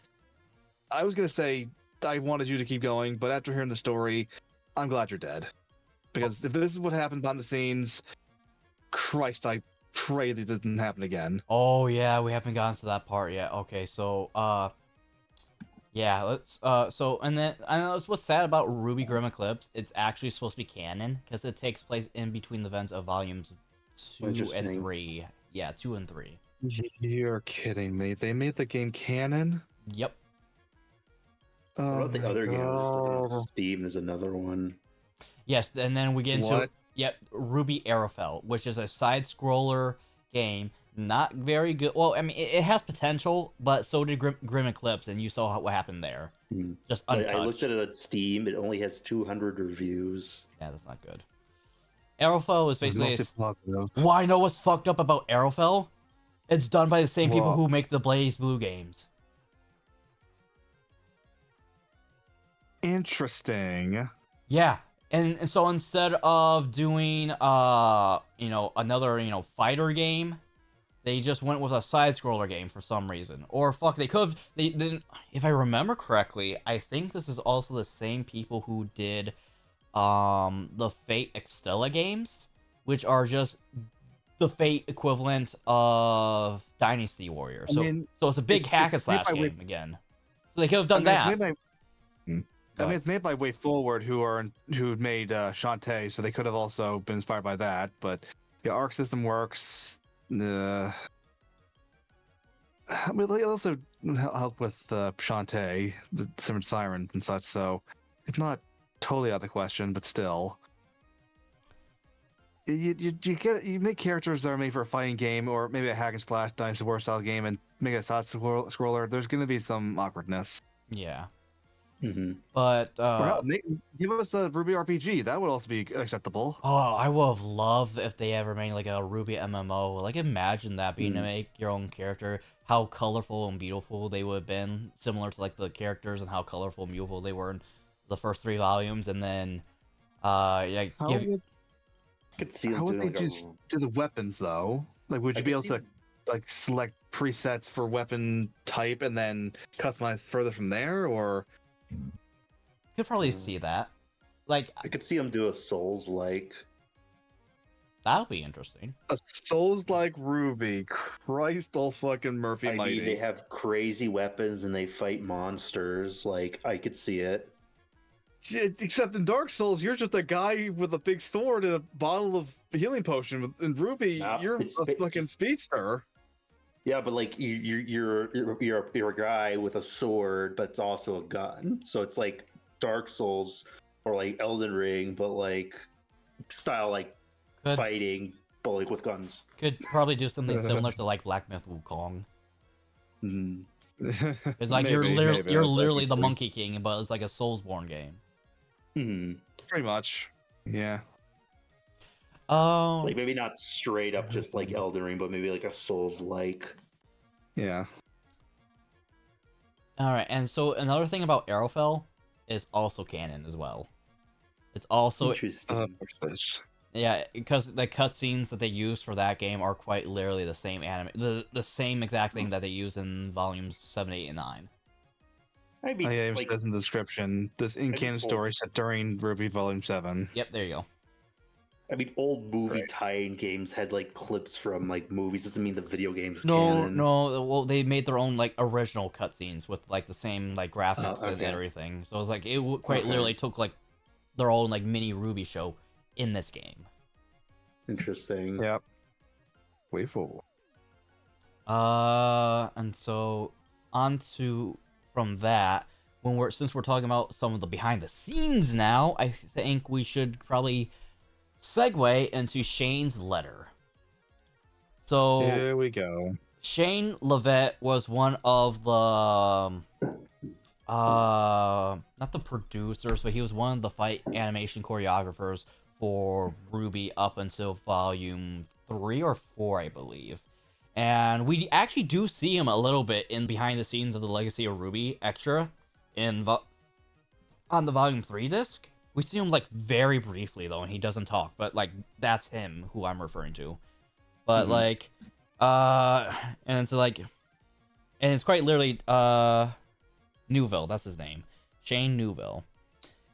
I was going to say I wanted you to keep going, but after hearing the story, I'm glad you're dead. Because if this is what happened behind the scenes, Christ, I pray that it doesn't happen again. Oh yeah, we haven't gotten to that part yet. Okay, so yeah, let's so and then I know what's sad about RWBY Grim Eclipse. It's actually supposed to be canon because it takes place in between the events of volumes 2 and 3. Yeah, 2 and 3. You're kidding me. They made the game canon? Yep. What about the other game? On Steam, there's another one. Yes, and then we get into RWBY Arrowfell, which is a side-scroller game. Not very good. Well, I mean, it has potential, but so did Grim Eclipse, and you saw what happened there. Just untouched. I looked at it on Steam. It only has 200 reviews. Yeah, that's not good. Arrowfell is basically... Well, I know what's fucked up about Arrowfell? It's done by the same people who make the Blaze Blue games. And Interesting. Yeah. And so instead of doing another fighter game, they just went with a side scroller game for some reason. Or fuck, they could have if I remember correctly, I think this is also the same people who did the Fate Extella games, which are just the Fate equivalent of Dynasty Warrior. So it's a big hack and slash game again. So they could have done that. It's made by Way Forward, who made Shantae, so they could have also been inspired by that. But the Arc system works. I mean, they also help with Shantae, the Seven Sirens and such. So it's not totally out of the question, but still. You make characters that are made for a fighting game, or maybe a hack and slash Dynasty Warrior style game, and make a side scroller. There's going to be some awkwardness. Yeah. Mm-hmm. But give us a RWBY RPG. That would also be acceptable. Oh, I would have loved if they ever made like a RWBY MMO. Like, imagine that being to make your own character. How colorful and beautiful they would have been, similar to like the characters and how colorful and beautiful they were in the first 3 volumes, and then Could see how would they just do the weapons though? Like, would you be able to like select presets for weapon type and then customize further from there, or? Could probably see that. Like, I could see them do a Souls-like. That'll be interesting. A Souls-like RWBY. Christ all fucking Murphy mighty. I mean, they have crazy weapons and they fight monsters. Like, I could see it. Except in Dark Souls, you're just a guy with a big sword and a bottle of healing potion. In RWBY, you're a fucking speedster. Yeah, but like you're a guy with a sword, but it's also a gun. So it's like Dark Souls or like Elden Ring, but like style like fighting, but like with guns. Could probably do something similar to like Black Myth Wukong. Mm. It's like you're literally the Monkey King, but it's like a Soulsborne game. Pretty much, yeah. Like maybe not straight up just like Elden Ring, but maybe like a Souls-like. Yeah. All right, and so another thing about Arrowfell is also canon as well. It's also interesting. Yeah, because the cutscenes that they use for that game are quite literally the same the same exact thing that they use in volumes 7, 8, and 9. I mean, it says in the description, this in-canon story set during RWBY Volume 7. Yep, there you go. I mean, old movie tie-in games had like clips from like movies. Doesn't mean the video games. No, canon. no. Well, they made their own like original cutscenes with like the same like graphics and everything. So it's like it quite literally took like their own like mini RWBY show in this game. Interesting. Yep. Way forward. And so on to from that, since we're talking about some of the behind the scenes now, I think we should probably segue into Shane's letter. So here we go. Shane Levette was one of the not the producers, but he was one of the fight animation choreographers for RWBY up until volume 3 or 4, I believe. And we actually do see him a little bit in behind the scenes of the Legacy of RWBY extra on the volume 3 disc. We see him like very briefly though, and he doesn't talk, but like that's him who I'm referring to. But like and it's like, and it's quite literally Newville, that's his name, Shane Newville.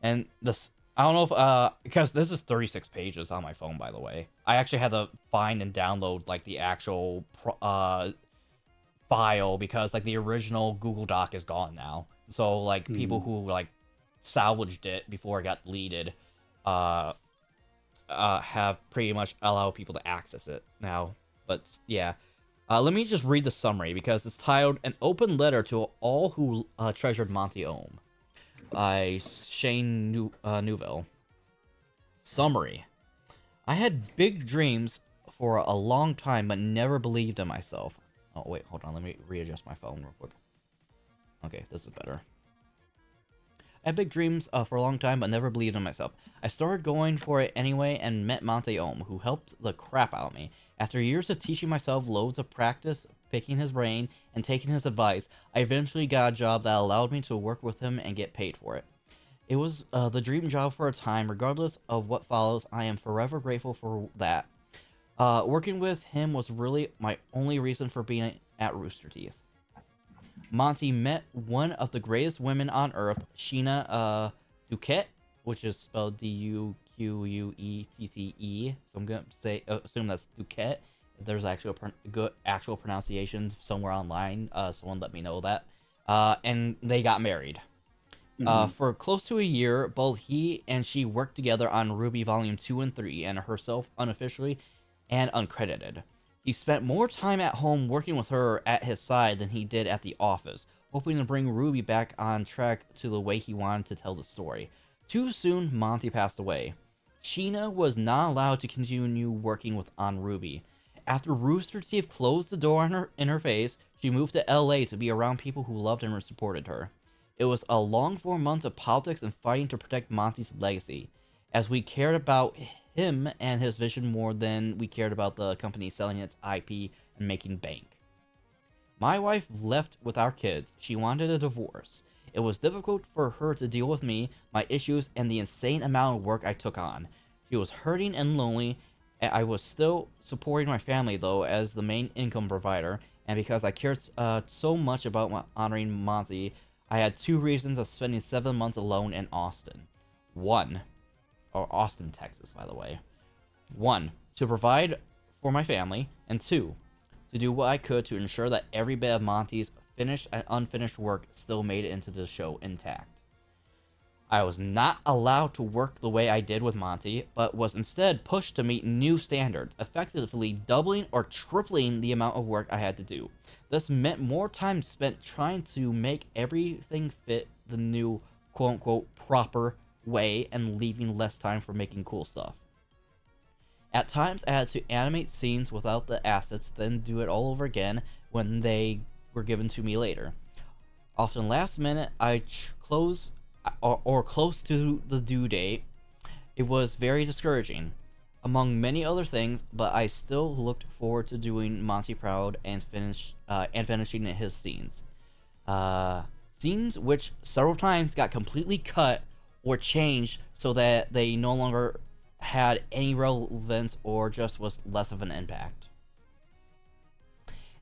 And this, I don't know if because this is 36 pages on my phone, by the way. I actually had to find and download like the actual file, because like the original Google Doc is gone now. So like people who like salvaged it before it got deleted have pretty much allowed people to access it now. But yeah, let me just read the summary, because it's titled "An Open Letter to All Who Treasured Monty Ohm" by Shane Newville. Summary: I had big dreams for a long time, but never believed in myself. Oh wait, hold on, let me readjust my phone real quick. Okay, this is better. I had big dreams for a long time, but never believed in myself. I started going for it anyway and met Monty Ohm, who helped the crap out of me. After years of teaching myself loads of practice, picking his brain, and taking his advice, I eventually got a job that allowed me to work with him and get paid for it. It was the dream job for a time. Regardless of what follows, I am forever grateful for that. Working with him was really my only reason for being at Rooster Teeth. Monty met one of the greatest women on Earth, Sheena Duquette, which is spelled Duquette. So I'm gonna say assume that's Duquette. If there's actually a good actual pronunciation somewhere online, someone let me know that. And they got married. For close to a year, both he and she worked together on RWBY Volume 2 and 3, and herself unofficially and uncredited. He spent more time at home working with her at his side than he did at the office, hoping to bring RWBY back on track to the way he wanted to tell the story. Too soon, Monty passed away. Sheena was not allowed to continue working on RWBY. After Rooster Teeth closed the door in her face, she moved to LA to be around people who loved and supported her. It was a long 4 months of politics and fighting to protect Monty's legacy, as we cared about him and his vision more than we cared about the company selling its IP and making bank. My wife left with our kids. She wanted a divorce. It was difficult for her to deal with me, my issues, and the insane amount of work I took on. She was hurting and lonely, and I was still supporting my family, though, as the main income provider, and because I cared so much about honoring Monty, I had 2 reasons of spending 7 months alone in Austin. 1, or Austin, Texas, by the way. 1, to provide for my family, and 2, to do what I could to ensure that every bit of Monty's finished and unfinished work still made it into the show intact. I was not allowed to work the way I did with Monty, but was instead pushed to meet new standards, effectively doubling or tripling the amount of work I had to do. This meant more time spent trying to make everything fit the new quote-unquote proper way and leaving less time for making cool stuff. At times, I had to animate scenes without the assets, then do it all over again when they were given to me later. Often last minute, close to the due date. It was very discouraging, among many other things, but I still looked forward to doing Monty proud and finishing his scenes. Scenes which several times got completely cut or changed so that they no longer had any relevance or just was less of an impact.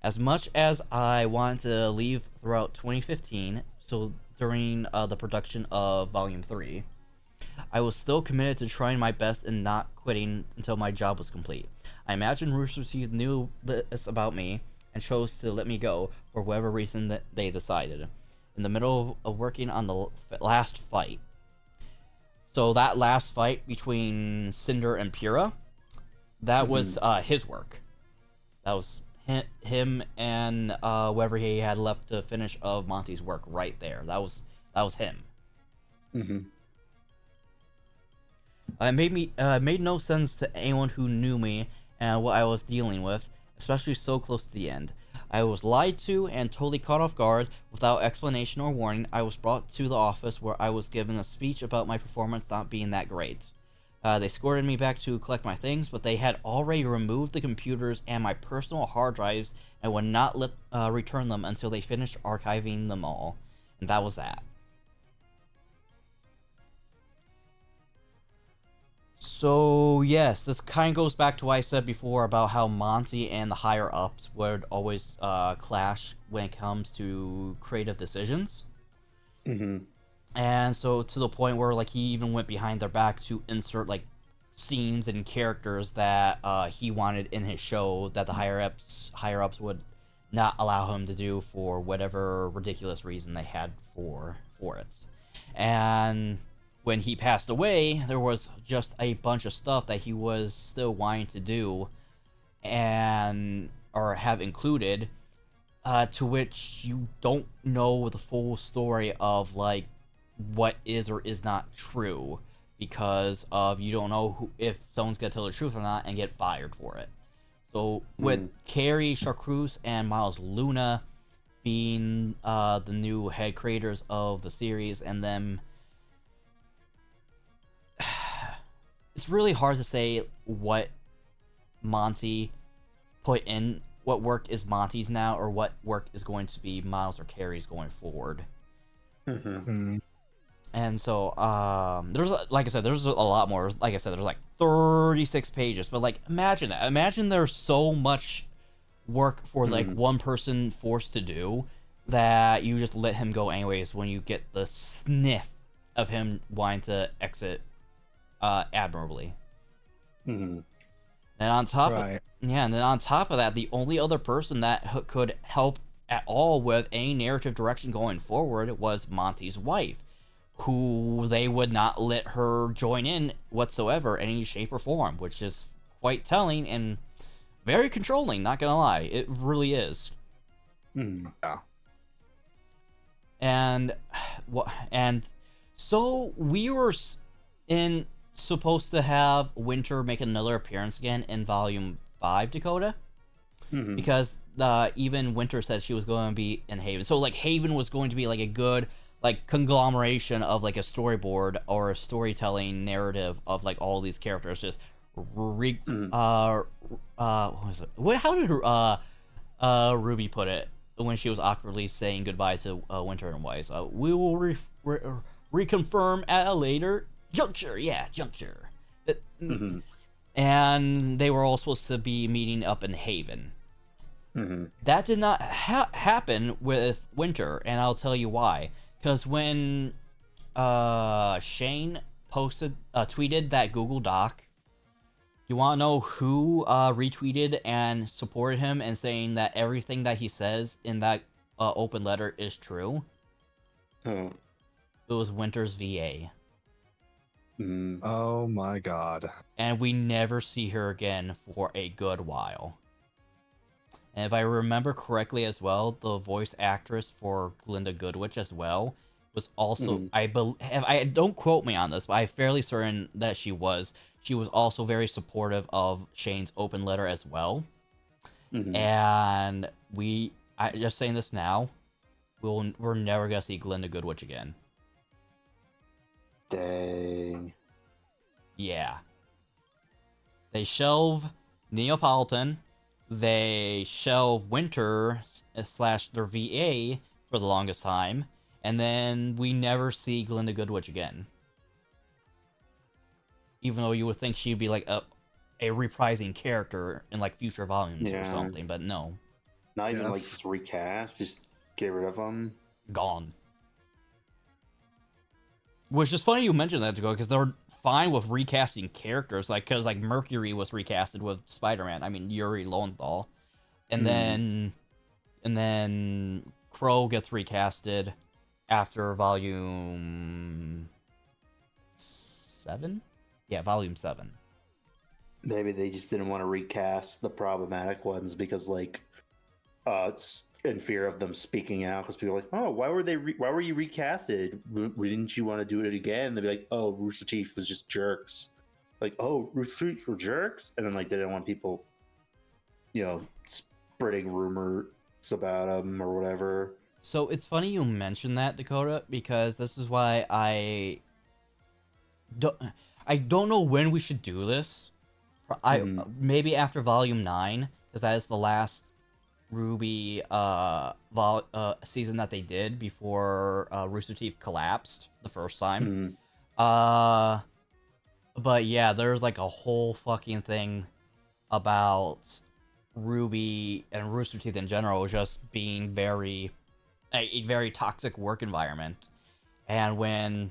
As much as I wanted to leave throughout 2015, so during the production of Volume 3, I was still committed to trying my best and not quitting until my job was complete. I imagine Rooster Teeth knew this about me and chose to let me go for whatever reason that they decided. In the middle of working on the last fight. So that last fight between Cinder and Pura, that was his work. That was him and whoever he had left to finish of Monty's work right there. That was him. It made no sense to anyone who knew me and what I was dealing with, especially so close to the end. I was lied to and totally caught off guard. Without explanation or warning, I was brought to the office where I was given a speech about my performance not being that great. They escorted me back to collect my things, but they had already removed the computers and my personal hard drives and would not return them until they finished archiving them all. And that was that. So, yes, this kind of goes back to what I said before about how Monty and the higher-ups would always clash when it comes to creative decisions. And so, to the point where, like, he even went behind their back to insert, like, scenes and characters that he wanted in his show that the higher-ups would not allow him to do for whatever ridiculous reason they had for it. And when he passed away, there was just a bunch of stuff that he was still wanting to do or have included, to which you don't know the full story of, like, what is or is not true, because of you don't know if someone's gonna tell the truth or not and get fired for it. So with Carrie Chartreuse and Miles Luna being the new head creators of the series, and them, it's really hard to say what Monty put in, what work is Monty's now, or what work is going to be Miles or Carrie's going forward. And so, there's, like I said, there's a lot more. Like I said, there's like 36 pages. But like, imagine that. Imagine there's so much work for like one person forced to do that you just let him go anyways when you get the sniff of him wanting to exit admirably. Mm-hmm. And on top Right. and then on top of that, the only other person that could help at all with any narrative direction going forward was Monty's wife, who they would not let her join in whatsoever, any shape or form, which is quite telling and very controlling, not gonna lie. It really is. Yeah. And so we were supposed to have Winter make another appearance again in Volume 5, Dakota, because even Winter said she was going to be in Haven. So like Haven was going to be like a good like conglomeration of like a storyboard or a storytelling narrative of like all these characters just what was it? How did Ruby put it when she was awkwardly saying goodbye to Winter and Weiss? We will reconfirm at a later juncture. Yeah, juncture. And they were all supposed to be meeting up in Haven. That did not happen with Winter, and I'll tell you why. Because when Shane tweeted that Google Doc, you want to know who retweeted and supported him and saying that everything that he says in that open letter is true? Oh. It was Winter's VA. Oh my god. And we never see her again for a good while. And if I remember correctly as well, the voice actress for Glinda Goodwitch as well was also, I don't quote me on this, but I'm fairly certain that she was also very supportive of Shane's open letter as well. And I'm just saying this now, we're never gonna see Glinda Goodwitch again. Dang. Yeah. They shelve Neapolitan, they shelve Winter / their VA for the longest time, and then we never see Glinda Goodwitch again. Even though you would think she'd be like a reprising character in like future volumes or something, but no. Not even like just recast, just get rid of them. Gone. Which is funny you mentioned that, to go because they're fine with recasting characters, like because like Mercury was recasted with Spider-Man. I mean Yuri Lowenthal, and then Crow gets recasted after Volume 7. Yeah, Volume 7. Maybe they just didn't want to recast the problematic ones because, like, it's in fear of them speaking out. Because people are like, "Oh, why were you recasted? Didn't you want to do it again?" They'd be like, "Oh, Rooster Teeth was just jerks." Like, "Oh, Rooster Teeth were jerks," and then like they didn't want people, spreading rumors about them or whatever. So it's funny you mentioned that, Dakota, because this is why I don't know when we should do this. Maybe after Volume 9, because that is the last RWBY season that they did before Rooster Teeth collapsed the first time. But yeah, there's like a whole fucking thing about RWBY and Rooster Teeth in general just being a very toxic work environment, and one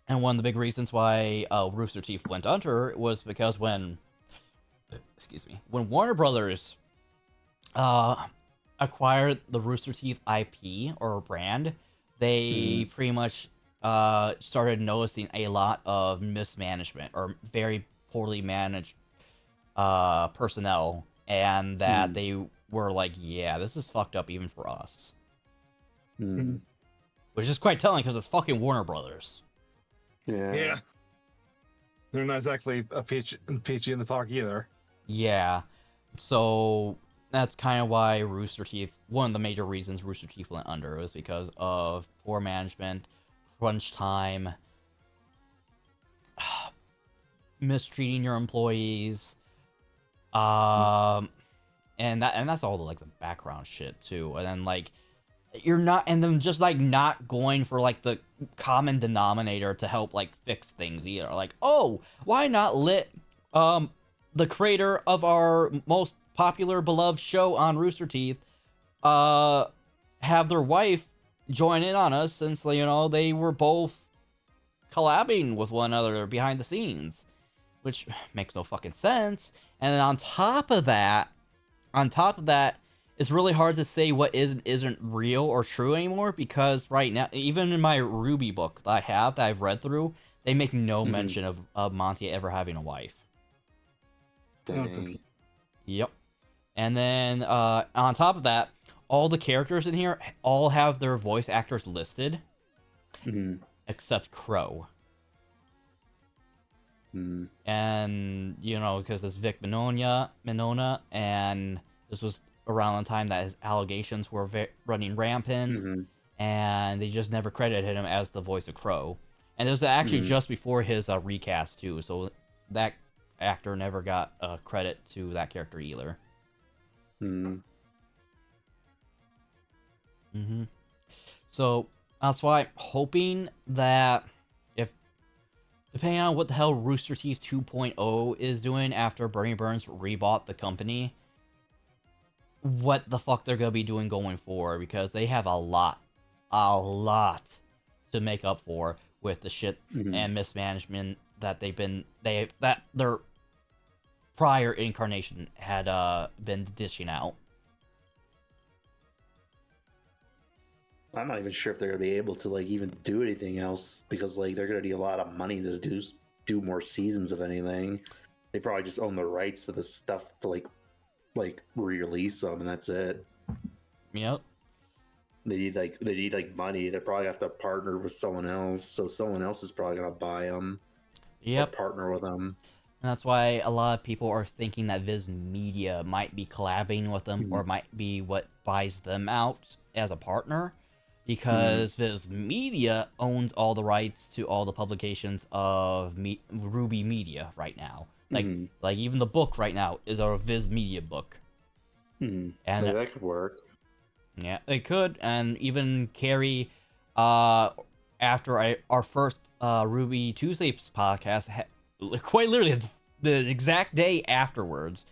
of the big reasons why Rooster Teeth went under was because when Warner Brothers acquired the Rooster Teeth IP or brand, they pretty much started noticing a lot of mismanagement or very poorly managed personnel, and that they were like, yeah, this is fucked up even for us. Which is quite telling because it's fucking Warner Brothers. Yeah. They're not exactly a peachy in the park either. Yeah. So that's kind of why Rooster Teeth, one of the major reasons Rooster Teeth went under was because of poor management, crunch time, mistreating your employees, and that's all the like the background shit too. And then like you're not, and then just like not going for like the common denominator to help like fix things either. Like, oh, why not let the creator of our most popular beloved show on Rooster Teeth have their wife join in on us, since they were both collabing with one another behind the scenes, which makes no fucking sense. And then on top of that, it's really hard to say what is and isn't real or true anymore, because right now, even in my RWBY book that I've read through, they make no mention of Monty ever having a wife. Dang. Yep. And then on top of that, all the characters in here all have their voice actors listed, except Crow. And because it's Vic Minona, and this was around the time that his allegations were running rampant, and they just never credited him as the voice of Crow. And it was actually just before his recast too, so that actor never got credit to that character either. So that's why I'm hoping that, depending on what the hell Rooster Teeth 2.0 is doing after Bernie Burns rebought the company, what the fuck they're gonna be doing going forward, because they have a lot to make up for with the shit and mismanagement that that their prior incarnation had been dishing out. I'm not even sure if they're gonna be able to like even do anything else, because like they're gonna need a lot of money to do more seasons of anything. They probably just own the rights to the stuff to like re-release them, and that's it. Yep. They need money. They probably have to partner with someone else, so someone else is probably gonna buy them. Yep. Or partner with them. And that's why a lot of people are thinking that Viz Media might be collabing with them, or might be what buys them out as a partner, because Viz Media owns all the rights to all the publications of RWBY Media right now. Like even the book right now is a Viz Media book. And that could work. Yeah, it could, and even carry after our first RWBY Tuesdays podcast, quite literally the exact day afterwards,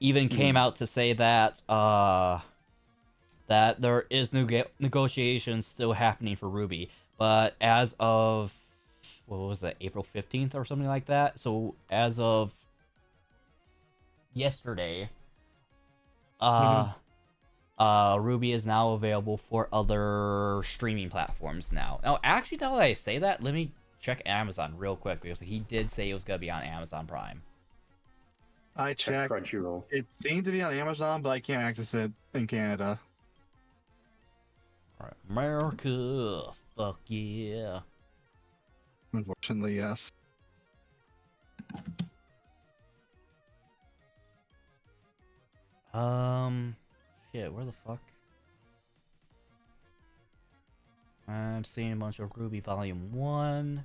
even came out to say that that there is negotiations still happening for RWBY, but as of, what was that, April 15th or something like that? So as of yesterday, RWBY is now available for other streaming platforms now. Now, actually, now that I say that, let me check Amazon real quick, because he did say it was going to be on Amazon Prime. I checked. Crunchyroll. It seemed to be on Amazon, but I can't access it in Canada. All right, America, fuck yeah. Unfortunately, yes. Shit, where the fuck? I'm seeing a bunch of RWBY Volume 1.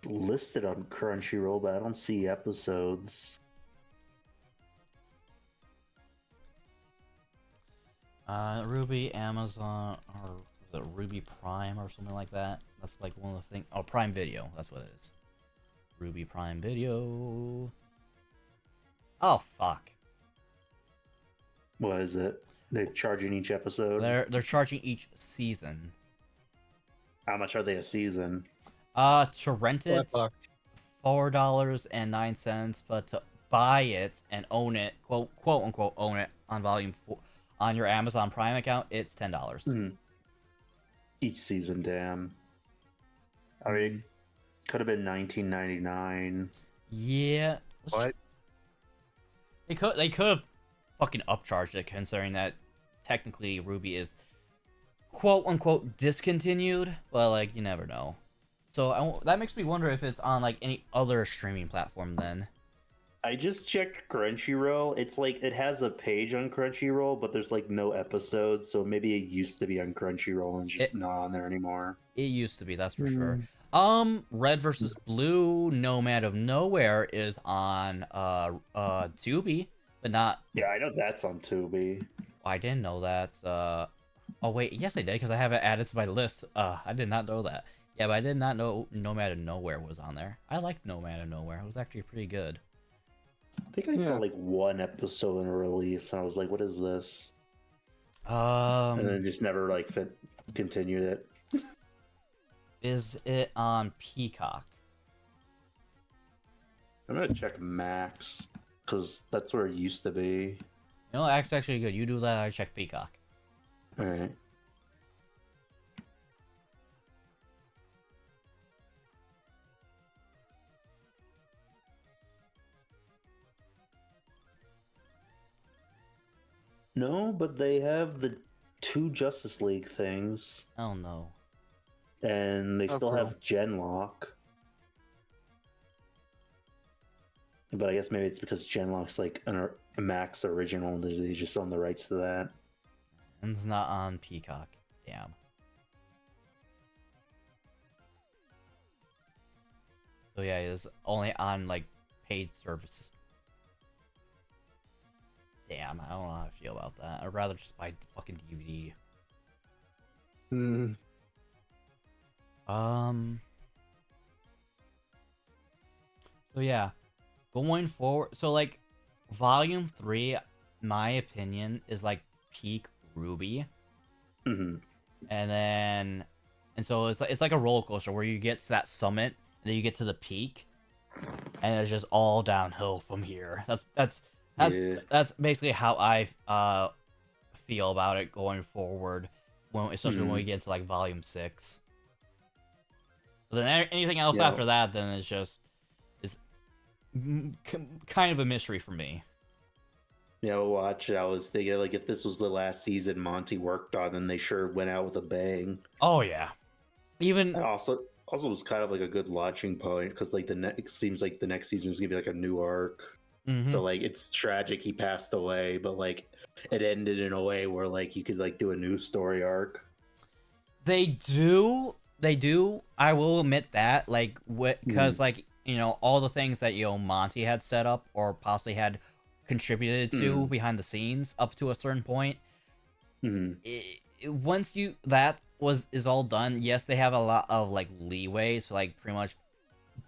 Listed on Crunchyroll, but I don't see episodes. RWBY, Amazon, or was it RWBY Prime or something like that? That's like one of the things. Oh, Prime Video, that's what it is. RWBY Prime Video. Oh fuck. What is it? They're charging each episode? They're charging each season. How much are they a season? To rent it, $4.09, but to buy it and own it, quote unquote own it on volume 4, on your Amazon Prime account, it's $10. Each season, damn. I mean, could have been $19.99. Yeah. What? They could have fucking upcharged it, considering that technically RWBY is quote unquote discontinued, but like you never know. So that makes me wonder if it's on like any other streaming platform then. I just checked Crunchyroll. It's like it has a page on Crunchyroll, but there's like no episodes, so maybe it used to be on Crunchyroll and it's just not on there anymore. It used to be, that's for sure. Red versus Blue, Nomad of Nowhere is on Tubi, but not. Yeah, I know that's on Tubi. I didn't know that. Oh wait, yes I did because I have it added to my list. I did not know that. Yeah, but I did not know Nomad of Nowhere was on there. I liked Nomad of Nowhere. It was actually pretty good. I think I saw like one episode in a release, and I was like, "What is this?" And then just never like continued it. Is it on Peacock? I'm gonna check Max because that's where it used to be. You know, that's actually good. You do that, I check Peacock. All right. No, but they have the 2 Justice League things. Oh no. And they still have Genlock. But I guess maybe it's because Genlock's like a Max original and they just own the rights to that. And it's not on Peacock. Damn. So yeah, it's only on like paid services. Damn, I don't know how I feel about that. I'd rather just buy the fucking DVD. So yeah, going forward, so like Volume 3, my opinion, is like peak RWBY. And so it's like a roller coaster where you get to that summit and then you get to the peak, and it's just all downhill from here. That's basically how I feel about it going forward, especially when we get to like Volume 6. But then anything else after that, then it's just kind of a mystery for me. Yeah, we'll watch it. I was thinking, like, if this was the last season Monty worked on, then they sure went out with a bang. Oh yeah, even and also was kind of like a good launching point because like it seems like the next season is gonna be like a new arc. So like it's tragic he passed away, but like it ended in a way where like you could like do a new story arc. They do. I will admit that, like, because like, you know, all the things that, you know, Monty had set up or possibly had contributed to behind the scenes up to a certain point. Once is all done, yes, they have a lot of like leeway to like pretty much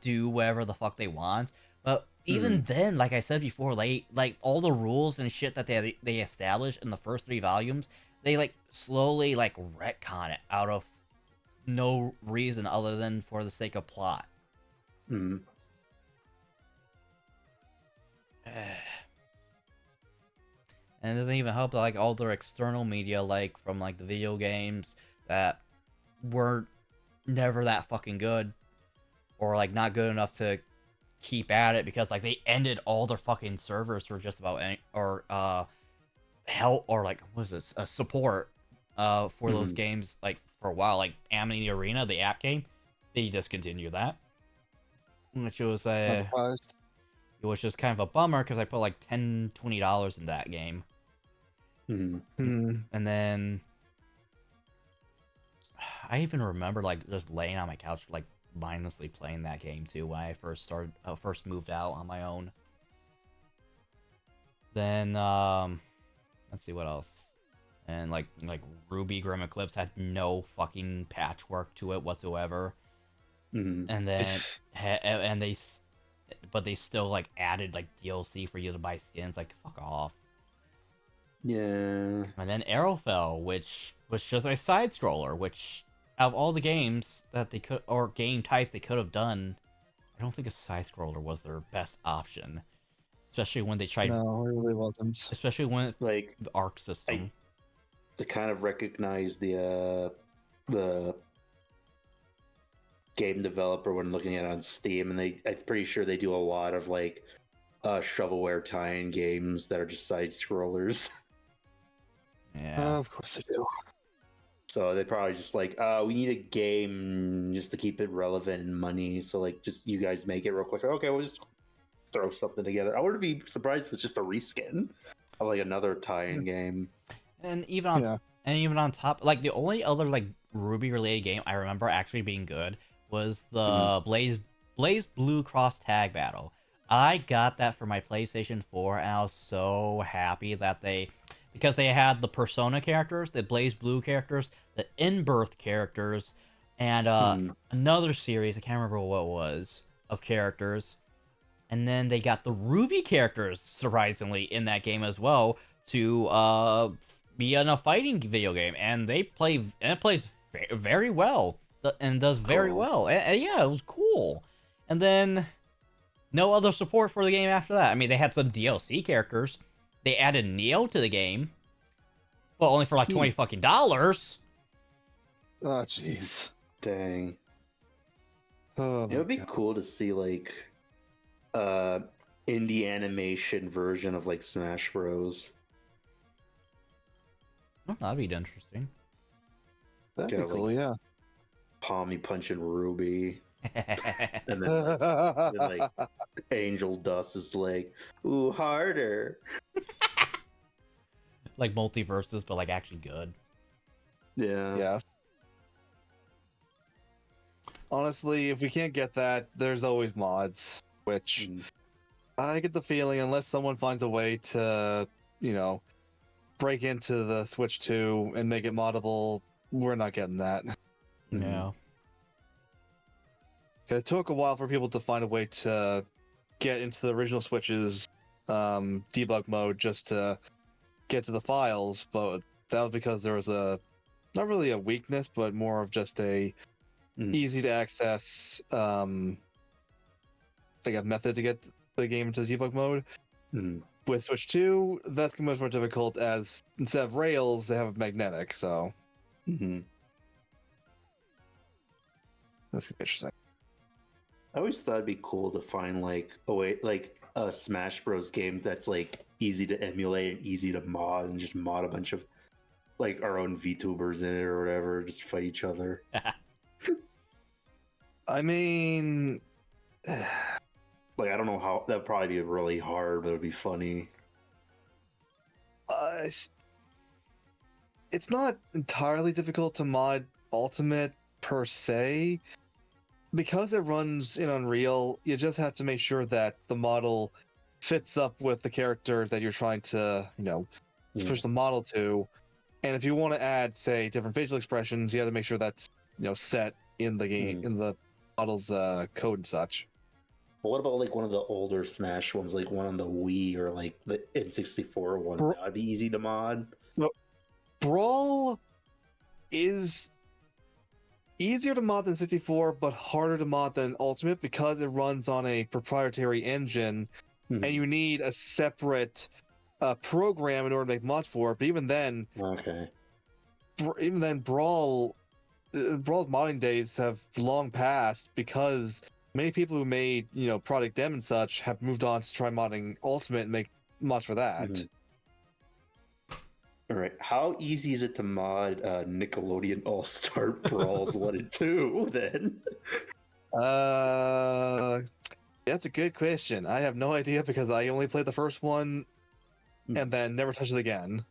do whatever the fuck they want. But even then, like I said before, like all the rules and shit that they established in the first 3 volumes, they like slowly like retcon it out of no reason other than for the sake of plot. And it doesn't even help that like all their external media, like from like the video games that were never that fucking good, or like not good enough to keep at it, because like they ended all their fucking servers for just about help or like what was this support for those games like for a while. Like Amity Arena, the app game, they discontinued that, which was it was just kind of a bummer because I put like $10-$20 in that game. And then I even remember like just laying on my couch like mindlessly playing that game too when I first moved out on my own. Then let's see what else. And like RWBY Grim Eclipse had no fucking patchwork to it whatsoever. And then but they still like added like DLC for you to buy skins. Like, fuck off. Yeah. And then Arrowfell, which was just a side scroller, which out of all the games that they could, or game types they could have done, I don't think a side scroller was their best option. Especially when they tried. No, it really wasn't. Especially when like the arc system. They kind of recognize the game developer when looking at it on Steam, and I'm pretty sure they do a lot of like shovelware tie-in games that are just side scrollers. Yeah, of course they do. So they probably just like, we need a game just to keep it relevant and money. So like, just you guys make it real quick. Okay, we'll just throw something together. I wouldn't be surprised if it's just a reskin of like another tie-in game. And even on top, like the only other like RWBY related game I remember actually being good was the Blaze Blue Cross Tag Battle. I got that for my PlayStation 4, and I was so happy that because they had the Persona characters, the Blaze Blue characters, the In-Birth characters, and another series, I can't remember what it was, of characters. And then they got the RWBY characters, surprisingly, in that game as well, to be in a fighting video game. And it plays very well, and does very well. And yeah, it was cool. And then no other support for the game after that. I mean, they had some DLC characters. They added Neo to the game, but only for like $20 fucking dollars. Oh, jeez. Dang. Oh, It would be cool to see like indie animation version of like Smash Bros. Oh, that'd be interesting. That'd be cool, yeah. Palmy punching Ruby. And then like Angel Dust is like, ooh, harder. Like multiverses, but like actually good. Yeah. Yeah. Honestly, if we can't get that, there's always mods, which I get the feeling unless someone finds a way to, break into the Switch 2 and make it moddable, we're not getting that. Yeah. It took a while for people to find a way to get into the original Switch's debug mode just to get to the files, but that was because there was not really a weakness, but more of just a easy to access like a method to get the game into debug mode. With Switch 2, that's much more difficult as instead of rails, they have magnetic, so that's gonna be interesting. I always thought it'd be cool to find like a Smash Bros game that's like easy to emulate and easy to mod, and just mod a bunch of like our own VTubers in it or whatever, just fight each other. I mean, like I don't know how that'd probably be really hard, but it'd be funny. It's not entirely difficult to mod Ultimate per se. Because it runs in Unreal, you just have to make sure that the model fits up with the character that you're trying to, switch the model to. And if you want to add, say, different facial expressions, you have to make sure that's, set in the game, in the model's code and such. Well, what about like one of the older Smash ones, like one on the Wii or like the N64 one? That'd be easy to mod. So, Brawl is easier to mod than 64, but harder to mod than Ultimate because it runs on a proprietary engine, and you need a separate program in order to make mods for it. But even then, Brawl's modding days have long passed because many people who made Project M and such have moved on to try modding Ultimate and make mods for that. All right, how easy is it to mod Nickelodeon All-Star Brawls 1 and 2 then? That's a good question. I have no idea because I only played the first one and then never touched it again.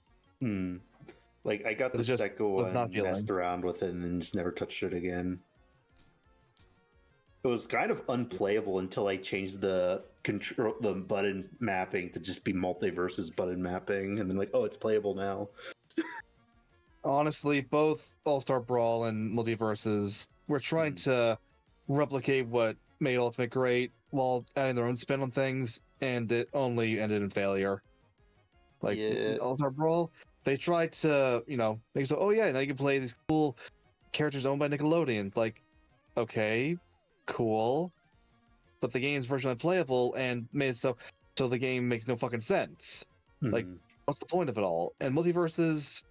Like I got the second one, messed around with it, and then just never touched it again. It was kind of unplayable until I changed the button mapping to just be multiverses button mapping, and then like, oh, it's playable now. Honestly, both All-Star Brawl and Multiverses were trying to replicate what made Ultimate great while adding their own spin on things, and it only ended in failure. Like All-Star Brawl, they tried to, make so, oh yeah, now you can play these cool characters owned by Nickelodeon. Like, okay, cool, but the game's virtually unplayable and made it so the game makes no fucking sense. Like, what's the point of it all? And Multiverses,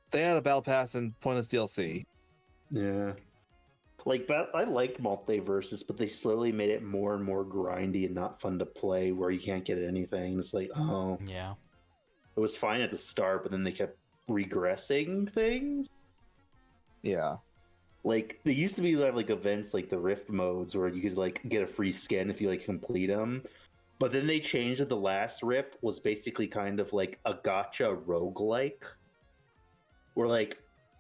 they had a battle pass and pointless DLC. Yeah, like I like Multiverses, but they slowly made it more and more grindy and not fun to play, where you can't get anything. It's like, oh yeah, it was fine at the start, but then they kept regressing things. Yeah. Like, they used to be like events like the Rift modes where you could like get a free skin if you like complete them. But then they changed that the last Rift was basically kind of like a gacha roguelike. Where like,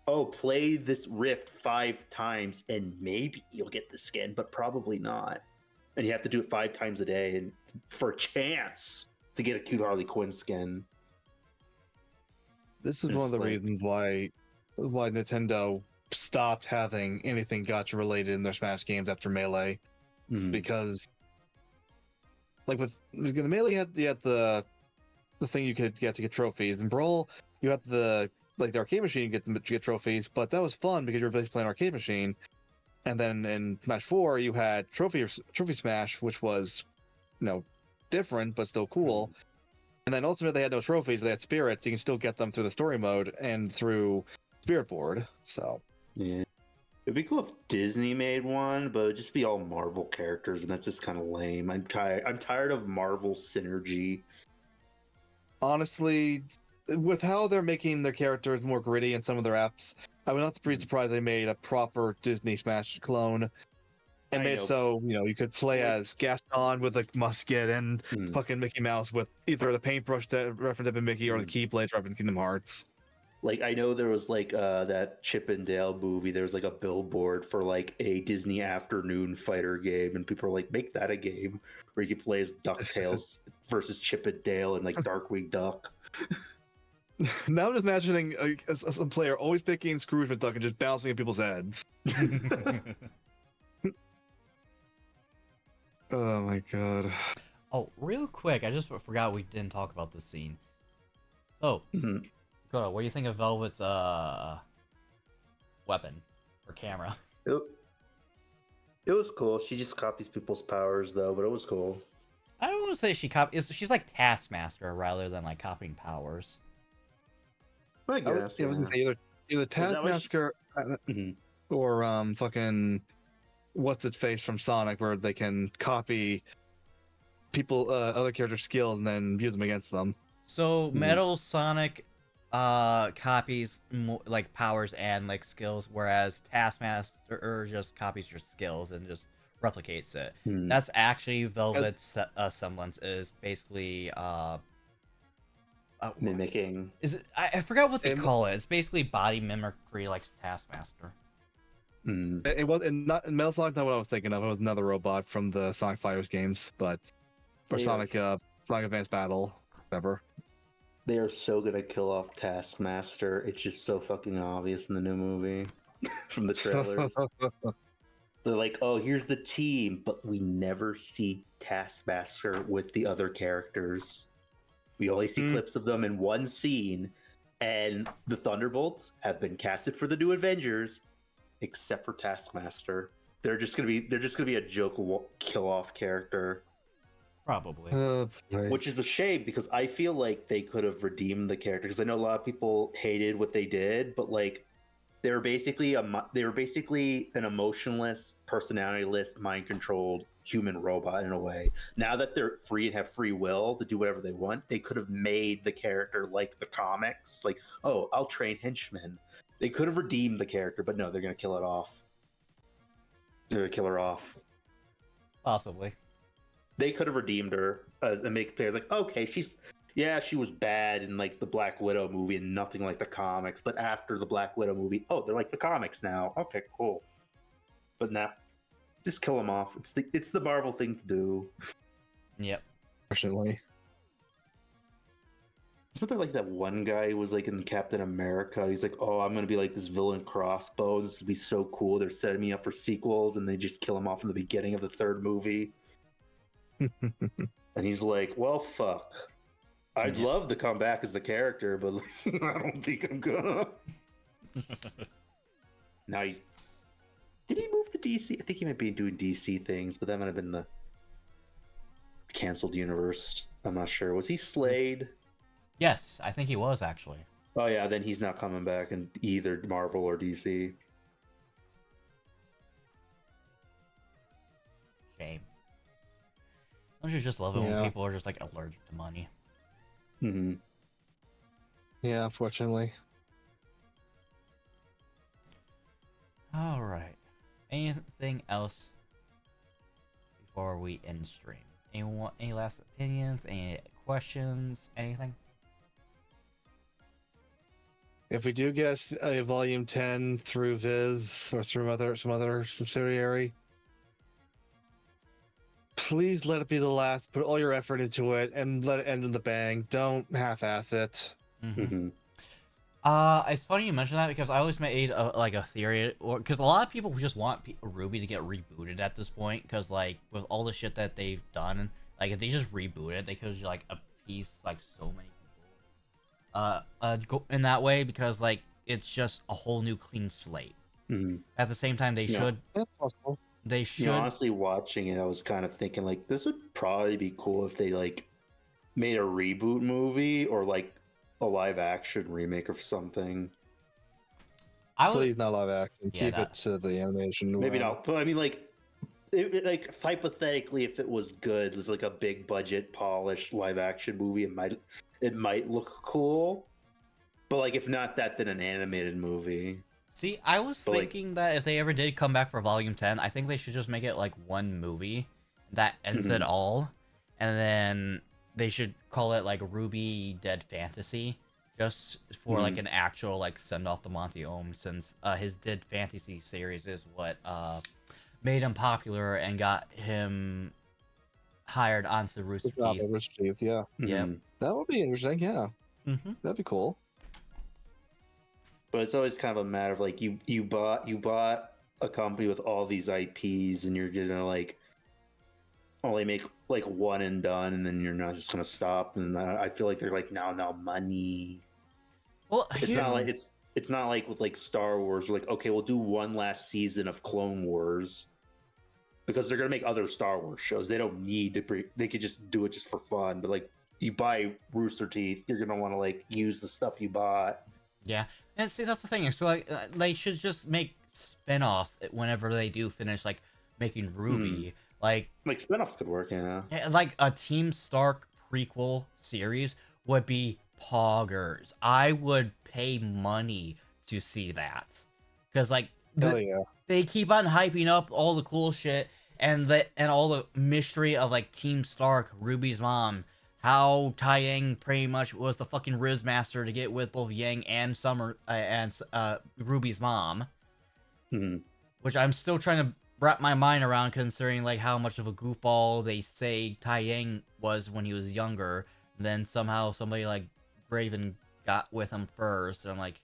oh, play this Rift 5 times and maybe you'll get the skin, but probably not. and you have to do it 5 times a day, and for a chance to get a cute Harley Quinn skin. This is It's one of the like- reasons why Nintendo stopped having anything gacha related in their Smash games after Melee, because like with the Melee you had the thing you could get to get trophies, and Brawl you had the arcade machine to get trophies, but that was fun because you were basically playing arcade machine. And then in Smash 4 you had Trophy Smash, which was different but still cool. And then ultimately they had no trophies, but they had spirits. You can still get them through the story mode and through Spirit Board. So yeah, it'd be cool if Disney made one, but it'd just be all Marvel characters, and that's just kind of lame. I'm tired of Marvel synergy. honestly, with how they're making their characters more gritty in some of their apps, I would not be surprised they made a proper Disney Smash clone. And I made know. so you could play Like- as Gaston with a musket and fucking Mickey Mouse with either the paintbrush that referenced in Mickey or the Keyblade referenced Kingdom Hearts. Like, I know there was like that Chip and Dale movie. There was like a billboard for like a Disney afternoon fighter game, and people were like, "Make that a game where you can play as DuckTales versus Chip and Dale and like Darkwing Duck." Now I'm just imagining a player always picking Scrooge McDuck and just bouncing at people's heads. Oh my god. Oh, real quick, I just forgot we didn't talk about this scene. So, Dakota, what do you think of Velvet's weapon or camera? It was cool. She just copies people's powers though, but it was cool. I don't want to say she's like Taskmaster rather than like copying powers. I guess. I was gonna say either Taskmaster or fucking what's it face from Sonic, where they can copy people other characters' skills and then use them against them. So Metal Sonic copies like powers and like skills, whereas Taskmaster just copies your skills and just replicates it. That's actually Velvet's semblance, is basically mimicking. Is it? I forgot what they call it. It's basically body mimicry like Taskmaster. It was not Metal Sonic's not what I was thinking of. It was another robot from the Sonic Fighters games, or Sonic Advanced Battle, whatever. They are so gonna kill off Taskmaster. It's just so fucking obvious in the new movie from the trailers. They're like, "Oh, here's the team," but we never see Taskmaster with the other characters. We only see clips of them in one scene, and the Thunderbolts have been casted for the new Avengers, except for Taskmaster. They're just gonna be a joke kill off character. Probably. Which is a shame, because I feel like they could have redeemed the character, because I know a lot of people hated what they did, but like they were basically an emotionless, personality-less, mind-controlled human robot in a way. Now that they're free and have free will to do whatever they want, they could have made the character like the comics, like, oh, I'll train henchmen. They could have redeemed the character, but no, they're gonna kill it off. They're gonna kill her off. Possibly. They could have redeemed her and make players like, okay, she was bad in like the Black Widow movie and nothing like the comics, but after the Black Widow movie, oh, they're like the comics now. Okay, cool. But now, just kill them off. It's the Marvel thing to do. Yep. Unfortunately. Isn't there like that one guy who was like in Captain America? He's like, oh, I'm gonna be like this villain Crossbow. This would be so cool. They're setting me up for sequels, and they just kill him off in the beginning of the third movie. And he's like, well, fuck. I'd love to come back as the character, but I don't think I'm gonna. Now did he move to DC? I think he might be doing DC things, but that might have been the canceled universe. I'm not sure. Was he Slade? Yes, I think he was actually. Oh yeah, then he's not coming back in either Marvel or DC. Shame. Don't you just love it when people are just like allergic to money? Mm-hmm. Yeah, unfortunately. All right. Anything else before we end stream? Any last opinions? Any questions? Anything? If we do get a Volume 10 through Viz or through some other subsidiary, Please let it be the last. Put all your effort into it and let it end in the bang. Don't half-ass it. Mm-hmm. It's funny you mention that because I always made like a theory, or because a lot of people just want RWBY to get rebooted at this point, because like with all the shit that they've done, like if they just reboot it, they could like appease like so many people, go in that way, because like it's just a whole new clean slate. Mm-hmm. At the same time, they should. That's possible. They should. You know, honestly, watching it, I was kind of thinking like this would probably be cool if they like made a reboot movie or like a live action remake of something. I would. Please, not live action. Yeah, Keep that- it to the animation. Maybe not, but I mean, like, like hypothetically, if it was good, it's like a big budget, polished live action movie. It might look cool, but like if not that, then an animated movie. See, I was But, like- thinking that if they ever did come back for Volume 10, I think they should just make it like one movie that ends it all, and then they should call it like RWBY Dead Fantasy, just for like an actual like send off to Monty Ohm, since his Dead Fantasy series is what made him popular and got him hired onto Rooster Good job, Teeth. Rooster Teeth, yeah. Yep. Mhm. That would be interesting, yeah. Mm-hmm. That'd be cool. But it's always kind of a matter of like you bought a company with all these IPs, and you're gonna like only make like one and done, and then you're not just gonna stop. And I feel like they're like now money. Well, It's not like it's not like with like Star Wars. Like okay, we'll do one last season of Clone Wars because they're gonna make other Star Wars shows. They don't need to. They could just do it just for fun. But like you buy Rooster Teeth, you're gonna want to like use the stuff you bought. Yeah, and see that's the thing. So like they should just make spin-offs whenever they do finish like making RWBY. Like Spinoffs could work, yeah. like a Team Stark prequel series would be poggers. I would pay money to see that, because like Hell yeah. they keep on hyping up all the cool shit and all the mystery of like Team Stark, Ruby's mom, how Tai Yang pretty much was the fucking Riz master to get with both Yang and Summer and Ruby's mom, which I'm still trying to wrap my mind around, considering like how much of a goofball they say Tai Yang was when he was younger. And then somehow somebody like Raven got with him first, and I'm like,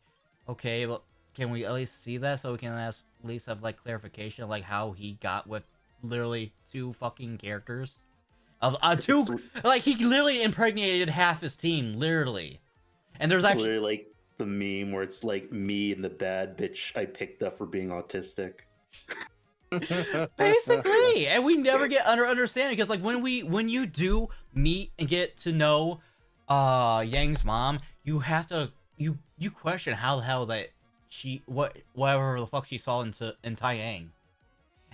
okay, well, can we at least see that so we can at least have like clarification of like how he got with literally two fucking characters of like he literally impregnated half his team, literally. And there's actually literally like the meme where it's like me and the bad bitch I picked up for being autistic. basically, and we never get understanding, because like when you do meet and get to know Yang's mom, you have to you question how the hell that she whatever the fuck she saw in Tai Yang.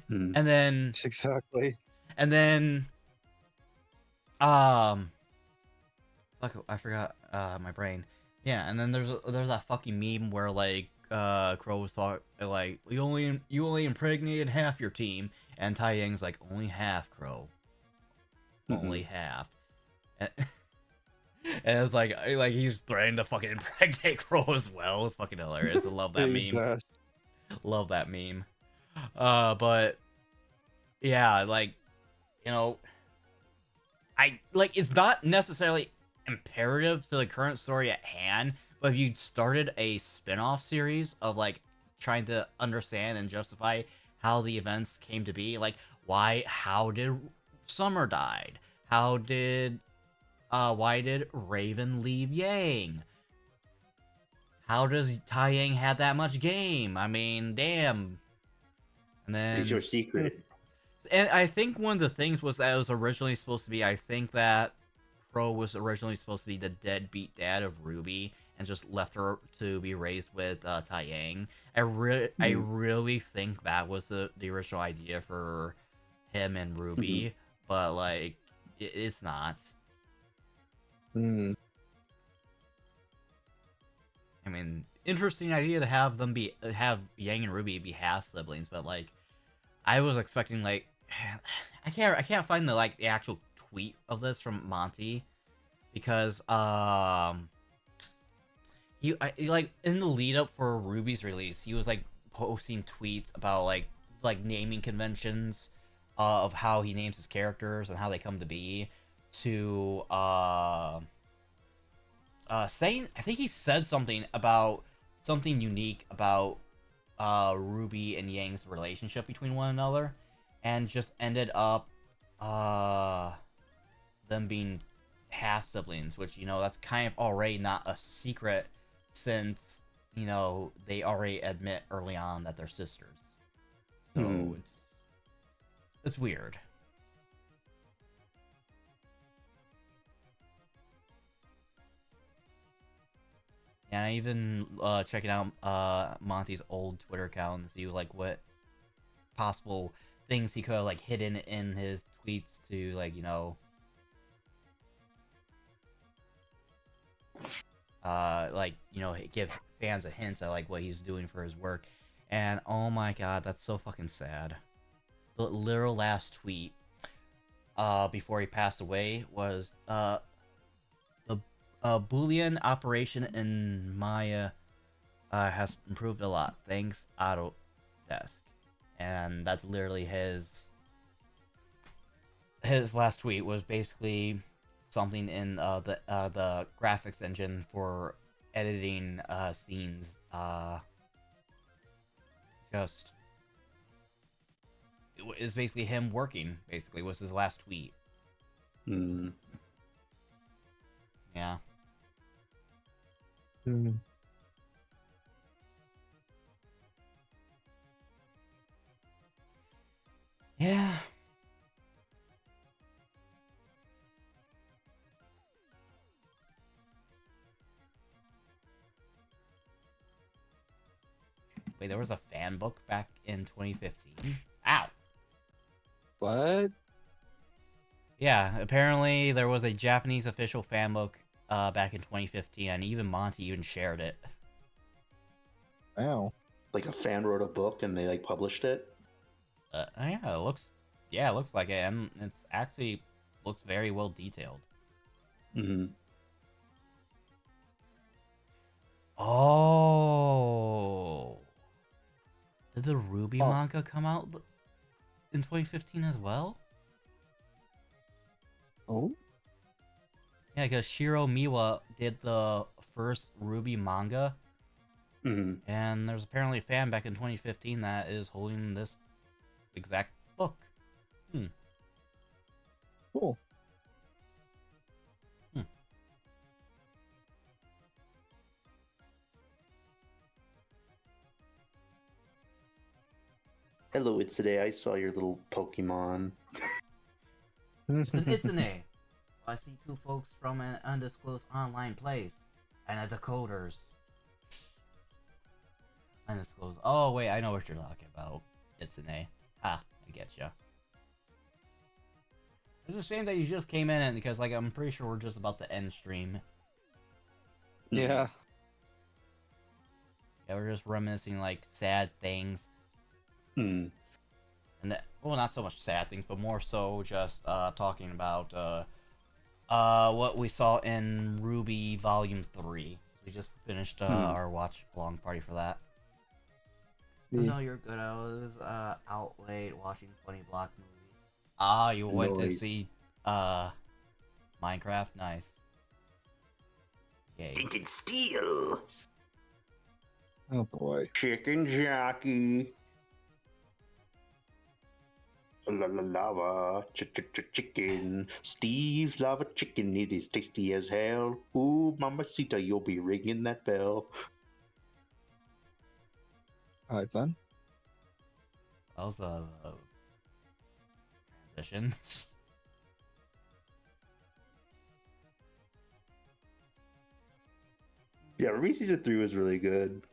And then Exactly. and then fuck, I forgot my brain. Yeah, and then there's that fucking meme where like Crow was thought like you only impregnated half your team, and Tai Yang's like only half, Crow, only half, and it's like he's threatening to fucking impregnate Crow as well. It's fucking hilarious. I love that meme. Jesus. Love that meme. But yeah, like, you know, I like it's not necessarily imperative to the current story at hand, but if you started a spin-off series of like trying to understand and justify how the events came to be, like how did Summer died? Why did Raven leave Yang? How does Tai Yang have that much game? I mean, damn. And then It's your secret. and I think one of the things was that it was originally supposed to be, I think that Crow was originally supposed to be the deadbeat dad of RWBY and just left her to be raised with Tai Yang. I really think that was the original idea for him and RWBY, but like it's not. I mean, interesting idea to have Yang and RWBY be half siblings, but like I was expecting like I can't find the actual tweet of this from Monty, because he like in the lead up for RWBY's release, he was like posting tweets about like naming conventions of how he names his characters and how they come to be, to saying, I think he said something about something unique about Ruby and Yang's relationship between one another, and just ended up them being half siblings, which, you know, that's kind of already not a secret, since, you know, they already admit early on that they're sisters. So it's weird. And I even checking out Monty's old Twitter account to see like what possible things he could have like hidden in his tweets to, like, you know, like, you know, give fans a hint at like what he's doing for his work. And oh my god, that's so fucking sad. The literal last tweet before he passed away was the Boolean operation in Maya has improved a lot. Thanks, Autodesk. And that's literally his last tweet, was basically something in the graphics engine for editing scenes. Just is basically him working. Basically, was his last tweet. Yeah. Yeah. Wait, there was a fan book back in 2015? Ow! What? Yeah, apparently there was a Japanese official fan book back in 2015, and even Monty even shared it. Wow. Like a fan wrote a book and they like published it. Yeah, it looks like it, and it's actually looks very well detailed. Oh, did the RWBY manga come out in 2015 as well? Oh? Yeah, because Shiro Miwa did the first RWBY manga, and there's apparently a fan back in 2015 that is holding this exact book. Cool. Hello, it's today. I saw your little Pokemon. It's an Itsune. I see two folks from an undisclosed online place. And a decoders. Undisclosed. Oh, wait, I know what you're talking about. Itsune. Ha, I get ya. It's a shame that you just came in, because, like, I'm pretty sure we're just about to end stream. Yeah. Yeah, we're just reminiscing, like, sad things. And that, well, not so much sad things, but more so just talking about what we saw in RWBY Volume 3. We just finished our watch along party for that. Oh, no, you're good. I was out late watching funny block movies. Ah, you went to see Minecraft? Nice. Yay. Painted steel. Oh boy. Chicken jockey. Lava chicken. Steve's lava chicken. It is tasty as hell. Ooh, mamacita, you'll be ringing that bell. Alright then. That was a transition. Yeah, RWBY season 3 was really good.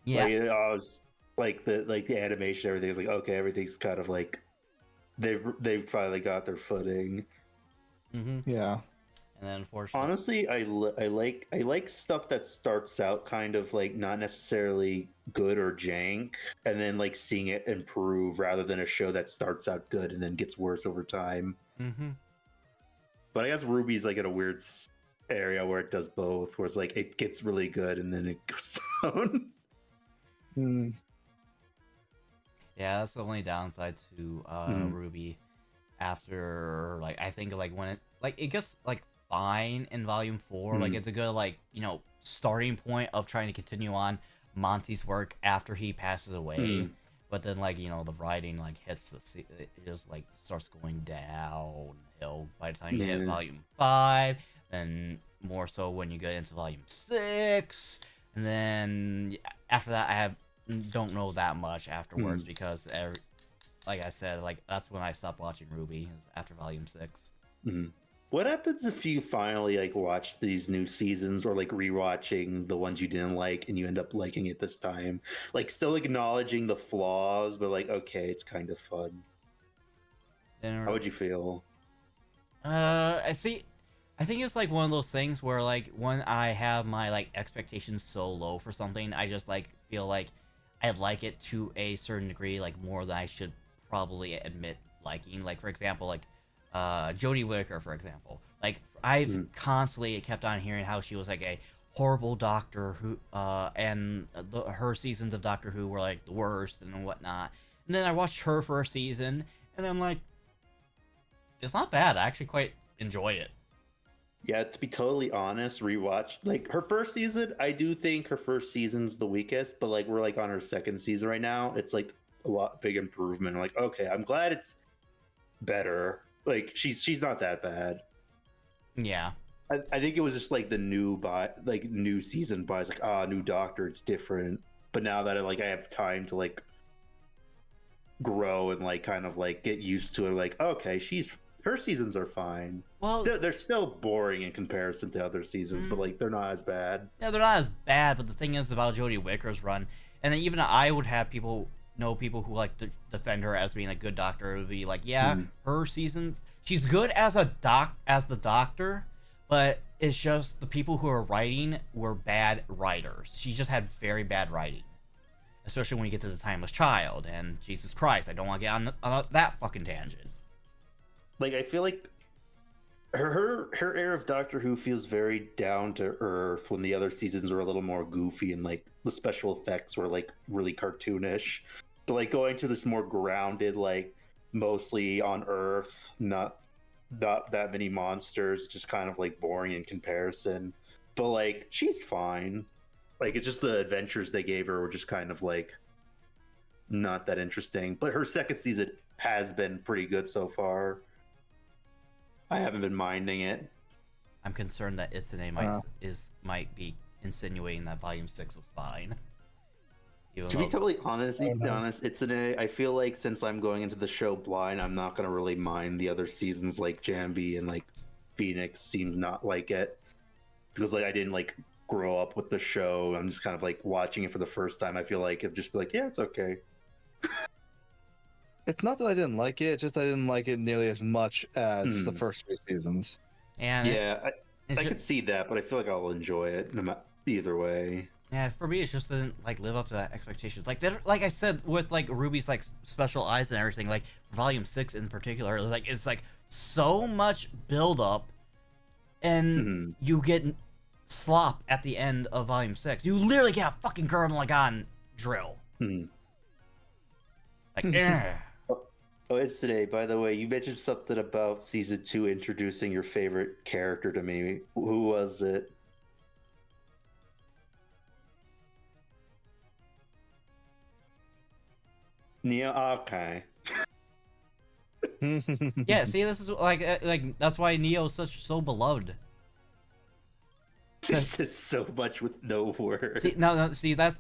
Yeah. Like, I was like the animation, everything is like, okay, everything's kind of like they've finally got their footing. Yeah. And then unfortunately, Honestly, I like stuff that starts out kind of like not necessarily good or jank, and then like seeing it improve rather than a show that starts out good and then gets worse over time. But I guess RWBY's like in a weird area where it does both, where it's like it gets really good and then it goes down. Yeah, that's the only downside to Mm. Ruby. After like I think like when it gets like fine in volume 4, like Mm. it's a good like starting point of trying to continue on Monty's work after he passes away. Mm. But then like the writing like hits it just like starts going downhill by the time you hit Yeah. volume 5, then more so when you get into volume 6, and then after that don't know that much afterwards Mm. because like I said, like that's when I stopped watching RWBY is after volume 6. Mm. What happens if you finally like watch these new seasons or like rewatching the ones you didn't like and you end up liking it this time? Like still acknowledging the flaws, but like okay, it's kind of fun. How Then would you feel? I see. I think it's like one of those things where like when I have my like expectations so low for something, I just like feel like I like it to a certain degree, like more than I should probably admit liking. Like for example, like Jodie Whittaker, for example. Like I've Mm. constantly kept on hearing how she was like a horrible Doctor Who, and her seasons of Doctor Who were like the worst and whatnot. And then I watched her for a season, and I'm like, it's not bad. I actually quite enjoy it. Yeah, to be totally honest, rewatch like her first season. I do think her first season's the weakest, but like we're like on her second season right now. It's like a lot big improvement. I'm like, okay, I'm glad it's better. Like she's not that bad. Yeah. I think it was just like the new season buys like new doctor, it's different. But now that I have time to like grow and like kind of like get used to it, like okay, her seasons are fine. Well, Still, they're still boring in comparison to other seasons, but mm, like they're not as bad. yeah, they're not as bad. But the thing is about Jodie Whittaker's run, and even I would have people who like to defend her as being a good doctor. It would be like, yeah, Mm. her seasons, she's good as the doctor, but it's just the people who are writing were bad writers. She just had very bad writing, especially when you get to the Timeless Child and Jesus Christ. I don't want to get on that fucking tangent. Like I feel like her era of Doctor Who feels very down to earth when the other seasons were a little more goofy and like the special effects were like really cartoonish. So like going to this more grounded, like mostly on Earth, not that many monsters, just kind of like boring in comparison. But like she's fine. Like it's just the adventures they gave her were just kind of like not that interesting. But her second season has been pretty good so far. I haven't been minding it. I'm concerned that Itsune might be insinuating that Volume 6 was fine. Even To be though, totally honest, Oh, no. I feel like since I'm going into the show blind, I'm not gonna really mind the other seasons like Jambi and like Phoenix seemed not like it because like I didn't like grow up with the show. I'm just kind of like watching it for the first time. I feel like it'd just be like, yeah, it's okay. It's not that I didn't like it, it's just I didn't like it nearly as much as the Hmm. first three seasons. and Yeah, it's I just, could see that, but I feel like I'll enjoy it either way. yeah, for me, it just didn't like live up to that expectations. Like I said, with like Ruby's like special eyes and everything, like Volume 6 in particular, it's like so much build up, and Hmm. you get slop at the end of Volume 6. You literally get a fucking Gurren Lagann drill. Hmm. Like, eh. Oh, it's today. By the way, you mentioned something about season 2 introducing your favorite character to me. Who was it? Neo. Okay. Yeah, see, this is like that's why Neo is so beloved. He says so much with no words. See, no, see, that's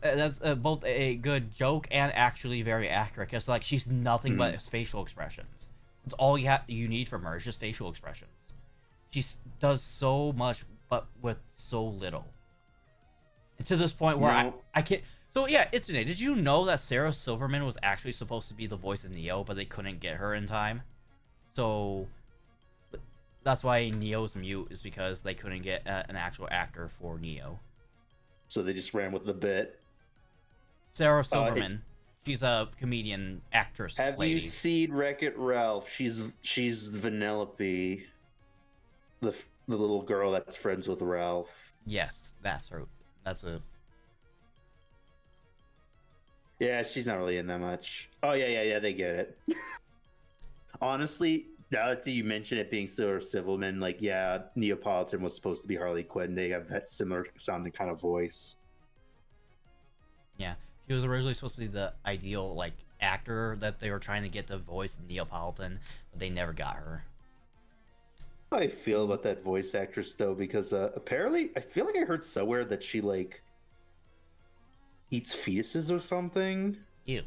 both a good joke and actually very accurate. Cause like she's nothing but facial expressions. That's all you need from her. Is just facial expressions. Does so much, but with so little. And to this point where No. I can't. So yeah, Itsune, did you know that Sarah Silverman was actually supposed to be the voice of Neo, but they couldn't get her in time? So that's why Neo's mute, is because they couldn't get an actual actor for Neo. So they just ran with the bit. Sarah Silverman. She's a comedian actress. Have lady. you seen Wreck-It Ralph? She's Vanellope, the little girl that's friends with Ralph. Yes, that's her. That's a. Yeah, she's not really in that much. Oh yeah, they get it. Honestly, now that you mention it being Sarah Silverman, like yeah, Neapolitan was supposed to be Harley Quinn. They have that similar sounding kind of voice. Yeah, she was originally supposed to be the ideal like actor that they were trying to get to voice Neapolitan, but they never got her. How I feel about that voice actress though, because apparently I feel like I heard somewhere that she like eats fetuses or something. Ew.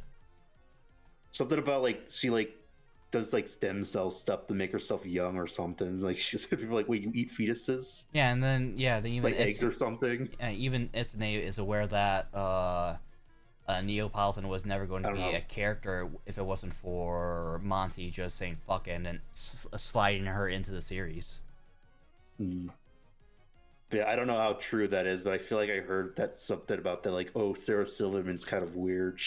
Something about like she like does like stem cell stuff to make herself young or something. Like she said, people are like, wait, you eat fetuses? Yeah, and then yeah, they even Like eggs or something. even Itsune is aware that Neapolitan was never going to I don't be know. a character if it wasn't for Monty just saying fuck it and then sliding her into the series. Hmm. Yeah, I don't know how true that is, but I feel like I heard that something about that, like, oh, Sarah Silverman's kind of weird.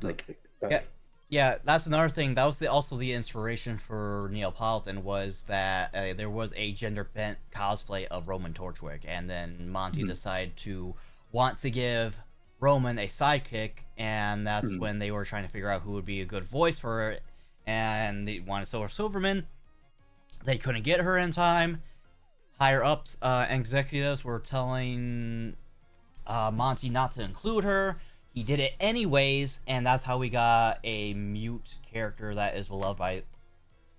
Like, Yeah, yeah, that's another thing. That was also the inspiration for Neapolitan was that there was a gender bent cosplay of Roman Torchwick, and then Monty decided to want to give Roman a sidekick, and that's when they were trying to figure out who would be a good voice for it, and they wanted Silverman. They couldn't get her in time. Higher ups, executives were telling Monty not to include her. He did it anyways, and that's how we got a mute character that is beloved by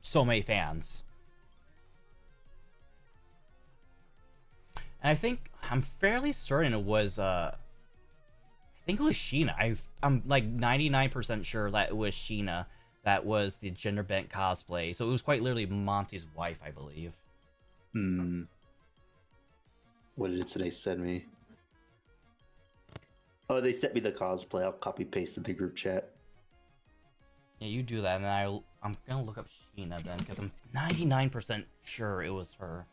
so many fans. And I'm fairly certain it was I think it was Sheena. I'm like 99% sure that it was Sheena that was the gender bent cosplay. So it was quite literally Monty's wife, I believe. What did they send me? Oh, they sent me the cosplay. I'll copy paste in the group chat. Yeah, you do that, and then I'm gonna look up Sheena then, because I'm 99% sure it was her.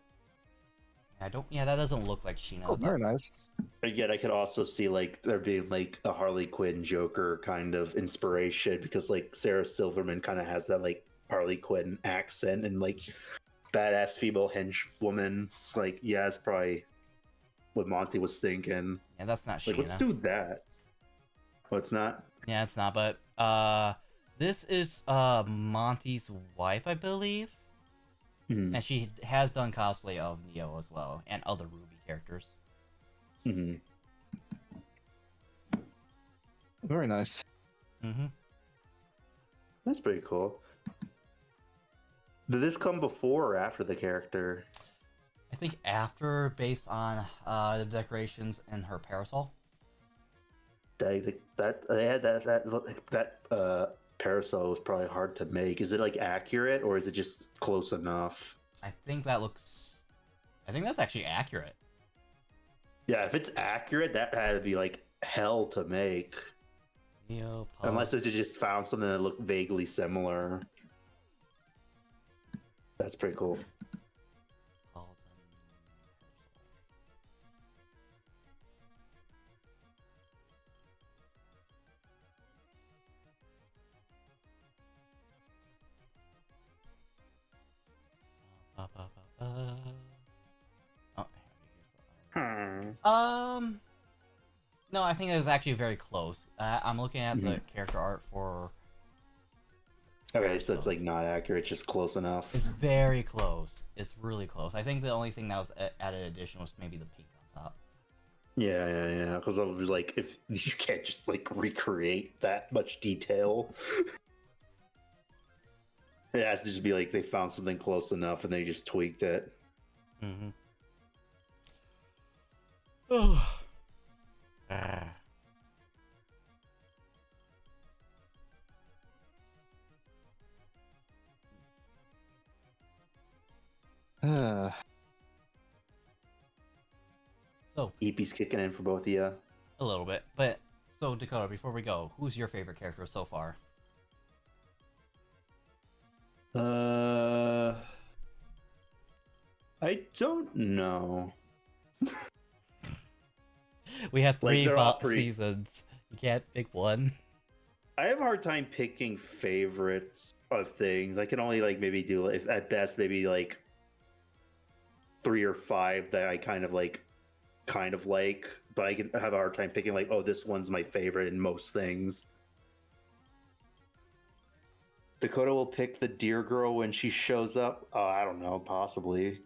Yeah, that doesn't look like Sheena. Oh, very nice. Again, I could also see like there being like a Harley Quinn Joker kind of inspiration because like Sarah Silverman kind of has that like Harley Quinn accent and like badass female henchwoman. It's like, yeah, it's probably what Monty was thinking. Yeah, that's not Like, Sheena. let's do that. Oh, it's not? Yeah, it's not, but this is Monty's wife, I believe. And she has done cosplay of Neo as well, and other RWBY characters. Very nice. That's pretty cool. Did this come before or after the character? I think after, based on the decorations and her parasol. That parasol was probably hard to make. Is it like accurate or is it just close enough? I think that's actually accurate. Yeah, if it's accurate, that had to be like hell to make. Neo, Unless they just found something that looked vaguely similar. That's pretty cool. No, I think it was actually very close. I'm looking at the character art for. Okay, so it's like not accurate, just close enough. It's very close. It's really close. I think the only thing that was added addition was maybe the pink on top. Yeah. Because I was like, if you can't just like recreate that much detail, it has to just be like they found something close enough and they just tweaked it. Oh. So EP's kicking in for both of you. a little bit, but so Dakota, before we go, who's your favorite character so far? I don't know. We have Like, three they're all pretty- seasons. You can't pick one. I have a hard time picking favorites of things. I can only like maybe do if at best maybe like 3 or 5 that I kind of like, but I can have a hard time picking like, oh, this one's my favorite in most things. Dakota will pick the deer girl when she shows up. I don't know, possibly.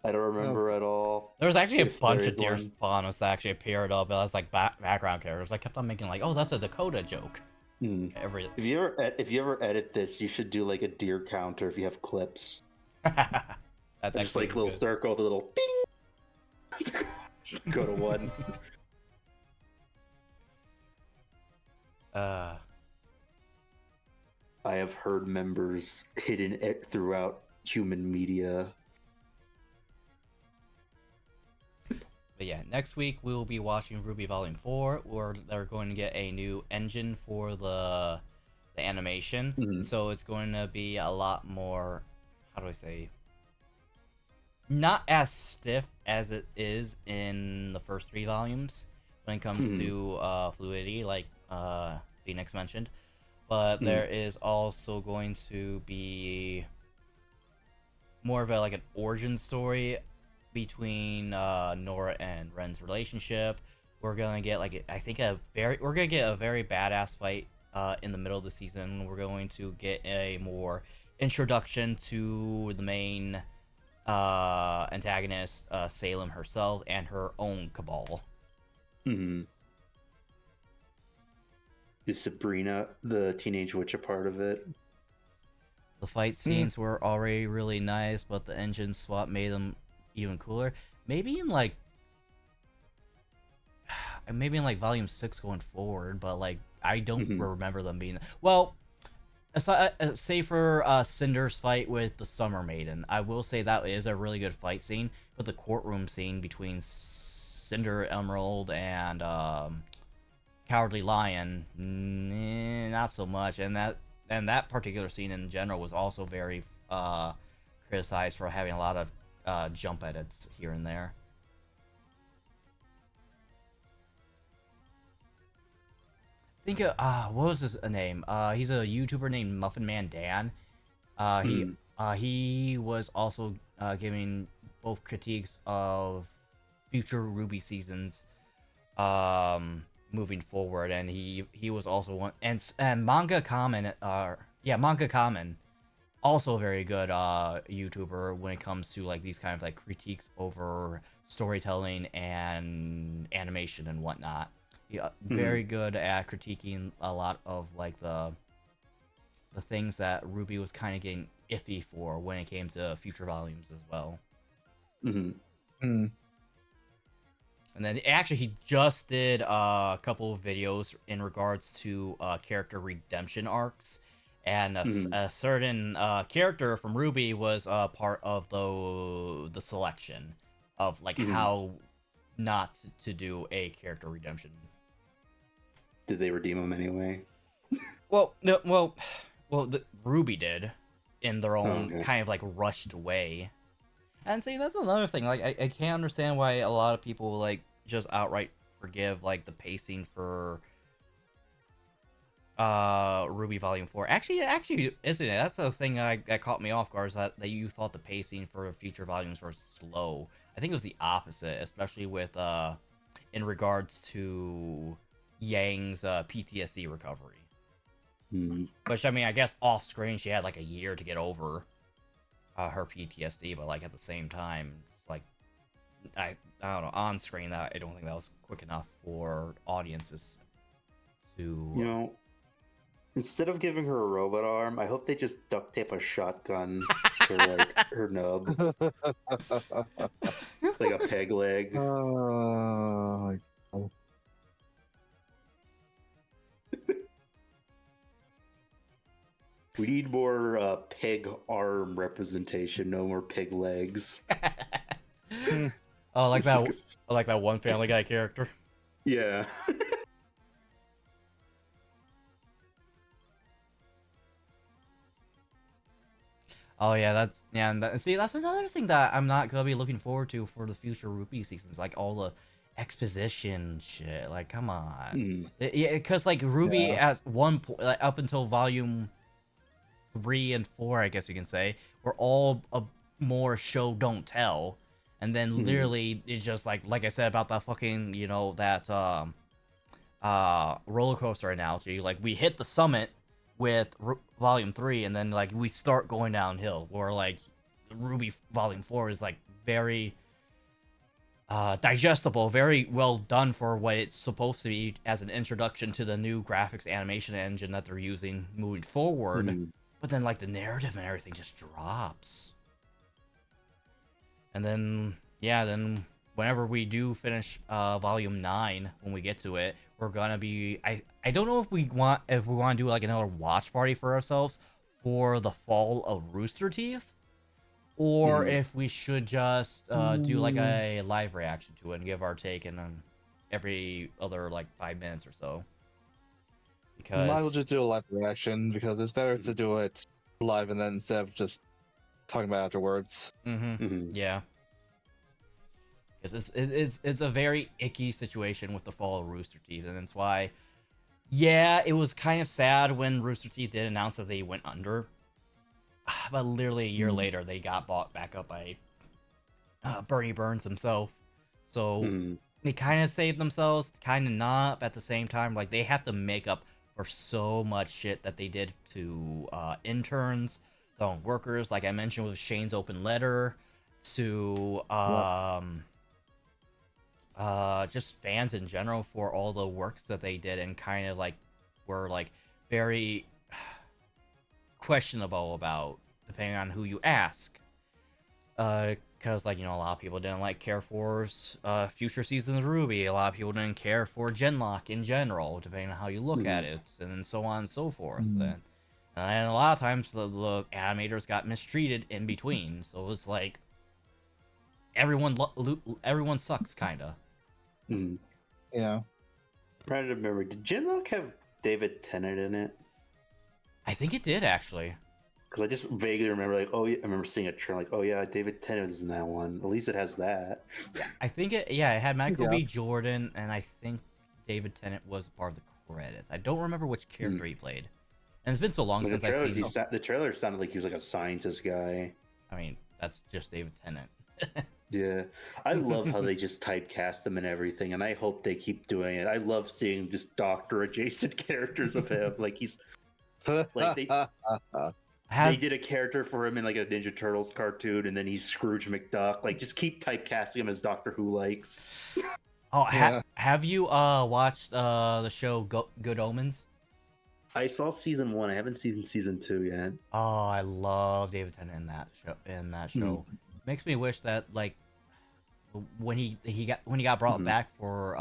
I don't remember at all. There was actually a if bunch there of is deer one. faunas that actually appeared up as like background characters. I kept on making like, oh, that's a Dakota joke. Every If you ever edit this, you should do like a deer counter if you have clips. that's Just like little good. circle, the little bing. Go to 1. I have heard members hidden throughout human media. But yeah, next week we will be watching RWBY Volume 4, where they're going to get a new engine for the animation. So it's going to be a lot more, how do I say, not as stiff as it is in the first 3 volumes when it comes to fluidity, like Phoenix mentioned. But there is also going to be more of a like an origin story between Nora and Ren's relationship. We're gonna get like we're gonna get a very badass fight in the middle of the season. We're going to get a more introduction to the main antagonist, Salem herself, and her own cabal. Is Sabrina, the teenage witch, a part of it? The fight scenes were already really nice, but the engine swap made them even cooler. Maybe in like volume 6 going forward, but like I don't remember them being well. Say for Cinder's fight with the Summer Maiden, I will say that is a really good fight scene. But the courtroom scene between Cinder, Emerald, and Cowardly Lion, not so much. And that particular scene in general was also very criticized for having a lot of jump edits here and there. Think of what was his name? He's a YouTuber named Muffin Man Dan. He was also giving both critiques of future RWBY seasons moving forward, and he was also one, and Manga Common, Manga Common, also a very good YouTuber when it comes to like these kind of like critiques over storytelling and animation and whatnot. Very good at critiquing a lot of like the things that RWBY was kind of getting iffy for when it came to future volumes as well. And then actually he just did a couple of videos in regards to character redemption arcs, and a certain character from RWBY was part of the selection of like how not to do a character redemption. Did they redeem him anyway? Well, RWBY did in their own kind of like rushed way. And see, that's another thing. Like, I can't understand why a lot of people like just outright forgive like the pacing for RWBY Volume 4. Actually, isn't it? That's the thing that caught me off guard, is that you thought the pacing for future volumes were slow. I think it was the opposite, especially with in regards to Yang's PTSD recovery. Which, I mean, I guess off screen she had like a year to get over her PTSD, but like at the same time, it's like I don't know, on screen that I don't think that was quick enough for audiences to. You know, instead of giving her a robot arm, I hope they just duct tape a shotgun to like her nub, like a peg leg. We need more pig arm representation, no more pig legs. Oh, like that one Family Guy character. Yeah. Oh yeah, see, that's another thing that I'm not gonna be looking forward to for the future RWBY seasons, like all the exposition shit. Like, come on, yeah, because like RWBY at one point, like, up until volume 3 and 4, I guess you can say, were all a more show don't tell, And then literally it's just like I said about that fucking, that roller coaster analogy. Like we hit the summit with Volume 3, and then like we start going downhill. Where like RWBY Volume 4 is like very digestible, very well done for what it's supposed to be as an introduction to the new graphics animation engine that they're using moving forward. But then like the narrative and everything just drops. And then then whenever we do finish Volume 9, when we get to it, we're gonna be I don't know if we want to do like another watch party for ourselves for the fall of Rooster Teeth, or if we should just do like a live reaction to it and give our take in every other like 5 minutes or so. Because might as well just do a live reaction, because it's better to do it live and then instead of just talking about it afterwards. Yeah. Because it's a very icky situation with the fall of Rooster Teeth, and that's why, it was kind of sad when Rooster Teeth did announce that they went under, but literally a year later they got bought back up by Bernie Burns himself. So they kind of saved themselves, kind of not, but at the same time, like they have to make up for so much shit that they did to interns, their own workers, like I mentioned with Shane's open letter, to just fans in general for all the works that they did and kind of like were like very questionable about, depending on who you ask. Because like, a lot of people didn't like care for future seasons of RWBY. A lot of people didn't care for Genlock in general, depending on how you look at it, and so on and so forth. And a lot of times the animators got mistreated in between, so it was like everyone sucks, kinda. Yeah. Trying to remember, did Genlock have David Tennant in it? I think it did, actually. Because I just vaguely remember, like, I remember seeing a trailer, like, oh yeah, David Tennant is in that one. At least it has that. I think it had Michael B. Jordan, and I think David Tennant was part of the credits. I don't remember which character he played. And it's been so long since I've seen the trailer sounded like he was like a scientist guy. I mean, that's just David Tennant. Yeah. I love how they just typecast him and everything, and I hope they keep doing it. I love seeing just doctor adjacent characters of him. Like he's like they did a character for him in like a Ninja Turtles cartoon, and then he's Scrooge McDuck. Like, just keep typecasting him as Doctor Who likes. Oh, have you watched the show Good Omens? I saw season 1. I haven't seen season 2 yet. Oh, I love David Tennant in that show. Makes me wish that like when he got brought back for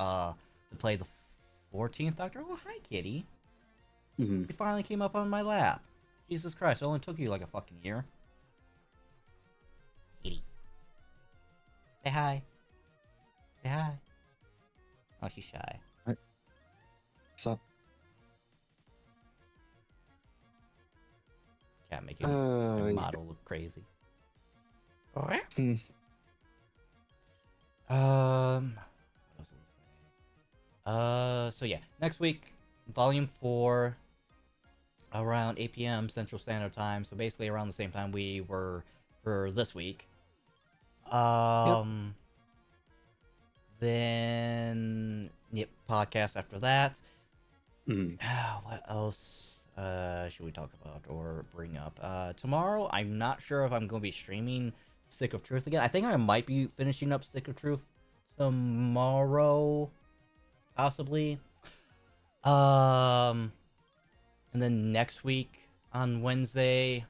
to play the 14th Doctor. Oh, hi, kitty. He finally came up on my lap. Jesus Christ! It only took you like a fucking year. Kitty, say hi. Say hi. Oh, she's shy. What's up? Can't make a model look crazy. What else was I saying? So yeah, next week, Volume 4, around 8 p.m. Central Standard Time. So basically around the same time we were for this week. Then podcast after that. What else should we talk about or bring up? Tomorrow, I'm not sure if I'm going to be streaming Stick of Truth again. I think I might be finishing up Stick of Truth tomorrow, possibly. And then next week on Wednesday,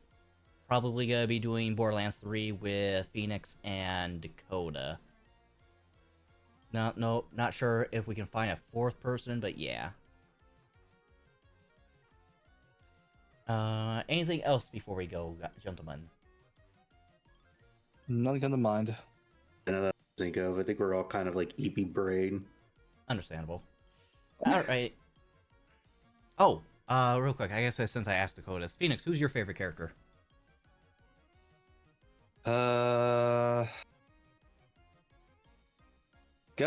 probably gonna be doing Borderlands 3 with Phoenix and Dakota. Not sure if we can find a fourth person, but yeah. Anything else before we go, gentlemen? Nothing comes to mind. That I think of. I think we're all kind of like EP brain. Understandable. All right. Oh, real quick. I guess since I asked Dakota, Phoenix, who's your favorite character? Gotta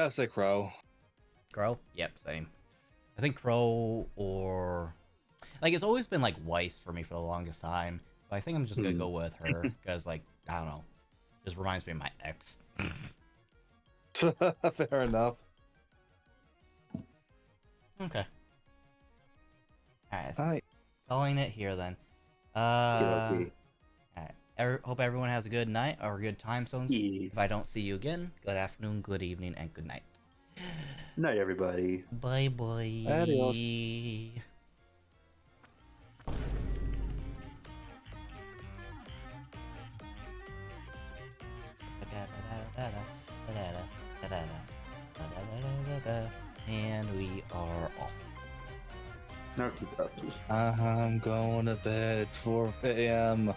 say Crow. Crow? Yep, same. I think Crow or like it's always been like Weiss for me for the longest time. But I think I'm just gonna go with her because like I don't know. Just reminds me of my ex. Fair enough. Okay. Alright. Hi. Calling it here then. Okay. Alright. Hope everyone has a good night or good time zones. Yeah. If I don't see you again, good afternoon, good evening, and good night. Night, everybody. Bye bye. Adios. And we are off. Narky Darky. I'm going to bed. It's 4 a.m.